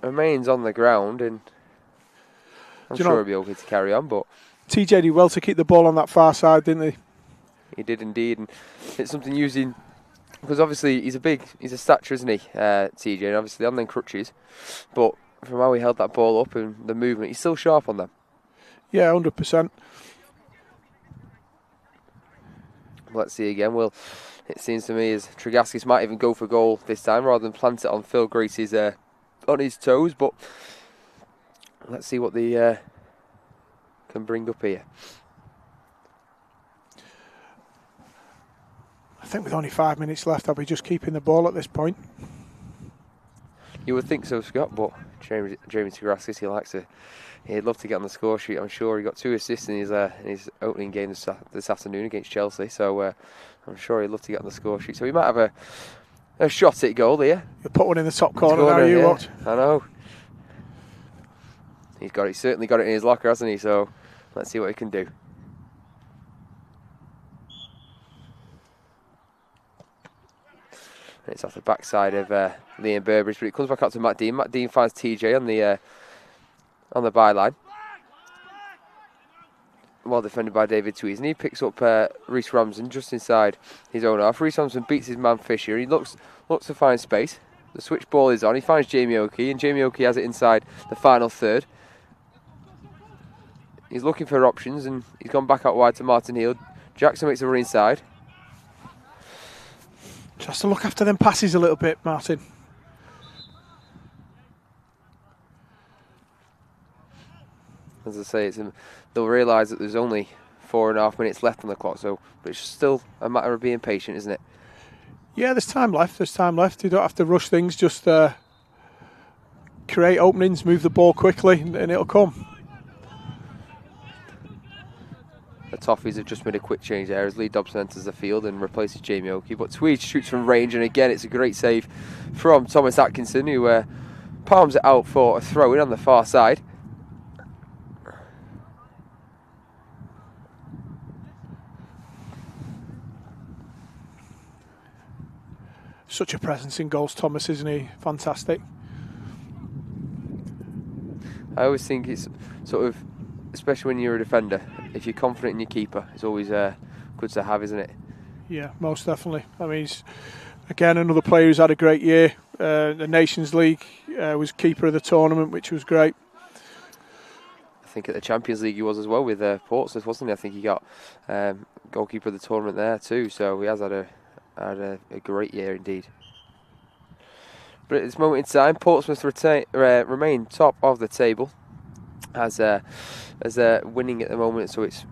remains on the ground, and I'm sure he'll be okay to carry on. But TJ did well to keep the ball on that far side, didn't he? He did indeed, and it's something using, because obviously he's a stature, isn't he, TJ, and obviously on them crutches, but from how he held that ball up and the movement, he's still sharp on them. Yeah, 100%. Let's see again. Well, it seems to me as Tregaskis might even go for goal this time rather than plant it on Phil Grace's on his toes, but let's see what they can bring up here. I think with only 5 minutes left, I'll be just keeping the ball at this point. You would think so, Scott, but Jamie Tagraskis, he'd love to get on the score sheet. I'm sure he got 2 assists in his opening game this afternoon against Chelsea, so I'm sure he'd love to get on the score sheet. So he might have a shot at goal here. You'll put one in the top corner now, you what? I know. He's certainly got it in his locker, hasn't he? So let's see what he can do. It's off the backside of Liam Burbridge, but it comes back out to Matt Dean. Matt Dean finds TJ on the byline. Well defended by David Tweeds, and he picks up Reese Ramsden just inside his own half. Reese Ramsden beats his man Fisher. He looks to find space. The switch ball is on. He finds Jamie Oakey, and Jamie Oakey has it inside the final third. He's looking for options, and he's gone back out wide to Martin Heald. Jackson makes a run inside. Just to look after them passes a little bit, Martin. As I say, they'll realise that there's only 4.5 minutes left on the clock, but it's still a matter of being patient, isn't it? Yeah, there's time left. You don't have to rush things. Just create openings, move the ball quickly, and it'll come. The Toffees have just made a quick change there as Lee Dobson enters the field and replaces Jamie Oakey. But Tweed shoots from range, and again it's a great save from Thomas Atkinson, who palms it out for a throw-in on the far side. Such a presence in goals, Thomas, isn't he? Fantastic. I always think it's sort of, especially when you're a defender, if you're confident in your keeper, it's always good to have, isn't it? Yeah, most definitely. I mean, he's, again, another player who's had a great year. The Nations League was keeper of the tournament, which was great. I think at the Champions League he was as well with Portsmouth, wasn't he? I think he got goalkeeper of the tournament there too, so he has had a great year indeed. But at this moment in time, Portsmouth remain top of the table as they're winning at the moment, so it's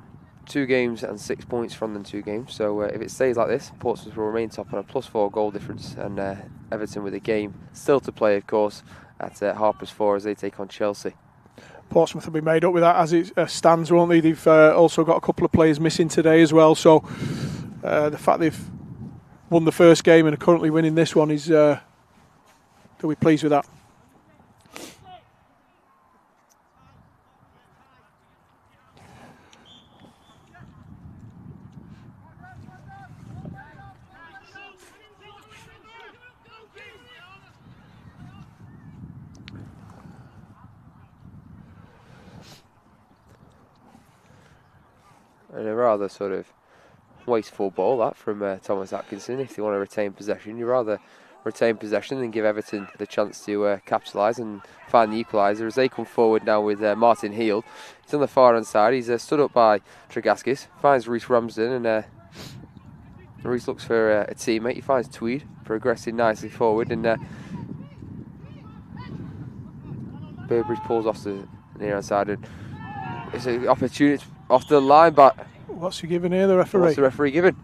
2 games and 6 points from them 2 games. So if it stays like this, Portsmouth will remain top on a +4 goal difference, and Everton with a game still to play, of course, at 4:30 as they take on Chelsea. Portsmouth will be made up with that as it stands, won't they? They've also got a couple of players missing today as well, so the fact they've won the first game and are currently winning this one is they'll be pleased with that. And a rather sort of wasteful ball that from Thomas Atkinson. If you want to retain possession, you rather retain possession than give Everton the chance to capitalise and find the equaliser as they come forward now with Martin Heald. He's on the far hand side. He's stood up by Tragaskis, finds Reese Ramsden, and Reese looks for a teammate. He finds Tweed, progressing nicely forward, and Burbridge pulls off the near hand side, and it's an opportunity off the line, but what's he giving here, the referee? What's the referee giving?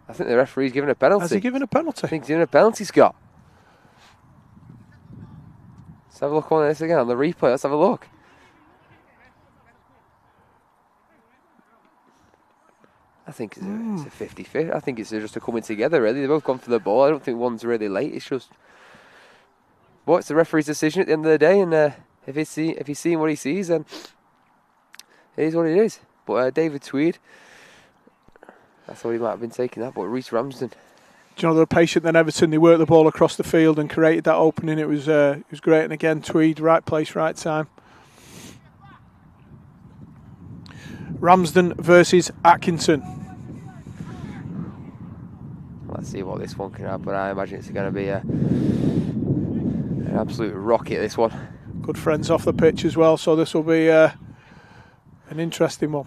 I think the referee's giving a penalty. Has he given a penalty? I think he's giving a penalty, Scott. Let's have a look on this again, on the replay. Let's have a look. I think it's a 50-50. I think it's just a coming together, really. They've both gone for the ball. I don't think one's really late. It's just, well, it's the referee's decision at the end of the day, and if he's seeing what he sees, then it is what it is. But David Tweed, I thought he might have been taking that, but Reese Ramsden. Do you know, they were patient than Everton. They worked the ball across the field and created that opening. It was great. And again, Tweed, right place, right time. Ramsden versus Atkinson. Let's see what this one can have, but I imagine it's going to be an absolute rocket, this one. Good friends off the pitch as well, so this will be an interesting one.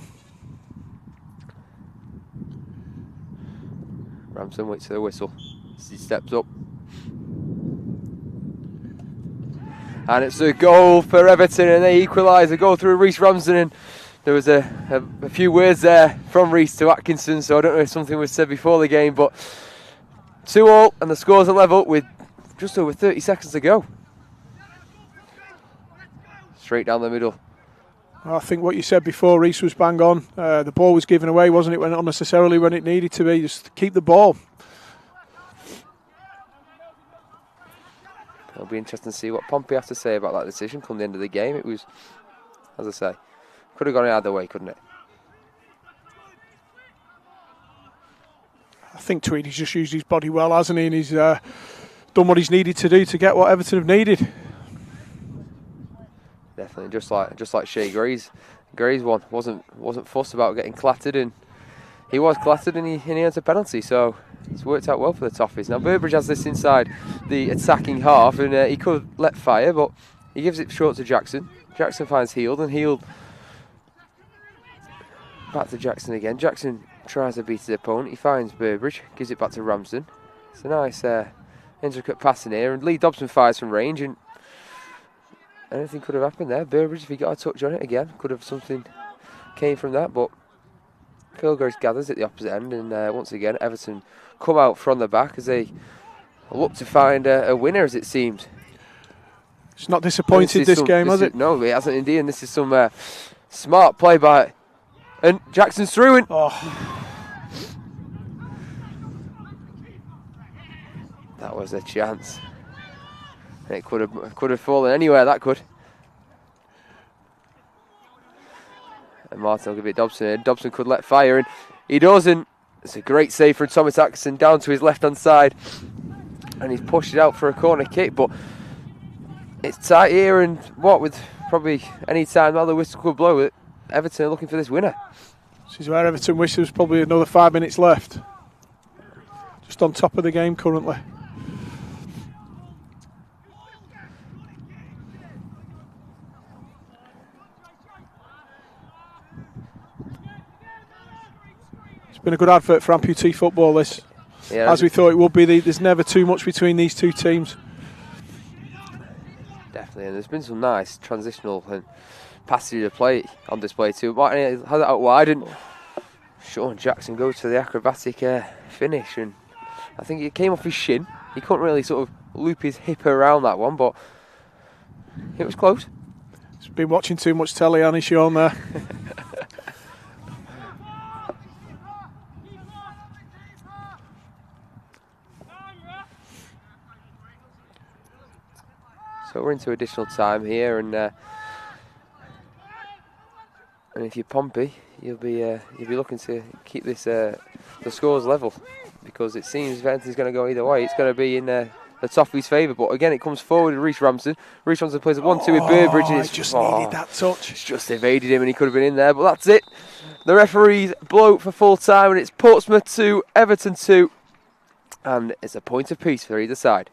Ramsden waits for the whistle as he steps up. And it's a goal for Everton, and they equalise. A goal through Reese Ramsden, and there was a few words there from Reese to Atkinson, so I don't know if something was said before the game, but 2-2, and the scores are level with just over 30 seconds to go. Straight down the middle. I think what you said before, Reese, was bang on. The ball was given away, wasn't it, when not necessarily when it needed to be. Just keep the ball. It'll be interesting to see what Pompey have to say about that decision come the end of the game. It was, as I say, could have gone either way, couldn't it? I think Tweedy's just used his body well, hasn't he? And he's done what he's needed to do to get what Everton have needed. Definitely, just like Shea Gray's one wasn't fussed about getting clattered, and he was clattered, and he earned a penalty. So it's worked out well for the Toffees. Now Burbridge has this inside the attacking half, and he could let fire, but he gives it short to Jackson. Jackson finds Heald, and Heald back to Jackson again. Jackson tries to beat his opponent. He finds Burbridge, gives it back to Ramsden. It's a nice intricate passing here, and Lee Dobson fires from range, and anything could have happened there. Burbridge, if he got a touch on it again, could have something came from that, but Phil Gross gathers at the opposite end, and once again Everton come out from the back as they look to find a winner, as it seems. It's not disappointed this game, has it? No, it hasn't indeed, and this is some smart play by... And Jackson's through, and... Oh. That was a chance. It could have fallen anywhere, that could. And Martin will give it Dobson, and Dobson could let fire, and he does, and it's a great save from Thomas Atkinson down to his left-hand side. And he's pushed it out for a corner kick, but it's tight here, and what with probably any time now the whistle could blow it, Everton are looking for this winner. This is where Everton wish there was probably another 5 minutes left. Just on top of the game currently. It's been a good advert for amputee football, this. Yeah, as we thought it would be. There's never too much between these two teams. Definitely, and there's been some nice transitional and passage of play on display too. Martin has it out wide, and Sean Jackson goes for the acrobatic finish, and I think it came off his shin. He couldn't really sort of loop his hip around that one, but it was close. He's been watching too much telly, hasn't he, Sean, there? So we're into additional time here, and if you're Pompey, you'll be looking to keep this the scores level, because it seems if anything's going to go either way, it's going to be in the Toffees' favour. But again, it comes forward to Reese Ramsden. Reese Ramsden plays a 1-2 with Burbridge, and he just needed that touch. It's just evaded him, and he could have been in there. But that's it. The referees blow for full time, and it's Portsmouth 2, Everton 2, and it's a point apiece for either side.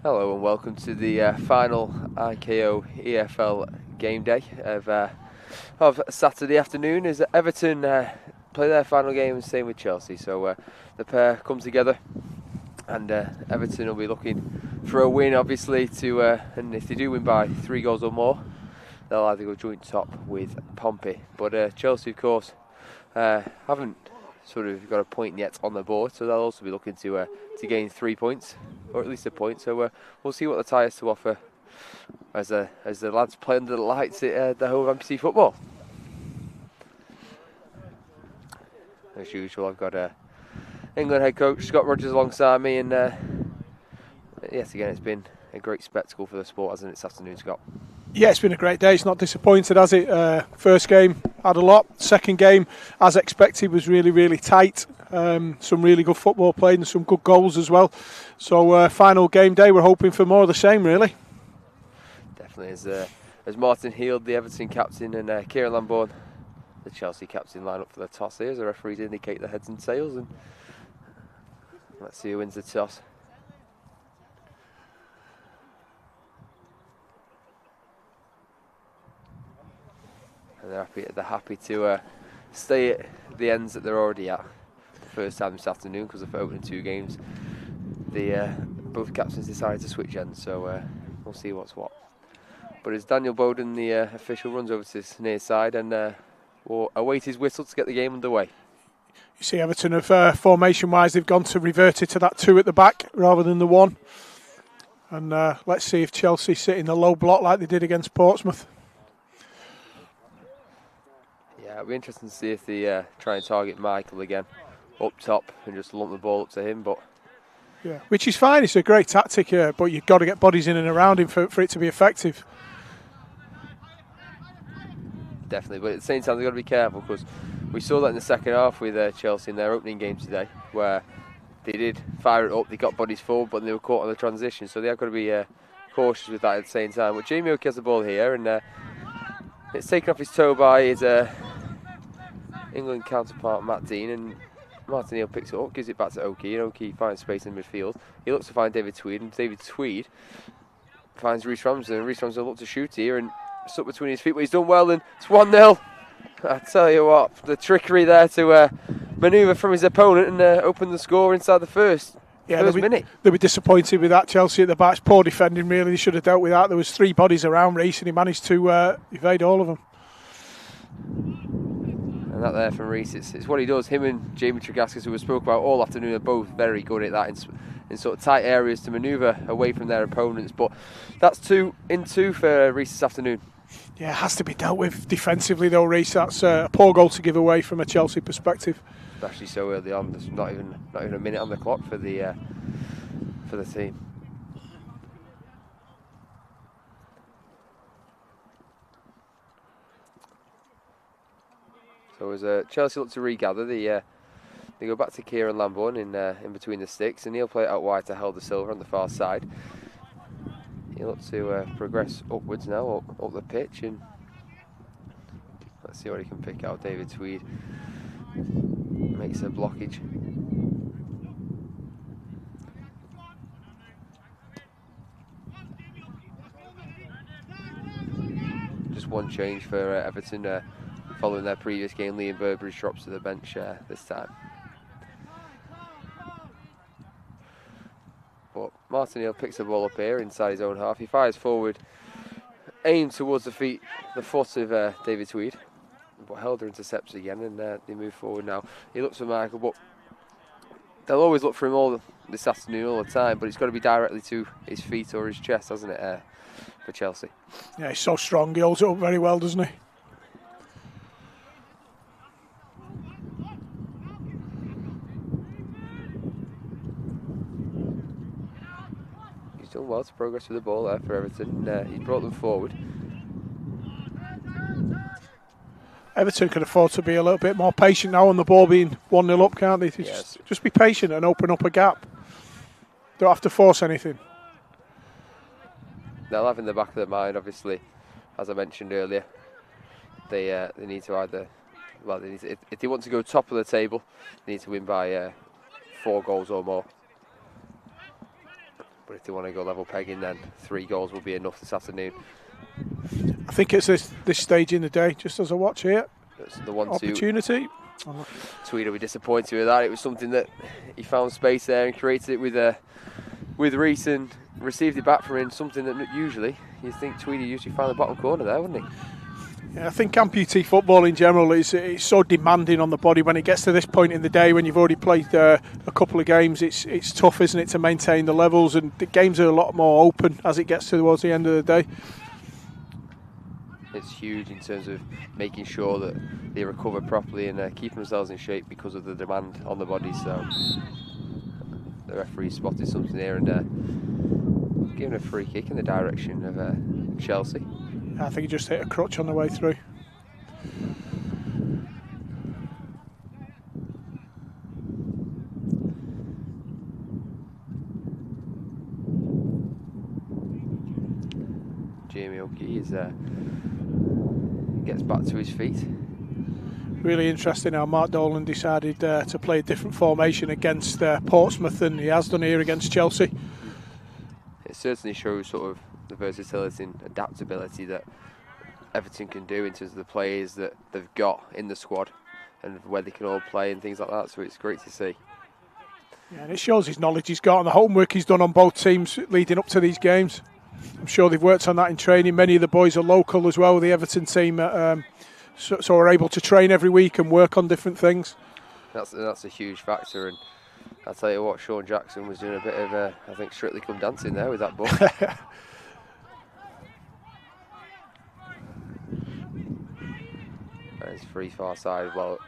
Hello and welcome to the final IKO EFL game day of Saturday afternoon as Everton play their final game, and same with Chelsea. So the pair come together, and Everton will be looking for a win, obviously, and if they do win by 3 goals or more, they'll either go joint top with Pompey. But Chelsea, of course, haven't sort of got a point yet on the board, so they'll also be looking to gain 3 points, or at least a point. So we'll see what the tie has to offer as the lads play under the lights at the home of Amputee Football. As usual, I've got England head coach Scott Rogers alongside me, and yet again, it's been a great spectacle for the sport, hasn't it, this afternoon, Scott? Yeah, it's been a great day. It's not disappointed, has it? First game had a lot. Second game, as expected, was really, really tight. Some really good football played and some good goals as well. So final game day, we're hoping for more of the same, really. Definitely. As Martin Heald, the Everton captain, and Kieran Lambourne, the Chelsea captain, line up for the toss here as the referees indicate the heads and tails. And let's see who wins the toss. And they're happy to stay at the ends that they're already at. The first time this afternoon, because of opening 2 games, both captains decided to switch ends. So we'll see what's what. But as Daniel Bowden, the official, runs over to his near side and will await his whistle to get the game underway. You see Everton have, formation-wise, they've gone to reverted to that 2 at the back rather than the 1. And let's see if Chelsea sit in the low block like they did against Portsmouth. Yeah, it'll be interesting to see if they try and target Michael again up top and just lump the ball up to him. But yeah, which is fine. It's a great tactic here, but you've got to get bodies in and around him for it to be effective. Definitely, but at the same time, they've got to be careful, because we saw that in the second half with Chelsea in their opening game today, where they did fire it up, they got bodies forward, but they were caught on the transition. So they've got to be cautious with that at the same time. But Jamie Oakey has the ball here, and it's taken off his toe by his England counterpart Matt Dean, and Martin Heald picks it up, gives it back to Oakey, and Oakey finds space in midfield. He looks to find David Tweed, and David Tweed finds Reece Ramsden, and Reece Ramsden will look to shoot here, and stuck between his feet, but he's done well, and it's 1-0. I tell you what, the trickery there to manoeuvre from his opponent and open the score inside the first minute. They'll be disappointed with that. Chelsea at the back, poor defending really. They should have dealt with that. There was 3 bodies around Reece, and he managed to evade all of them. And that there from Reece, it's what he does. Him and Jamie Tregaskis, who we spoke about all afternoon, are both very good at that in sort of tight areas to manoeuvre away from their opponents. But that's 2 in 2 for Reece this afternoon. Yeah, it has to be dealt with defensively though, Reece. That's a poor goal to give away from a Chelsea perspective. Especially so early on. There's not even a minute on the clock for the team. So as Chelsea look to regather, they go back to Kieran Lambourne in between the sticks, and he'll play it out wide to Helder Silva on the far side. He'll look to progress upwards now, up the pitch, and let's see what he can pick out. David Tweed makes a blockage. Just one change for Everton following their previous game. Liam Burbridge drops to the bench this time. But Martin Heald picks the ball up here inside his own half. He fires forward, aims towards the foot of David Tweed. But Helder intercepts again, and they move forward now. He looks for Michael, but they'll always look for him all this afternoon, all the time. But it's got to be directly to his feet or his chest, hasn't it, for Chelsea? Yeah, he's so strong. He holds it up very well, doesn't he? Done well to progress with the ball there for Everton. He's brought them forward. Everton can afford to be a little bit more patient now on the ball being 1-0 up, can't they? Yes. Just be patient and open up a gap. Don't have to force anything. They'll have in the back of their mind, obviously, as I mentioned earlier, they need to either, well, if they want to go top of the table, they need to win by 4 goals or more. But But if they want to go level pegging, then 3 goals will be enough this afternoon. I think it's this stage in the day, just as I watch here. That's the 1-2. Opportunity. Tweedy will be disappointed with that. It was something that he found space there and created it with Reese and received it back from him. Something that usually you'd think Tweedy usually found the bottom corner there, wouldn't he? Yeah, I think amputee football in general is so demanding on the body when it gets to this point in the day, when you've already played a couple of games. It's tough, isn't it, to maintain the levels, and the games are a lot more open as it gets towards the end of the day. It's huge in terms of making sure that they recover properly and keeping themselves in shape because of the demand on the body. So the referee spotted something here and giving a free kick in the direction of Chelsea. I think he just hit a crutch on the way through. Jamie Oakey gets back to his feet. Really interesting how Mark Dolan decided to play a different formation against Portsmouth than he has done here against Chelsea. It certainly shows sort of the versatility and adaptability that Everton can do in terms of the players that they've got in the squad and where they can all play and things like that, so it's great to see. Yeah, and it shows his knowledge he's got and the homework he's done on both teams leading up to these games. I'm sure they've worked on that in training. Many of the boys are local as well, the Everton team, so are able to train every week and work on different things. That's a huge factor, and I'll tell you what, Sean Jackson was doing a bit of, I think, Strictly Come Dancing there with that ball. And it's free far side as well.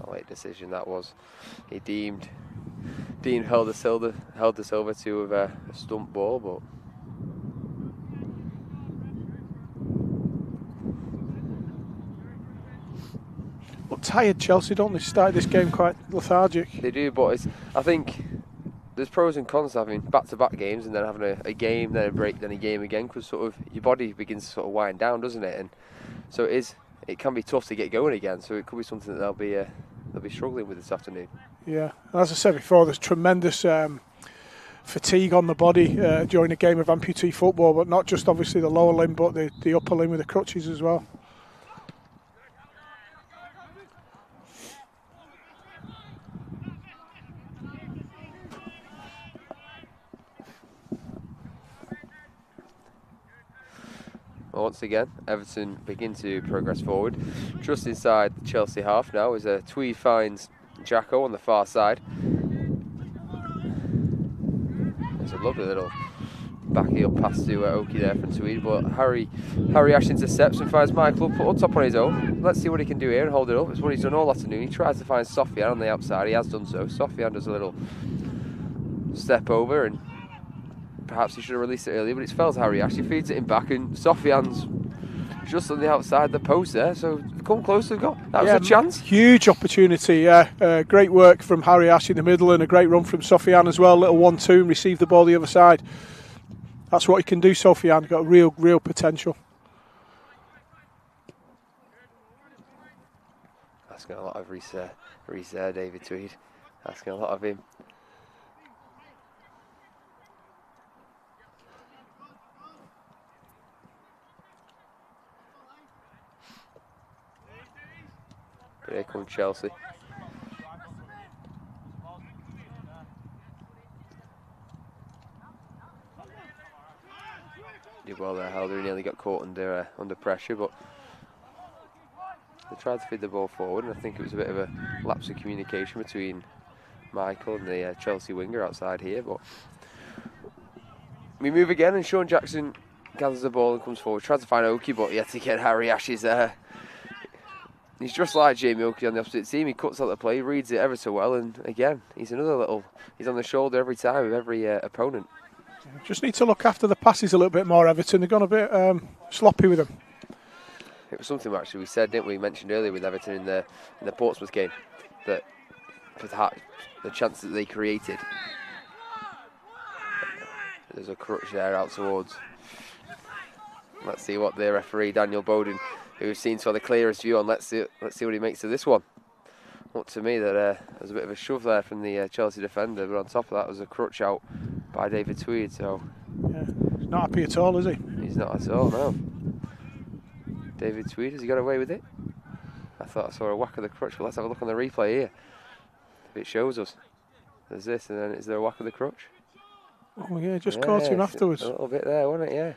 A late decision that was. He deemed held us over to a stump ball, but Well, tired Chelsea, don't they? Started this game quite lethargic. they do. But I think there's pros and cons to having back-to-back games and then having a game, then a break, then a game again, because sort of your body begins to sort of wind down, doesn't it? And so it can be tough to get going again. So it could be something that they'll be struggling with this afternoon. Yeah, as I said before, there's tremendous fatigue on the body during a game of amputee football, but not just obviously the lower limb, but the upper limb with the crutches as well. Once again, Everton begin to progress forward. Just inside the Chelsea half now as Tweed finds Jacko on the far side. There's a lovely little backing up pass to Oki there from Tweed, but Harry Ash intercepts and finds Michael put on top on his own. Let's see what he can do here and hold it up. It's what he's done all afternoon. He tries to find Sofian on the outside. He has done so. Sofian does a little step over and perhaps he should have released it earlier, but it's fell to Harry Ash. He feeds it in back and Sofian's just on the outside the post there, so come close to goal. That was a chance. Huge opportunity, yeah. Great work from Harry Ash in the middle and a great run from Sofian as well. Little 1-2 and received the ball the other side. That's what he can do, Sofian. Got real potential. Asking a lot of Reese there, David Tweed. Asking a lot of him. But here comes Chelsea. Did well there, Helder. He nearly got caught under pressure, but they tried to feed the ball forward, and I think it was a bit of a lapse of communication between Michael and the Chelsea winger outside here. But we move again, and Sean Jackson gathers the ball and comes forward. Tries to find Oki, but yet to get Harry Ash's there. He's just like Jamie Oakey on the opposite team. He cuts out the play, reads it ever so well, and again, he's on the shoulder every time of every opponent. Just need to look after the passes a little bit more, Everton. They've gone a bit sloppy with them. It was something actually we said, didn't we? Mentioned earlier with Everton in the Portsmouth game, that the chance that they created. There's a crutch there out towards. Let's see what the referee Daniel Bowden who seems to have the clearest view on. Let's see what he makes of this one. Looked to me that there was a bit of a shove there from the Chelsea defender, but on top of that was a crutch out by David Tweed. So yeah, he's not happy at all, is he? He's not at all, no. David Tweed, has he got away with it? I thought I saw a whack of the crutch, but let's have a look on the replay here. If it shows us. There's this, and then is there a whack of the crutch? Oh yeah, just caught him afterwards. A little bit there, wasn't it? Yeah.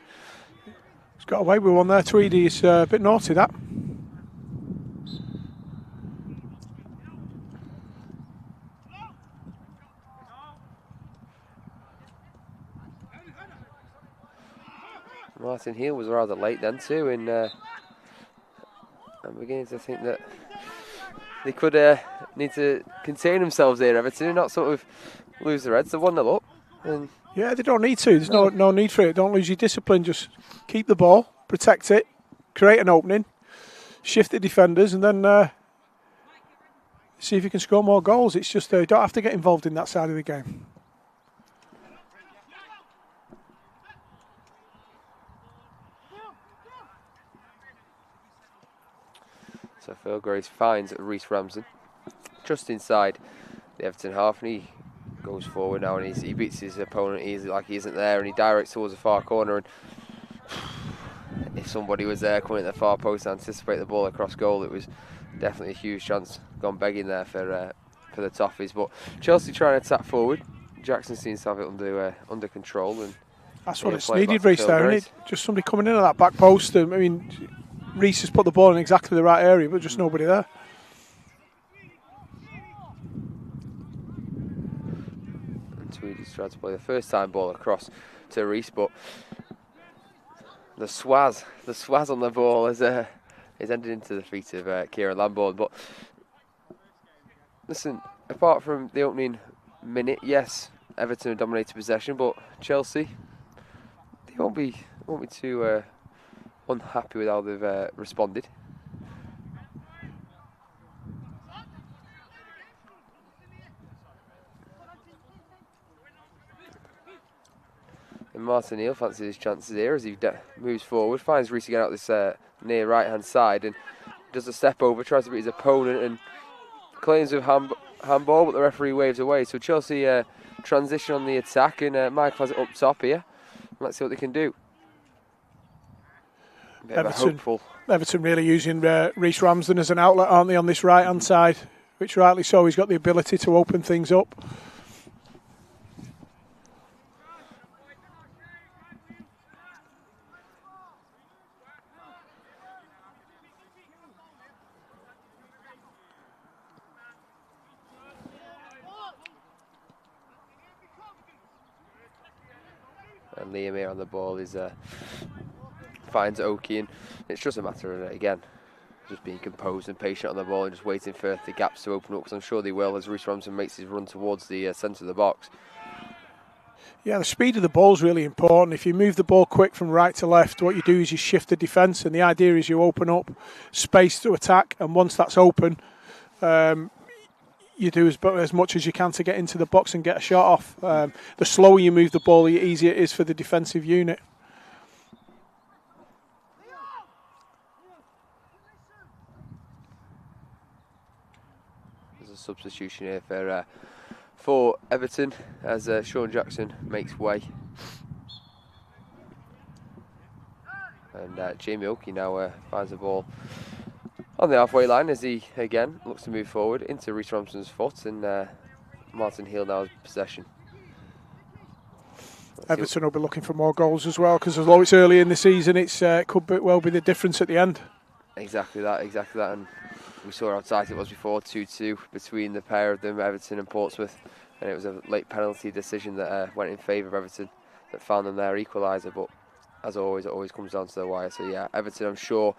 He's got away with one there, Tweedy. It's a bit naughty, that. Martin Heal was rather late then too, and I'm beginning to think that they could need to contain themselves here, Everton, and not sort of lose their heads. They're 1-0 up. And yeah, they don't need to. There's no need for it. Don't lose your discipline. Just keep the ball, protect it, create an opening, shift the defenders, and then see if you can score more goals. It's just you don't have to get involved in that side of the game. So Phil Grace finds Reece Ramsden just inside the Everton half, and he goes forward now, and he beats his opponent easily, like he isn't there, and he directs towards the far corner. And if somebody was there coming at the far post to anticipate the ball across goal, it was definitely a huge chance gone begging there for the Toffees. But Chelsea trying to attack forward. Jackson seems to have it under control, and that's what it's needed, Reece, there, isn't it? Just somebody coming in at that back post. I mean, Reece has put the ball in exactly the right area, but just nobody there. And Tweedy's tried to play the first time ball across to Reece, but the swaz on the ball is ended into the feet of Kieran Lambourne. But listen, apart from the opening minute, yes, Everton have dominated possession, but Chelsea, they won't be too unhappy with how they've responded. And Martin Neal fancies his chances here as he moves forward, finds Reece again out this near right hand side, and does a step over, tries to beat his opponent, and claims of handball, but the referee waves away. So Chelsea transition on the attack, and Michael has it up top here. Let's see what they can do. Everton really using Reece Ramsden as an outlet, aren't they, on this right hand side, which rightly so. He's got the ability to open things up. And Liam here on the ball is finds Oki, and it's just a matter of, again, just being composed and patient on the ball and just waiting for the gaps to open up, because I'm sure they will as Reece Ramsden makes his run towards the centre of the box. Yeah, the speed of the ball is really important. If you move the ball quick from right to left, what you do is you shift the defence, and the idea is you open up space to attack, and once that's open, you do as much as you can to get into the box and get a shot off. The slower you move the ball, the easier it is for the defensive unit. There's a substitution here for Everton as Sean Jackson makes way. And Jamie Oki now finds the ball on the halfway line as he again looks to move forward into Reece Ramsden's foot, and Martin Heal now has possession. Everton will be looking for more goals as well, because although it's early in the season, it could well be the difference at the end. Exactly that, and we saw how tight it was before, 2-2 between the pair of them, Everton and Portsmouth, and it was a late penalty decision that went in favour of Everton that found them their equaliser, but as always, it always comes down to the wire. So yeah, Everton, I'm sure,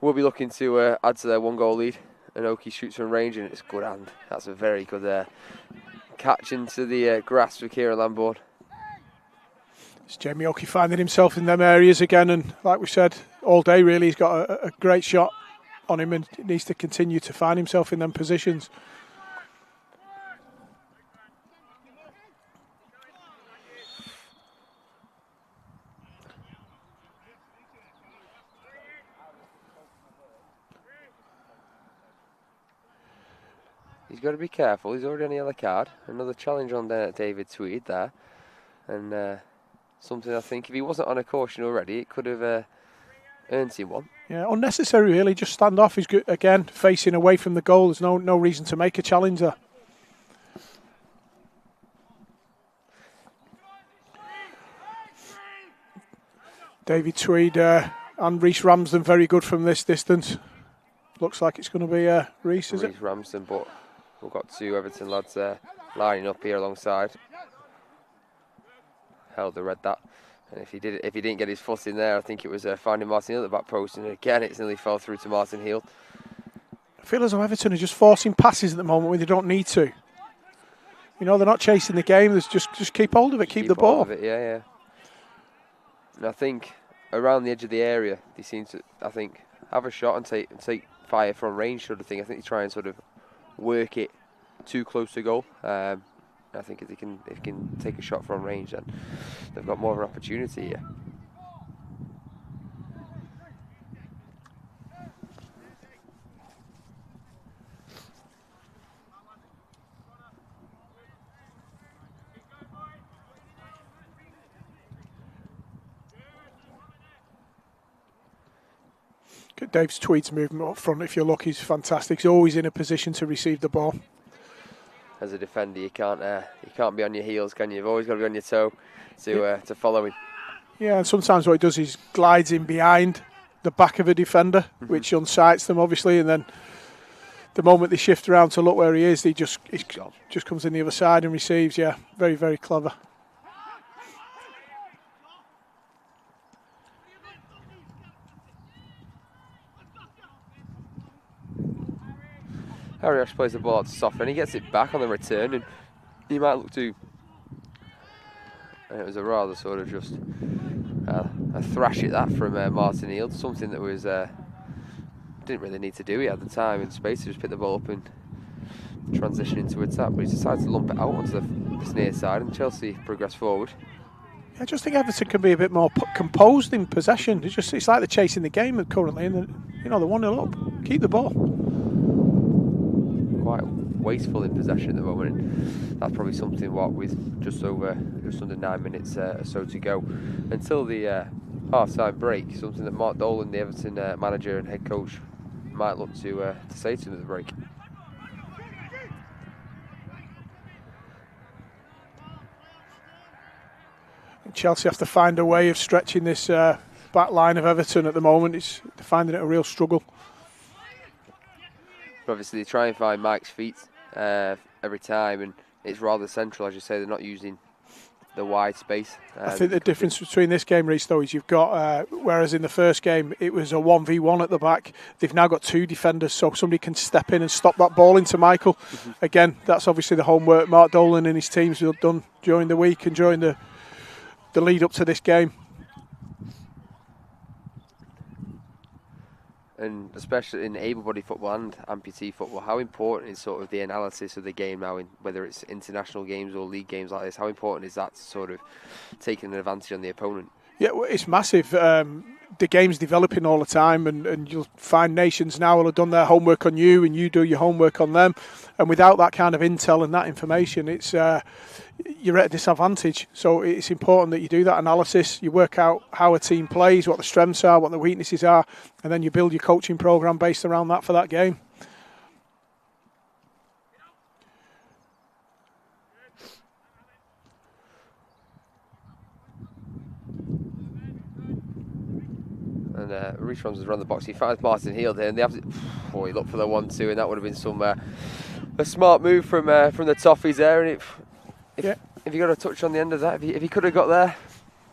will be looking to add to their 1-goal lead, and Oki shoots from range, and it's good hand. That's a very good catch into the grass for Kieran Lambourne. It's Jamie Oki finding himself in them areas again, and like we said, all day really, he's got a great shot on him, and needs to continue to find himself in them positions. He's got to be careful. He's already on a yellow card. Another challenge on David Tweed there. And something I think if he wasn't on a caution already, it could have earned him one. Yeah, unnecessary really. Just stand off. He's good, again facing away from the goal. There's no reason to make a challenge there. David Tweed and Reese Ramsden very good from this distance. Looks like it's going to be Reese, is it? Reese Ramsden, but we've got two Everton lads lining up here alongside. Helder read that, and if he didn't get his foot in there, I think it was finding Martin Hill at the back post, and again it's nearly fell through to Martin Hill. I feel as though Everton are just forcing passes at the moment when they don't need to. You know, they're not chasing the game. There's just keep hold of it, keep the ball. Hold of it, yeah. And I think around the edge of the area, they seem to, I think, have a shot and take fire from range sort of thing. I think they try and sort of work it too close to goal. I think if they can take a shot from range, then they've got more of an opportunity here. Dave's Tweed's movement up front, if you look, he's fantastic. He's always in a position to receive the ball. As a defender, you can't be on your heels, can you? You've always got to be on your toe to follow him. Yeah, and sometimes what he does is glides in behind the back of a defender, which unsights them obviously, and then the moment they shift around to look where he is, he just comes in the other side and receives. Yeah, very, very clever. Harry Ash plays the ball out to Soft, and he gets it back on the return, and he might look to. And it was a rather sort of just a thrash at that from Martin Hill, something that was didn't really need to do. He had the time and space to just pick the ball up and transition into attack, but he decided to lump it out onto this near side, and Chelsea progressed forward. I just think Everton can be a bit more composed in possession. It's like they're chasing the game currently, and they're 1-0 up. Keep the ball. Quite wasteful in possession at the moment, and that's probably something with just under 9 minutes or so to go until the half-time break, something that Mark Dolan, the Everton manager and head coach, might look to say to him at the break. Chelsea have to find a way of stretching this back line of Everton at the moment. They're finding it a real struggle. Obviously, they try and find Mike's feet every time, and it's rather central, as you say. They're not using the wide space. I think the difference between this game, Reece, though, is you've got, whereas in the first game it was a 1v1 at the back, they've now got two defenders, so somebody can step in and stop that ball into Michael. Again, that's obviously the homework Mark Dolan and his teams have done during the week and during the lead up to this game. And especially in able-bodied football and amputee football, how important is sort of the analysis of the game now, whether it's international games or league games like this, how important is that to sort of taking an advantage on the opponent? Yeah, well, it's massive. The game's developing all the time, and you'll find nations now will have done their homework on you and you do your homework on them. And without that kind of intel and that information, it's you're at a disadvantage. So it's important that you do that analysis, you work out how a team plays, what the strengths are, what the weaknesses are, and then you build your coaching programme based around that for that game. And Reece Ramsden's around the box. He finds Martin Hill there, and they have to. Oh, he looked for the 1-2, and that would have been some a smart move from the Toffees there. And if you got a touch on the end of that, if he could have got there,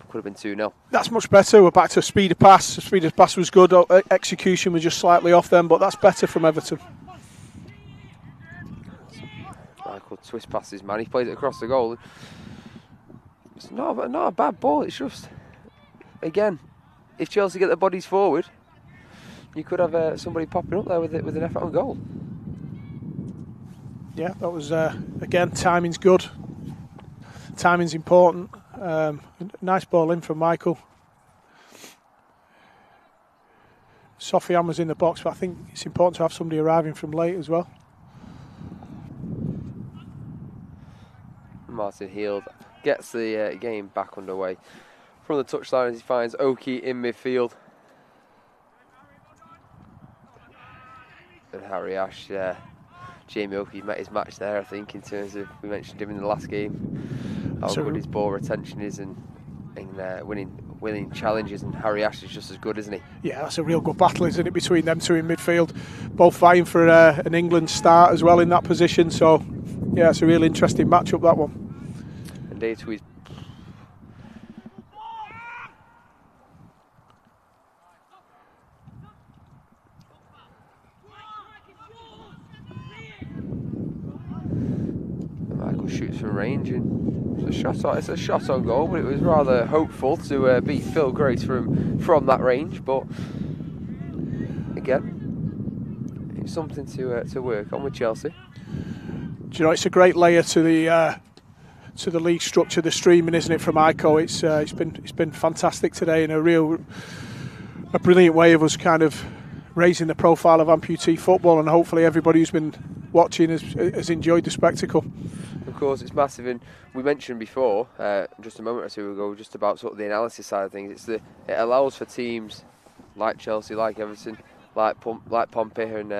it could have been 2-0. That's much better. We're back to speed of pass. The speed of pass was good. Execution was just slightly off then, but that's better from Everton. Michael twist passes, man. He plays it across the goal. It's not a bad ball. It's just, again, if Chelsea get their bodies forward, you could have somebody popping up there with an effort on goal. Yeah, that was, again, timing's good. Timing's important. Nice ball in from Michael. Sofiane was in the box, but I think it's important to have somebody arriving from late as well. Martin Heald gets the game back underway from the touchline as he finds Oki in midfield. And Harry Ash, Jamie Oki met his match there, I think, in terms of, we mentioned him in the last game, how good his ball retention is and winning challenges, and Harry Ash is just as good, isn't he? Yeah, that's a real good battle, isn't it, between them two in midfield, both vying for an England start as well in that position, so yeah, it's a real interesting matchup, that one. And Dave Tweed. Michael shoots from range and it's a shot on goal, but it was rather hopeful to beat Phil Grace from that range. But again, it's something to work on with Chelsea. Do you know, it's a great layer to the league structure, the streaming, isn't it, from ICO? It's been fantastic today, and a brilliant way of us kind of raising the profile of amputee football, and hopefully everybody who's been watching has enjoyed the spectacle. Of course, it's massive, and we mentioned before, just a moment or two ago, just about sort of the analysis side of things. It allows for teams like Chelsea, like Everton, like Pompey, and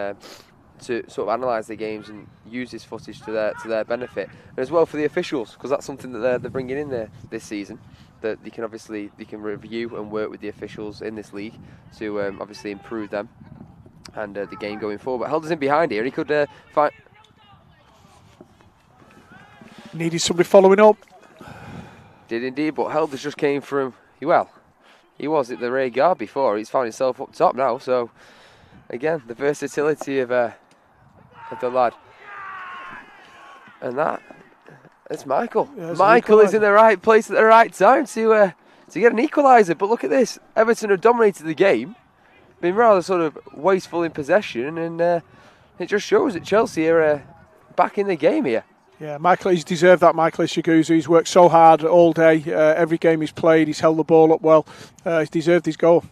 to sort of analyse the games and use this footage to their benefit, and as well for the officials, because that's something that they're bringing in there this season. That they can review and work with the officials in this league to obviously improve them and the game going forward. But Helder's in behind here. He could find. Needed somebody following up. Did indeed, but Helder's just came from. Well, he was at the rear guard before. He's found himself up top now. So again, the versatility of the lad, and that. It's Michael. Yeah, Michael is in the right place at the right time to get an equaliser. But look at this. Everton have dominated the game, been rather sort of wasteful in possession, and it just shows that Chelsea are back in the game here. Yeah, Michael, he's deserved that, Michael Ishigazu. He's worked so hard all day. Every game he's played, he's held the ball up well. He's deserved his goal.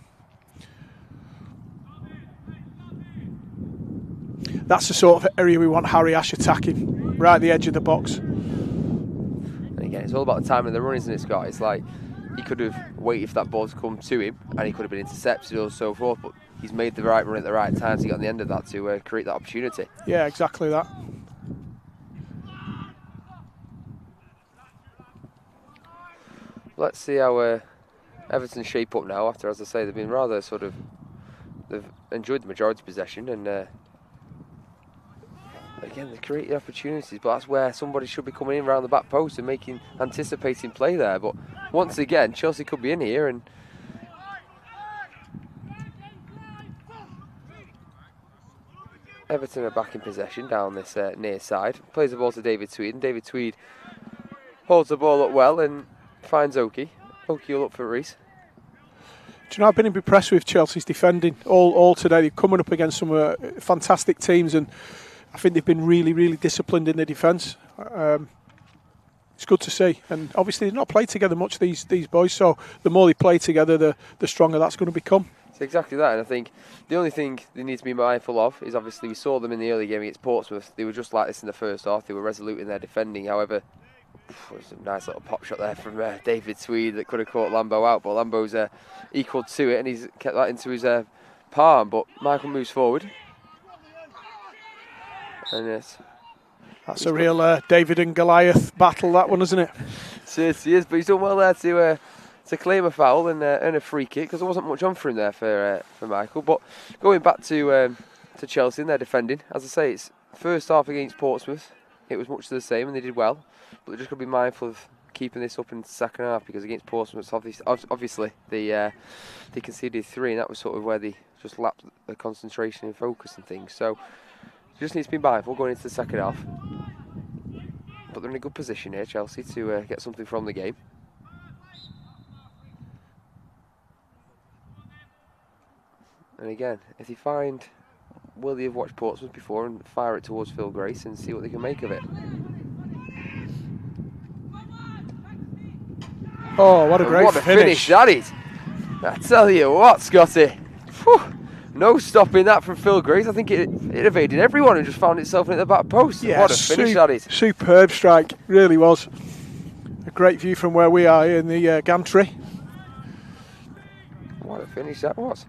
That's the sort of area we want Harry Ash attacking, right at the edge of the box. And again, it's all about the timing of the run, isn't it, Scott? It's like he could have waited for that ball to come to him and he could have been intercepted or so forth, but he's made the right run at the right time to get on the end of that to create that opportunity. Yeah, exactly that. Let's see how Everton shape up now after, as I say, they've been rather sort of, they've enjoyed the majority possession and again, they create opportunities, but that's where somebody should be coming in around the back post and anticipating play there. But once again, Chelsea could be in here, and Everton are back in possession down this near side. Plays the ball to David Tweed, and David Tweed holds the ball up well and finds Oki. Oki will look for Reese. Do you know, I've been impressed with Chelsea's defending all today. They're coming up against some fantastic teams, and I think they've been really, really disciplined in their defence. It's good to see. And obviously they've not played together much, these boys, so the more they play together, the stronger that's going to become. It's exactly that, and I think the only thing they need to be mindful of is obviously we saw them in the early game against Portsmouth. They were just like this in the first half. They were resolute in their defending. However, it was a nice little pop shot there from David Tweed that could have caught Lambo out, but Lambo's equal to it and he's kept that into his palm. But Michael moves forward. And yes, that's a real David and Goliath battle, that one, isn't it? Certainly is, but he's done well there to claim a foul and a free kick, because there wasn't much on for him there for Michael. But going back to Chelsea and their defending, as I say, it's first half against Portsmouth, it was much the same and they did well, but they're just going to be mindful of keeping this up in the second half, because against Portsmouth, obviously they conceded 3, and that was sort of where they just lacked the concentration and focus and things. So just needs to be mindful going into the second half. But they're in a good position here, Chelsea, to get something from the game. And again, if they find, will they have watched Portsmouth before and fire it towards Phil Grace and see what they can make of it. Oh, what a great finish that is. I tell you what, Scotty. Whew. No stopping that from Phil Grace. I think it evaded everyone and just found itself in the back post. Yeah, what a finish that is. Superb strike, really was. A great view from where we are here in the gantry. What a finish that was.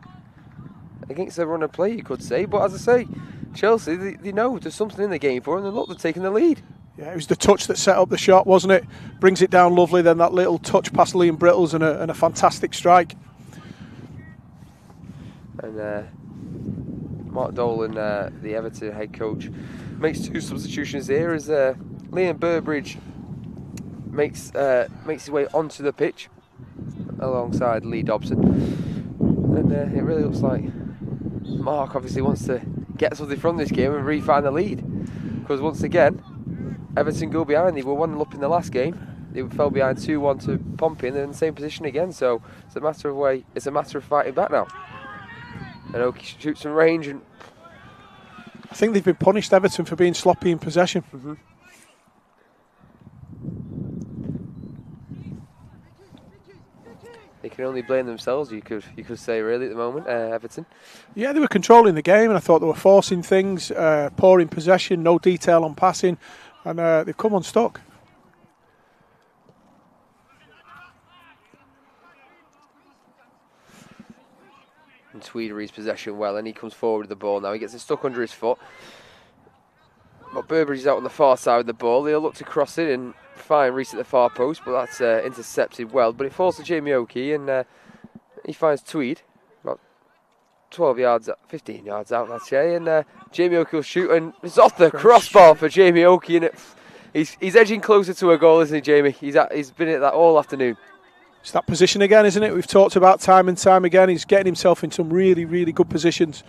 Against a run of play, you could say. But as I say, Chelsea, they know there's something in the game for them. And look, they're taking the lead. Yeah, it was the touch that set up the shot, wasn't it? Brings it down lovely, then that little touch past Liam Brittles and a fantastic strike. And Mark Dolan, the Everton head coach, makes 2 substitutions here as Liam Burbridge makes his way onto the pitch alongside Lee Dobson. And it really looks like Mark obviously wants to get something from this game and re-find the lead. Because once again, Everton go behind. They were 1-0 up in the last game. They fell behind 2-1 to Pompey, and they're in the same position again. So it's a matter of fighting back now. And Oki shoots from range, and I think they've been punished, Everton, for being sloppy in possession. Mm-hmm. They can only blame themselves, you could say, really, at the moment, Everton. Yeah, they were controlling the game, and I thought they were forcing things, poor in possession, no detail on passing, and they've come unstuck. And Tweed reads possession well, and he comes forward with the ball now. He gets it stuck under his foot. But Burbridge is out on the far side with the ball. He'll look to cross it and find Reese at the far post, but that's intercepted well. But it falls to Jamie Oakey, and he finds Tweed about 15 yards out, I'd say. And Jamie Oakey will shoot, and it's off the crossbar for Jamie Oakey. And he's edging closer to a goal, isn't he, Jamie? He's been at that all afternoon. It's that position again, isn't it? We've talked about time and time again. He's getting himself in some really, really good positions.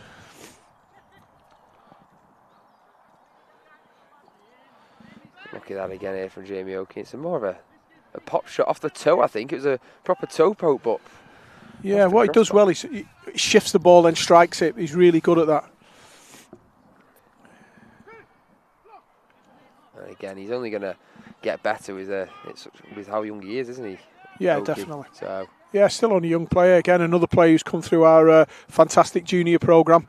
Look at that again here from Jamie Oakey. It's more of a pop shot off the toe, I think. It was a proper toe poke, but... Yeah, what he does well is he shifts the ball and strikes it. He's really good at that. And again, he's only going to get better with how young he is, isn't he? Yeah, Oakey. definitely. So. Yeah, still only a young player. Again, another player who's come through our fantastic junior programme.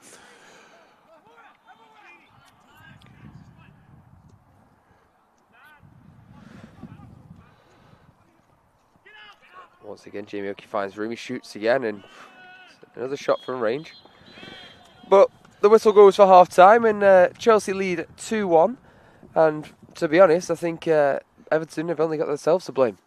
Once again, Jamie Oakey finds room. He shoots again, and another shot from range. But the whistle goes for half-time, and Chelsea lead 2-1. And to be honest, I think Everton have only got themselves to blame.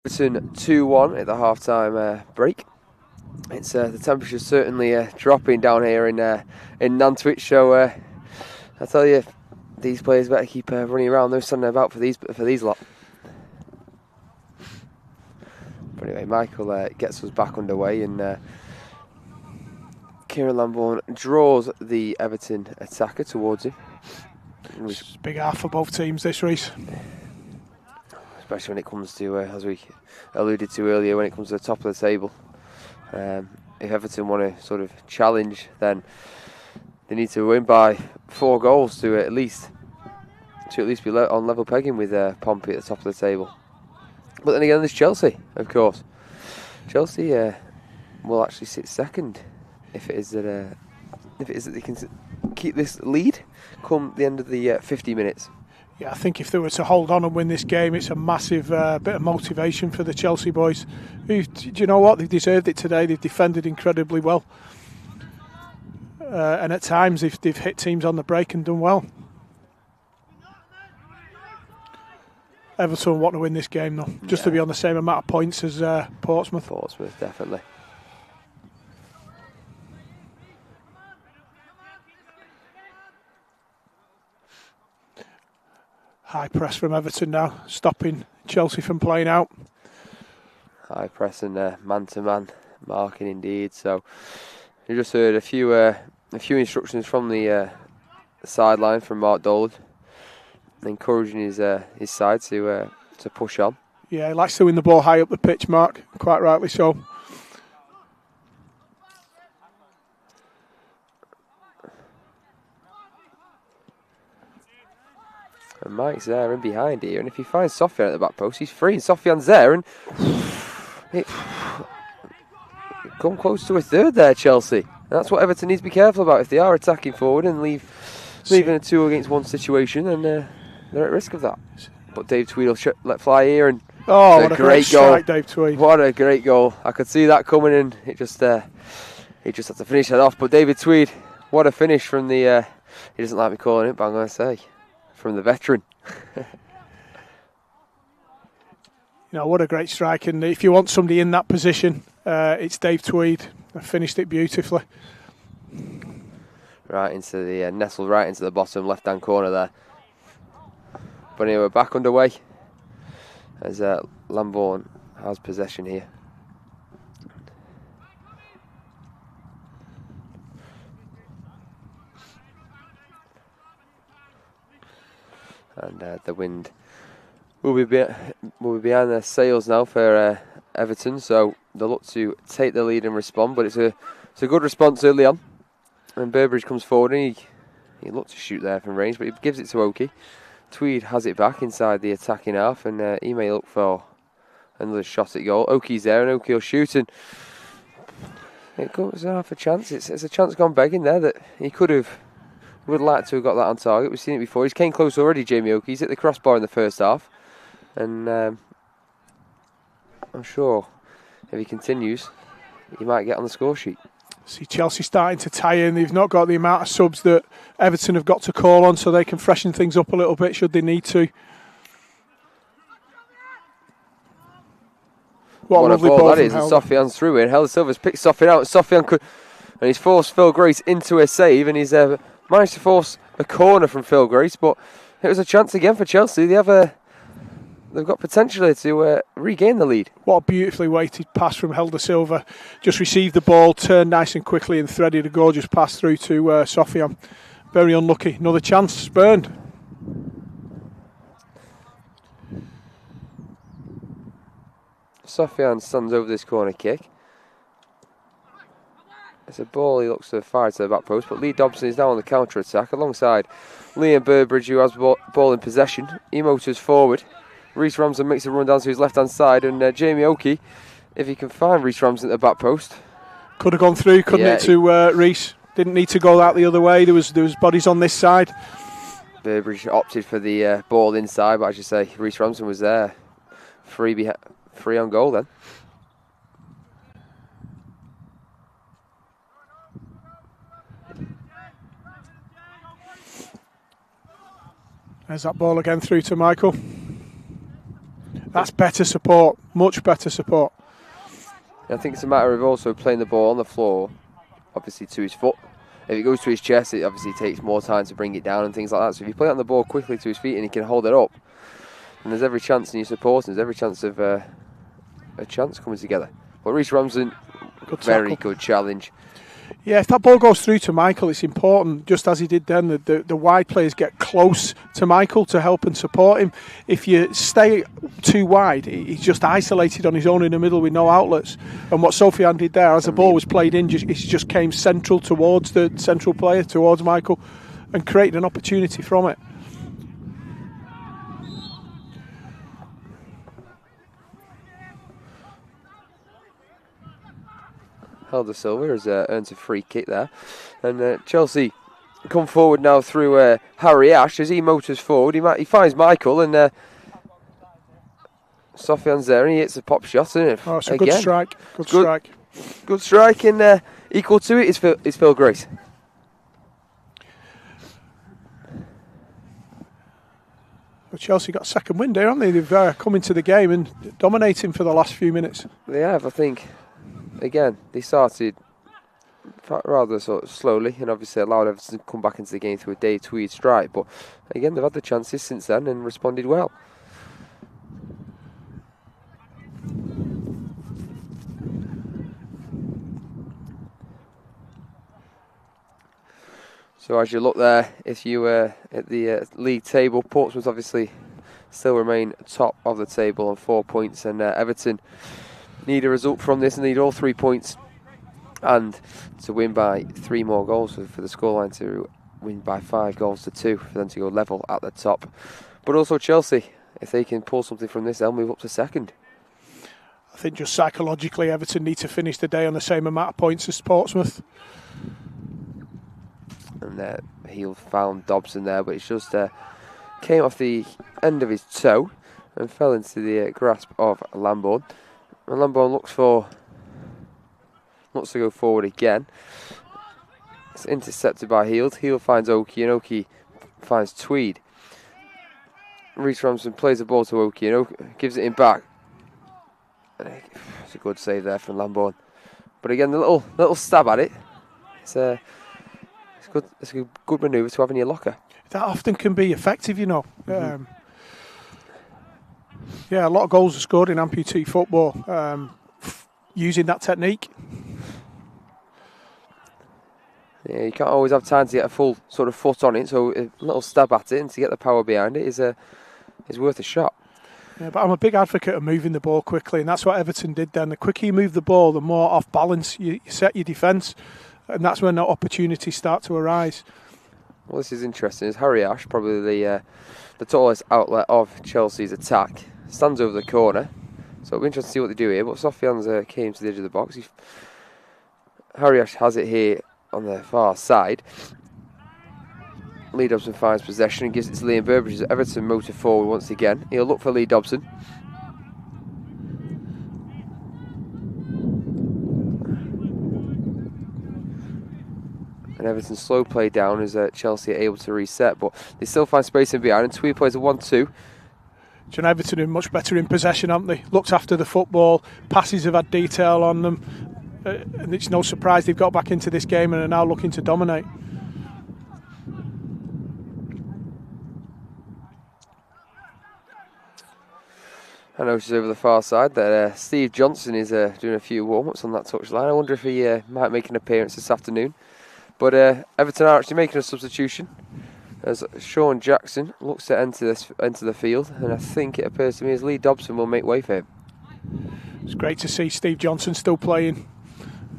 Everton 2-1 at the half-time break. It's the temperature's certainly dropping down here in Nantwich, so I tell you, these players better keep running around. They're standing about for these lot. But anyway, Michael gets us back underway, and Kieran Lambourne draws the Everton attacker towards him. It's a big half for both teams this race. Especially when it comes to, as we alluded to earlier, when it comes to the top of the table. If Everton want to sort of challenge, then they need to win by 4 goals to at least be on level pegging with Pompey at the top of the table. But then again, there's Chelsea, of course. Chelsea will actually sit second if it is that they can keep this lead come the end of the 50 minutes. Yeah, I think if they were to hold on and win this game, it's a massive bit of motivation for the Chelsea boys. Do you know what? They've deserved it today. They've defended incredibly well. And at times they've hit teams on the break and done well. Everton want to win this game, though, just to be on the same amount of points as Portsmouth. Portsmouth, definitely. High press from Everton now, stopping Chelsea from playing out. High press and man-to-man marking indeed. So you just heard a few instructions from the sideline from Mark Dolan, encouraging his side to push on. Yeah, he likes to win the ball high up the pitch, Mark. Quite rightly so. And Mike's there and behind here, and if he finds Sofian at the back post, he's free, and Sofian's there, and come close to a third there, Chelsea. And that's what Everton needs to be careful about if they are attacking forward and leaving a 2-against-1 situation, and they're at risk of that. But Dave Tweed will let fly here, and what a great strike, Dave Tweed. What a great goal! I could see that coming, and he just had to finish that off. But David Tweed, what a finish from the. He doesn't like me calling it, but I'm going to say from the veteran. What a great strike, and if you want somebody in that position, it's Dave Tweed. I finished it beautifully. Right into the nestled right into the bottom left-hand corner there. But anyway, we're back underway as Lambourne has possession here. And the wind will be behind their sails now for Everton, so they'll look to take the lead and respond. But it's a good response early on. And Burbridge comes forward, and he looked to shoot there from range, but he gives it to Oki. Tweed has it back inside the attacking half, and he may look for another shot at goal. Oki's there, and Oki will shoot, and it goes half a chance. It's a chance gone begging there that he would like to have got that on target. We've seen it before. He's came close already, Jamie Oki. He's hit the crossbar in the first half. And I'm sure if he continues, he might get on the score sheet. See Chelsea starting to tie in. They've not got the amount of subs that Everton have got to call on, so they can freshen things up a little bit should they need to. What a lovely ball that is, and Sofian's through it. Helder Silva's picked Sofian out. Sofian and he's forced Phil Grace into a save, and he's managed to force a corner from Phil Grace, but it was a chance again for Chelsea. They've got potentially to regain the lead. What a beautifully weighted pass from Helder Silva. Just received the ball, turned nice and quickly, and threaded a gorgeous pass through to Sofian. Very unlucky. Another chance spurned. Sofian stands over this corner kick. It's a ball he looks to fire to the back post, but Lee Dobson is now on the counter-attack alongside Liam Burbridge, who has ball in possession. He motors forward. Reese Ramsden makes a run down to his left-hand side, and Jamie Oki, if he can find Reese Ramsden at the back post. Could have gone through, couldn't it, to Reese? Didn't need to go out the other way. There was bodies on this side. Burbridge opted for the ball inside, but as you say, Reese Ramsden was there. Free on goal then. There's that ball again through to Michael. That's better support, much better support. I think it's a matter of also playing the ball on the floor, obviously to his foot. If it goes to his chest, it obviously takes more time to bring it down and things like that. So if you play on the ball quickly to his feet and he can hold it up, then there's every chance in your support, and there's every chance of a chance coming together. But Reece Ramsden, very good challenge. Yeah, if that ball goes through to Michael, it's important, just as he did then, the wide players get close to Michael to help and support him. If you stay too wide, he's just isolated on his own in the middle with no outlets. And what Sofiane did there, as the ball was played in, it just came central towards the central player, towards Michael, and created an opportunity from it. Helder Silva has earned a free kick there. And Chelsea come forward now through Harry Ash as he motors forward. He finds Michael, and Sofiane's there and he hits a pop shot, isn't it? Oh, it's a good strike. Good strike, and equal to it is Phil Grace. Well, Chelsea got a second win there, haven't they? They've come into the game and dominating for the last few minutes. They have, I think. Again, they started rather sort of slowly and obviously allowed Everton to come back into the game through a Dave Tweed strike. But again, they've had the chances since then and responded well. So as you look there, if you were at the league table, Portsmouth obviously still remain top of the table on 4 points, and Everton need a result from this and need all 3 points and to win by 3 more goals for the scoreline to win by 5 goals to 2 for them to go level at the top. But also Chelsea, if they can pull something from this, they'll move up to second. I think just psychologically Everton need to finish the day on the same amount of points as Portsmouth. And he found Dobson there, but it's just came off the end of his toe and fell into the grasp of Lambourne. And Lambourne looks to go forward again. It's intercepted by Heald. Heald finds Oki, and Oki finds Tweed. Reece Ramsden plays the ball to Oki, and Oki gives it in back. It's a good save there from Lambourne. But again, the little stab at it. It's good. It's a good manoeuvre to have in your locker. That often can be effective, you know. Yeah, a lot of goals are scored in amputee football using that technique. Yeah, you can't always have time to get a full sort of foot on it, so a little stab at it and to get the power behind it is worth a shot. Yeah, but I'm a big advocate of moving the ball quickly, and that's what Everton did then. The quicker you move the ball, the more off balance you set your defence, and that's when the opportunities start to arise. Well, this is interesting. It's Harry Ash, probably the tallest outlet of Chelsea's attack, stands over the corner. So it'll be interesting to see what they do here. But Sofiane's came to the edge of the box. Harry Ash has it here on the far side. Lee Dobson finds possession and gives it to Liam Burbridge as Everton motor forward once again. He'll look for Lee Dobson. And Everton's slow play down as Chelsea are able to reset, but they still find space in behind, and Tweed plays a 1-2. John Everton are much better in possession, haven't they? Looked after the football, passes have had detail on them, and it's no surprise they've got back into this game and are now looking to dominate. I noticed over the far side that Steve Johnson is doing a few warm-ups on that touchline. I wonder if he might make an appearance this afternoon. But Everton are actually making a substitution as Sean Jackson looks to enter the field, and I think it appears to me as Lee Dobson will make way for him. It's great to see Steve Johnson still playing.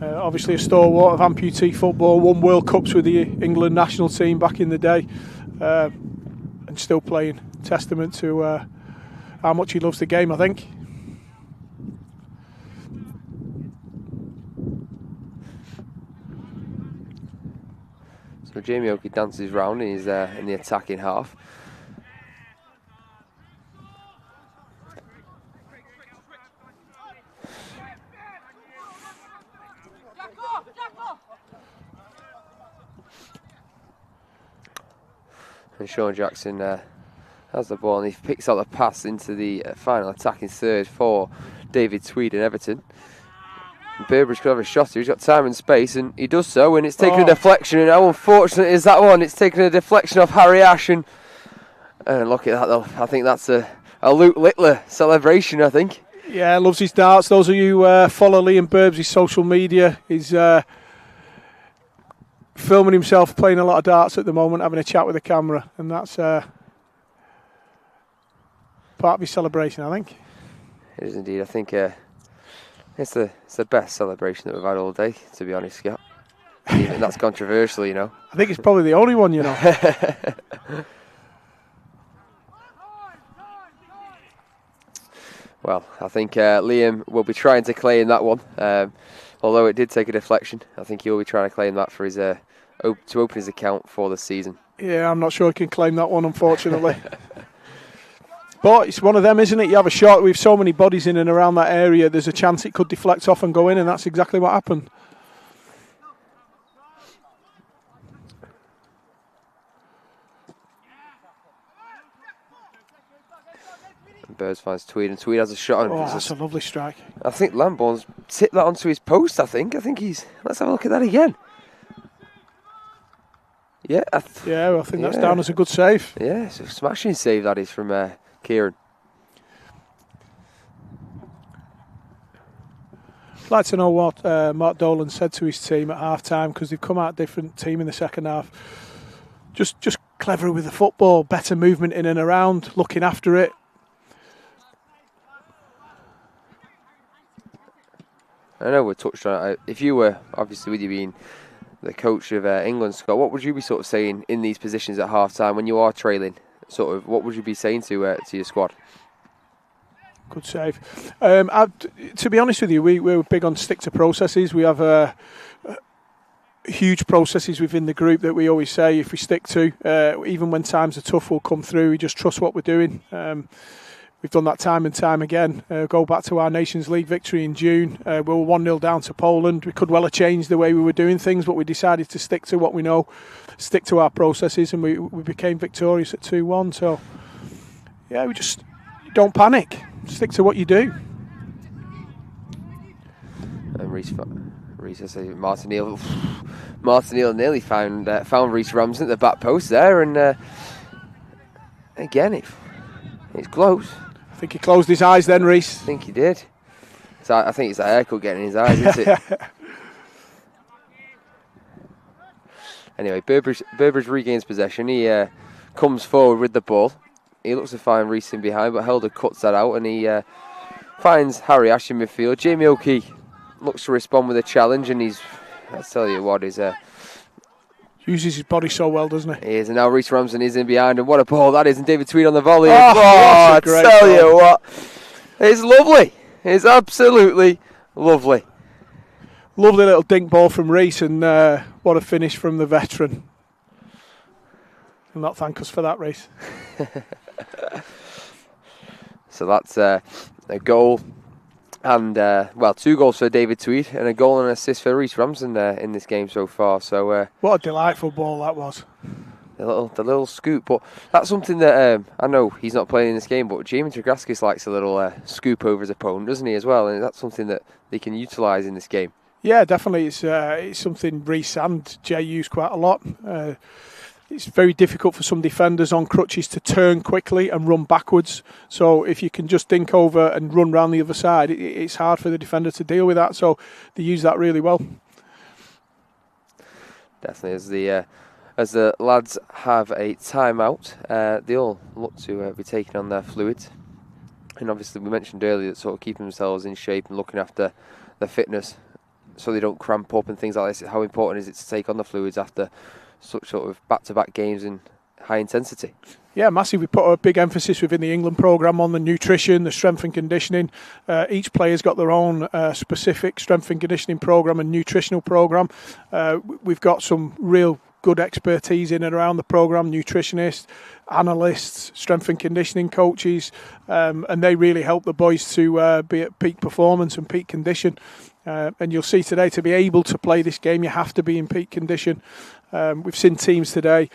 Obviously a stalwart of amputee football, won World Cups with the England national team back in the day, and still playing. Testament to how much he loves the game, I think. So Jamie Oakey dances round and he's in the attacking half. And Sean Jackson has the ball and he picks out the pass into the final attacking third for David Tweed and Everton. And Burbridge could have a shot here. He's got time and space, and he does so, and it's taken a deflection. And how unfortunate is that one? It's taken a deflection off Harry Ash, and look at that though. I think that's a Luke Littler celebration, I think. Yeah, loves his darts. Those of you who follow Liam Burbs' social media, he's filming himself playing a lot of darts at the moment, having a chat with the camera, and that's part of his celebration, I think. It is indeed. I think it's the best celebration that we've had all day, to be honest, Scott. Even that's controversial, you know. I think it's probably the only one, you know. Well, I think Liam will be trying to claim that one. Although it did take a deflection, I think he'll be trying to claim that for his to open his account for the season. Yeah, I'm not sure he can claim that one, unfortunately. But it's one of them, isn't it? You have a shot with so many bodies in and around that area, there's a chance it could deflect off and go in, and that's exactly what happened. Birds finds Tweed, and Tweed has a shot on. Oh, that's a lovely strike. I think Lambourne's tipped that onto his post, I think he's... Let's have a look at that again. Yeah, I think that's down as a good save. Yeah, it's a smashing save that is from Kieran. I'd like to know what Mark Dolan said to his team at half-time, because they've come out a different team in the second half. Just cleverer with the football, better movement in and around, looking after it. I know we touched on it. If you were, obviously with you being the coach of England, Scott, what would you be sort of saying in these positions at half-time when you are trailing? Sort of, what would you be saying to your squad? Good save. To be honest with you, we're big on stick to processes. We have huge processes within the group that we always say if we stick to, even when times are tough, we'll come through. We just trust what we're doing. We've done that time and time again. Go back to our Nations League victory in June. We were 1-0 down to Poland. We could well have changed the way we were doing things, but we decided to stick to what we know, stick to our processes, and we became victorious at 2-1. So, yeah, we just don't panic. Stick to what you do. And Reese says Martin Neal nearly found Reese Ramsden at the back post there, and again it's close. I think he closed his eyes then, Reese. I think he did. So I think it's a haircut getting in his eyes, isn't it? Anyway, Burbridge regains possession. He comes forward with the ball. He looks to find Reese in behind, but Helder cuts that out, and he finds Harry Ash in midfield. Jamie O'Kee looks to respond with a challenge, and I'll tell you what, uses his body so well, doesn't he? He is, and now Reese Ramsden is in behind, and what a ball that is, and David Tweed on the volley. I tell you what, it's lovely. It's absolutely lovely. Lovely little dink ball from Reese, and what a finish from the veteran. He'll not thank us for that, Reese. So that's a goal. And, 2 goals for David Tweed and a goal and an assist for Reese Ramsden in this game so far. So what a delightful ball that was. The little scoop. But that's something that I know he's not playing in this game, but Jamie Tregaskis likes a little scoop over his opponent, doesn't he, as well? And that's something that they can utilise in this game. Yeah, definitely. It's something Reese and Jay use quite a lot. It's very difficult for some defenders on crutches to turn quickly and run backwards. So if you can just dink over and run round the other side, it's hard for the defender to deal with that. So they use that really well. Definitely. As the lads have a timeout, they all look to be taking on their fluids. And obviously we mentioned earlier that sort of keeping themselves in shape and looking after their fitness so they don't cramp up and things like this. How important is it to take on the fluids after such sort of back-to-back games in high intensity? Yeah, massive. We put a big emphasis within the England programme on the nutrition, the strength and conditioning. Each player's got their own specific strength and conditioning programme and nutritional programme. We've got some real good expertise in and around the programme, nutritionists, analysts, strength and conditioning coaches, and they really help the boys to be at peak performance and peak condition. And you'll see today, to be able to play this game, you have to be in peak condition. We've seen teams today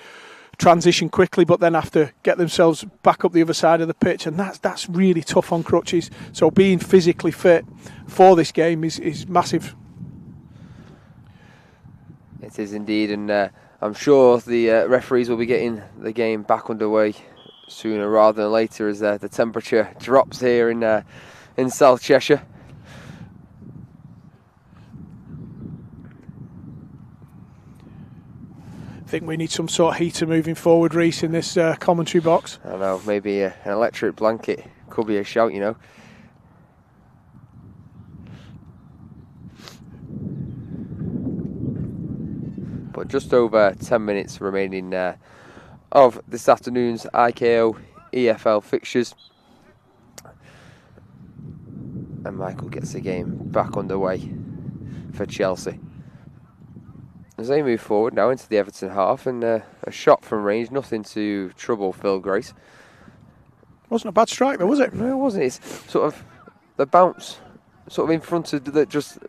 transition quickly, but then have to get themselves back up the other side of the pitch, and that's really tough on crutches. So being physically fit for this game is massive. It is indeed, and I'm sure the referees will be getting the game back underway sooner rather than later as the temperature drops here in South Cheshire. I think we need some sort of heater moving forward, Reese, in this commentary box. I don't know, maybe an electric blanket could be a shout, you know. But just over 10 minutes remaining of this afternoon's IKO EFL fixtures. And Michael gets the game back underway for Chelsea. As they move forward now into the Everton half, and a shot from range, nothing to trouble Phil Grace. Wasn't a bad strike though, was it? No, it wasn't. It's sort of the bounce, sort of in front of the, just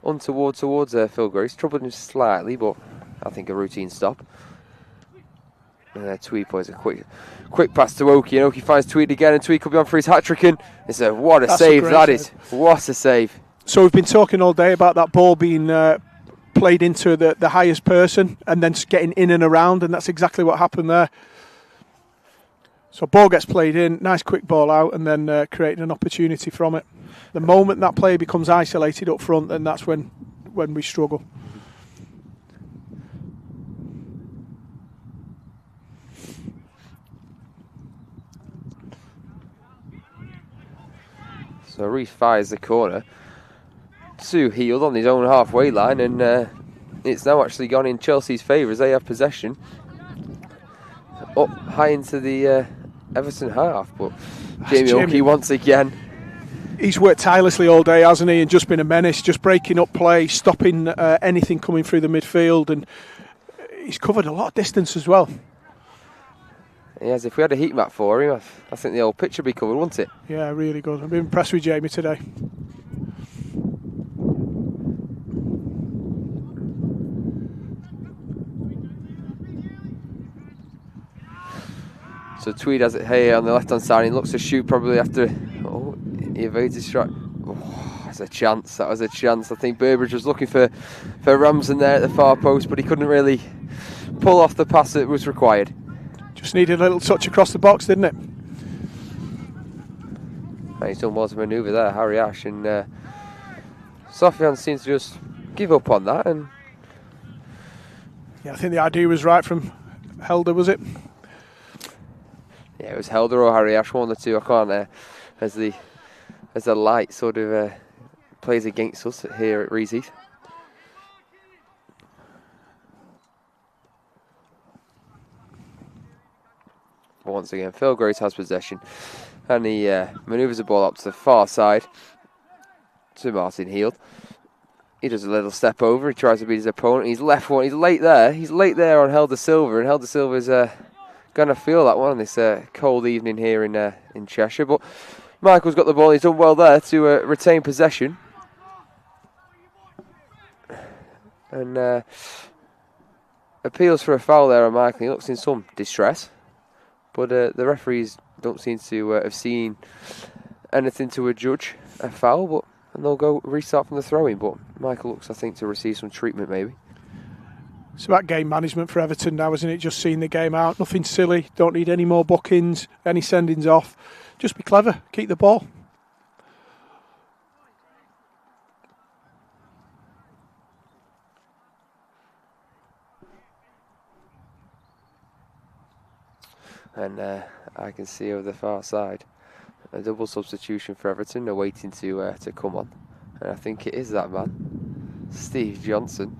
untoward towards Phil Grace. Troubled him slightly, but I think a routine stop. And Tweed plays a quick pass to Oki, and Oki finds Tweed again, and Tweed could be on for his hat-trick, and it's what a save that is. What a save. So we've been talking all day about that ball being played into the highest person and then getting in and around, and that's exactly what happened there. So ball gets played in, nice quick ball out, and then creating an opportunity from it. The moment that player becomes isolated up front, then that's when we struggle. So Reese fires the corner to Heald on his own halfway line, and it's now actually gone in Chelsea's favour as they have possession up high into the Everton half. But Jamie Oakey once again. He's worked tirelessly all day, hasn't he, and just been a menace, just breaking up play, stopping anything coming through the midfield, and he's covered a lot of distance as well. Yes, if we had a heat map for him, I think the old pitch would be covered, wouldn't it? Yeah, really good. I've been impressed with Jamie today. So Tweed has it here on the left-hand side. He looks to shoot probably after... Oh, he evades his strike. Oh, that's a chance. That was a chance. I think Burbridge was looking for Ramsden there at the far post, but he couldn't really pull off the pass that was required. Just needed a little touch across the box, didn't it? And he's done well to manoeuvre there, Harry Ash, and Sofian seems to just give up on that. And yeah, I think the idea was right from Helder, was it? Yeah, it was Helder or Harry Ash, one of the two. I can't. As the light sort of plays against us here at Reaseheath. Once again, Phil Grace has possession, and he manoeuvres the ball up to the far side to Martin Heald. He does a little step over. He tries to beat his opponent. He's left one. He's late there. He's late there on Helder Silva, and Helder Silva's going to feel that one on this cold evening here in Cheshire. But Michael's got the ball. He's done well there to retain possession. And appeals for a foul there on Michael. He looks in some distress. But the referees don't seem to have seen anything to adjudge a foul. And they'll go restart from the throw-in. But Michael looks, I think, to receive some treatment maybe. It's about game management for Everton now, isn't it? Just seeing the game out. Nothing silly. Don't need any more bookings, any sendings off. Just be clever. Keep the ball. And I can see over the far side a double substitution for Everton. They're waiting to come on. And I think it is that man, Steve Johnson.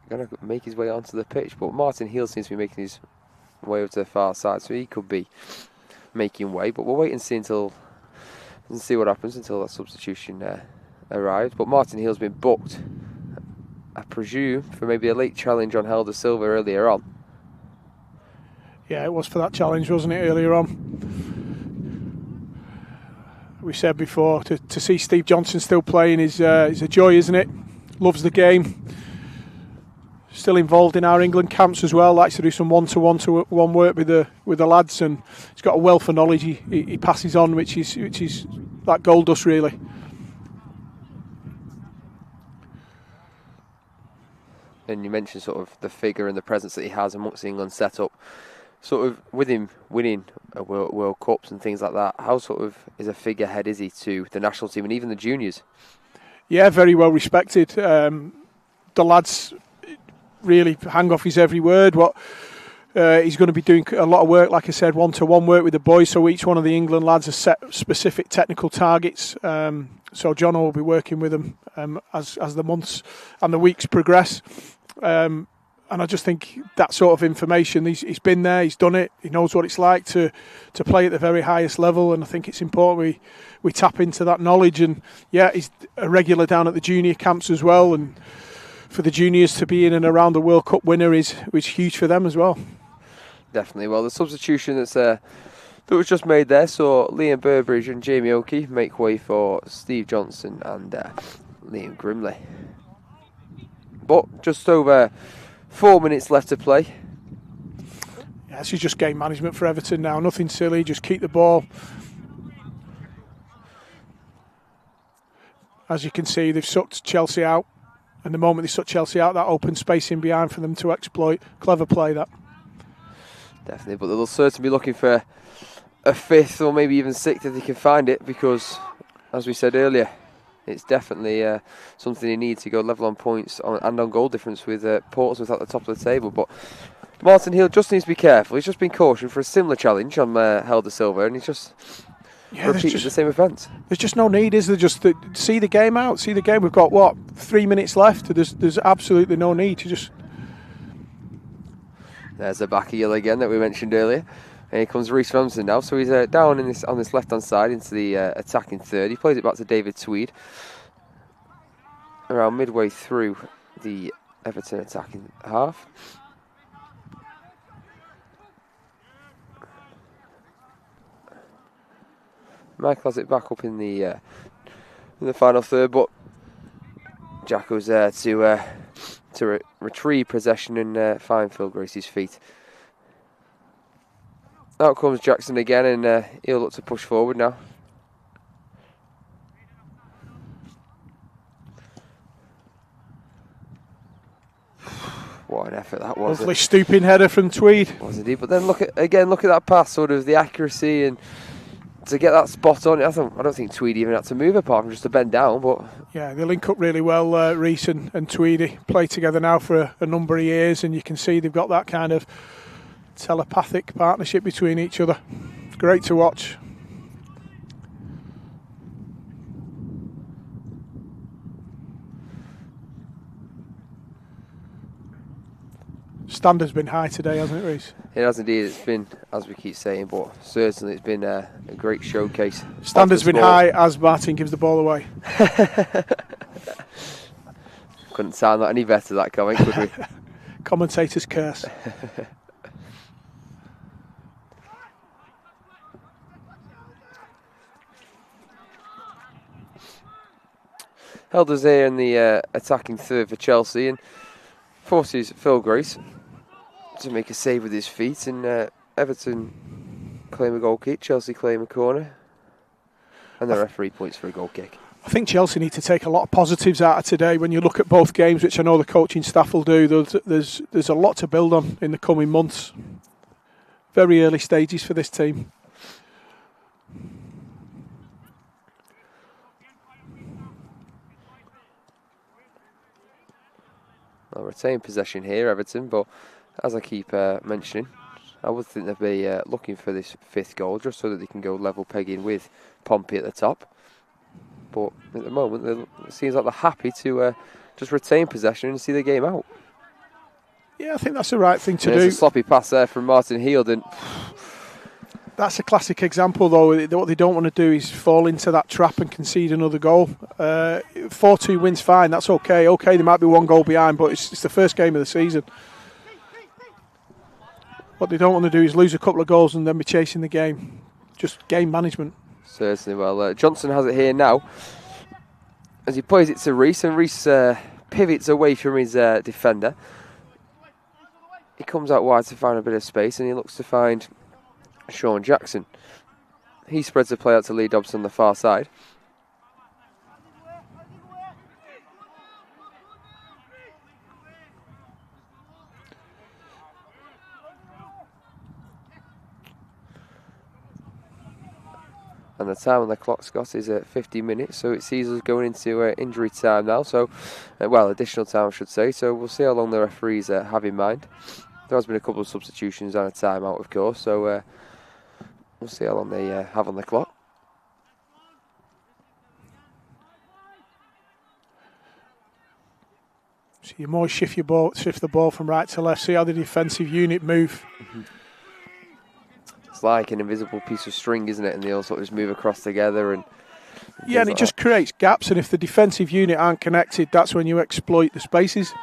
Going to make his way onto the pitch, but Martin Heald seems to be making his way over to the far side, so he could be making way. But we'll wait and see what happens until that substitution arrives. But Martin Heald's been booked, I presume, for maybe a late challenge on Helder Silva earlier on. Yeah, it was for that challenge, wasn't it, earlier on? We said before, to see Steve Johnson still playing is a joy, isn't it? Loves the game. still involved in our England camps as well. Likes to do some one-to-one work with the lads, and he's got a wealth of knowledge he passes on, which is like gold dust really. And you mentioned sort of the figure and the presence that he has amongst the England setup. Sort of with him winning World Cups and things like that, how sort of is a figurehead is he to the national team and even the juniors? Yeah, very well respected. The lads really hang off his every word. He's going to be doing a lot of work, like I said, one-to-one work with the boys. So each one of the England lads has set specific technical targets. So John will be working with them as the months and the weeks progress. And I just think that sort of information, he's been there, he's done it, he knows what it's like to play at the very highest level, and I think it's important we tap into that knowledge. And yeah, he's a regular down at the junior camps as well, and for the juniors to be in and around the World Cup winner is huge for them as well. Definitely. Well, the substitution that was just made there, so Liam Burbridge and Jamie Oakey make way for Steve Johnson and Liam Grimley. But just over 4 minutes left to play. Yeah, this is just game management for Everton now. Nothing silly, just keep the ball. As you can see, they've sucked Chelsea out. And the moment they suck Chelsea out, that open space in behind for them to exploit. Clever play, that. Definitely, but they'll certainly be looking for a fifth or maybe even sixth if they can find it, because, as we said earlier, it's definitely something they need to go level on points and on goal difference with Portsmouth at the top of the table. But Martin Hill just needs to be careful. He's just been cautioned for a similar challenge on Helder Silva, and he's just repeated the same offence. There's just no need, is there? Just see the game out. See the game. We've got, 3 minutes left? There's absolutely no need to just... There's a back heel again that we mentioned earlier. And here comes Reece Ramsden now. So he's down on this left-hand side into the attacking third. He plays it back to David Tweed. Around midway through the Everton attacking half. Michael has it back up in the final third, but Jacko's there to retrieve possession and find Phil Grace's feet. Out comes Jackson again, and he'll look to push forward now. What an effort that was. Lovely stooping header from Tweed. Was indeed, but then look at that pass, sort of the accuracy and to get that spot on. I don't think Tweedy even had to move apart from just to bend down. But yeah, they link up really well, Reece and Tweedy. Play together now for a number of years, and you can see they've got that kind of telepathic partnership between each other. It's great to watch. Standard's been high today, hasn't it, Reece? It has indeed. It's been, as we keep saying, but certainly it's been a great showcase. Standard's been high as Martin gives the ball away. Couldn't sound that any better, that comment, could we? Commentator's curse. Helder's here in the attacking third for Chelsea and forces Phil Grace to make a save with his feet, and Everton claim a goal kick, Chelsea claim a corner, and the referee points for a goal kick. I think Chelsea need to take a lot of positives out of today. When you look at both games, which I know the coaching staff will do, there's a lot to build on in the coming months. Very early stages for this team. They'll retain possession here, Everton, but as I keep mentioning, I would think they'd be looking for this fifth goal just so that they can go level pegging with Pompey at the top. But at the moment, it seems like they're happy to just retain possession and see the game out. Yeah, I think that's the right thing to do. There's a sloppy pass there from Martin Heald, and that's a classic example, though. What they don't want to do is fall into that trap and concede another goal. 4-2 wins fine, that's okay. Okay, they might be one goal behind, but it's the first game of the season. What they don't want to do is lose a couple of goals and then be chasing the game. Just game management. Certainly. Well, Johnson has it here now as he plays it to Reece, and Reece pivots away from his defender he comes out wide to find a bit of space, and he looks to find Sean Jackson. He spreads the play out to Lee Dobson on the far side. And the time on the clock, Scott, is at 50 minutes, so it sees us going into injury time now. So, well, additional time, I should say. So we'll see how long the referees have in mind. There has been a couple of substitutions and a timeout, of course. So we'll see how long they have on the clock. So you might shift the ball from right to left. See how the defensive unit move. Mm-hmm. It's like an invisible piece of string, isn't it? And they all sort of just move across together. And it just creates gaps. And if the defensive unit aren't connected, that's when you exploit the spaces.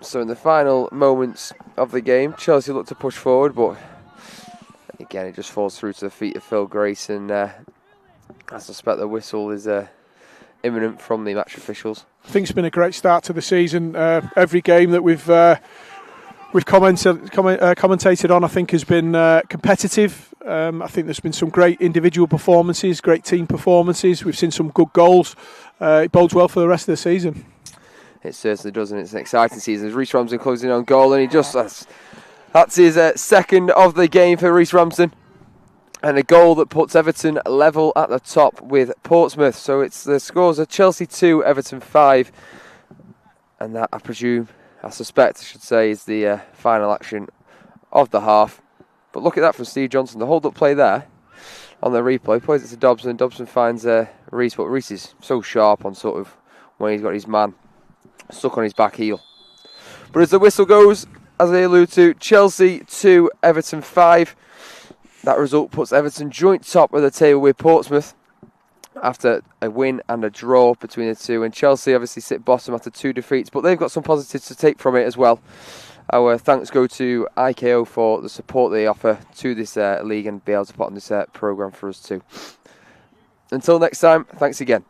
So in the final moments of the game, Chelsea look to push forward, but again it just falls through to the feet of Phil Grace, and I suspect the whistle is imminent from the match officials. I think it's been a great start to the season. Every game that we've commentated on, I think, has been competitive. I think there's been some great individual performances, great team performances. We've seen some good goals. It bodes well for the rest of the season. It certainly does, and it's an exciting season. As Reece Ramsden closing on goal, and he just that's his second of the game for Reece Ramsden, and a goal that puts Everton level at the top with Portsmouth. So it's the scores are Chelsea 2, Everton 5, and that I suspect, is the final action of the half. But look at that from Steve Johnson. The hold-up play there on the replay, plays it to Dobson. Dobson finds Reece, but Reece is so sharp on sort of when he's got his man stuck on his back heel. But as the whistle goes, as I allude to, Chelsea 2, Everton 5. That result puts Everton joint top of the table with Portsmouth after a win and a draw between the two. And Chelsea obviously sit bottom after 2 defeats, but they've got some positives to take from it as well. Our thanks go to IKO for the support they offer to this league and be able to put on this programme for us too. Until next time, thanks again.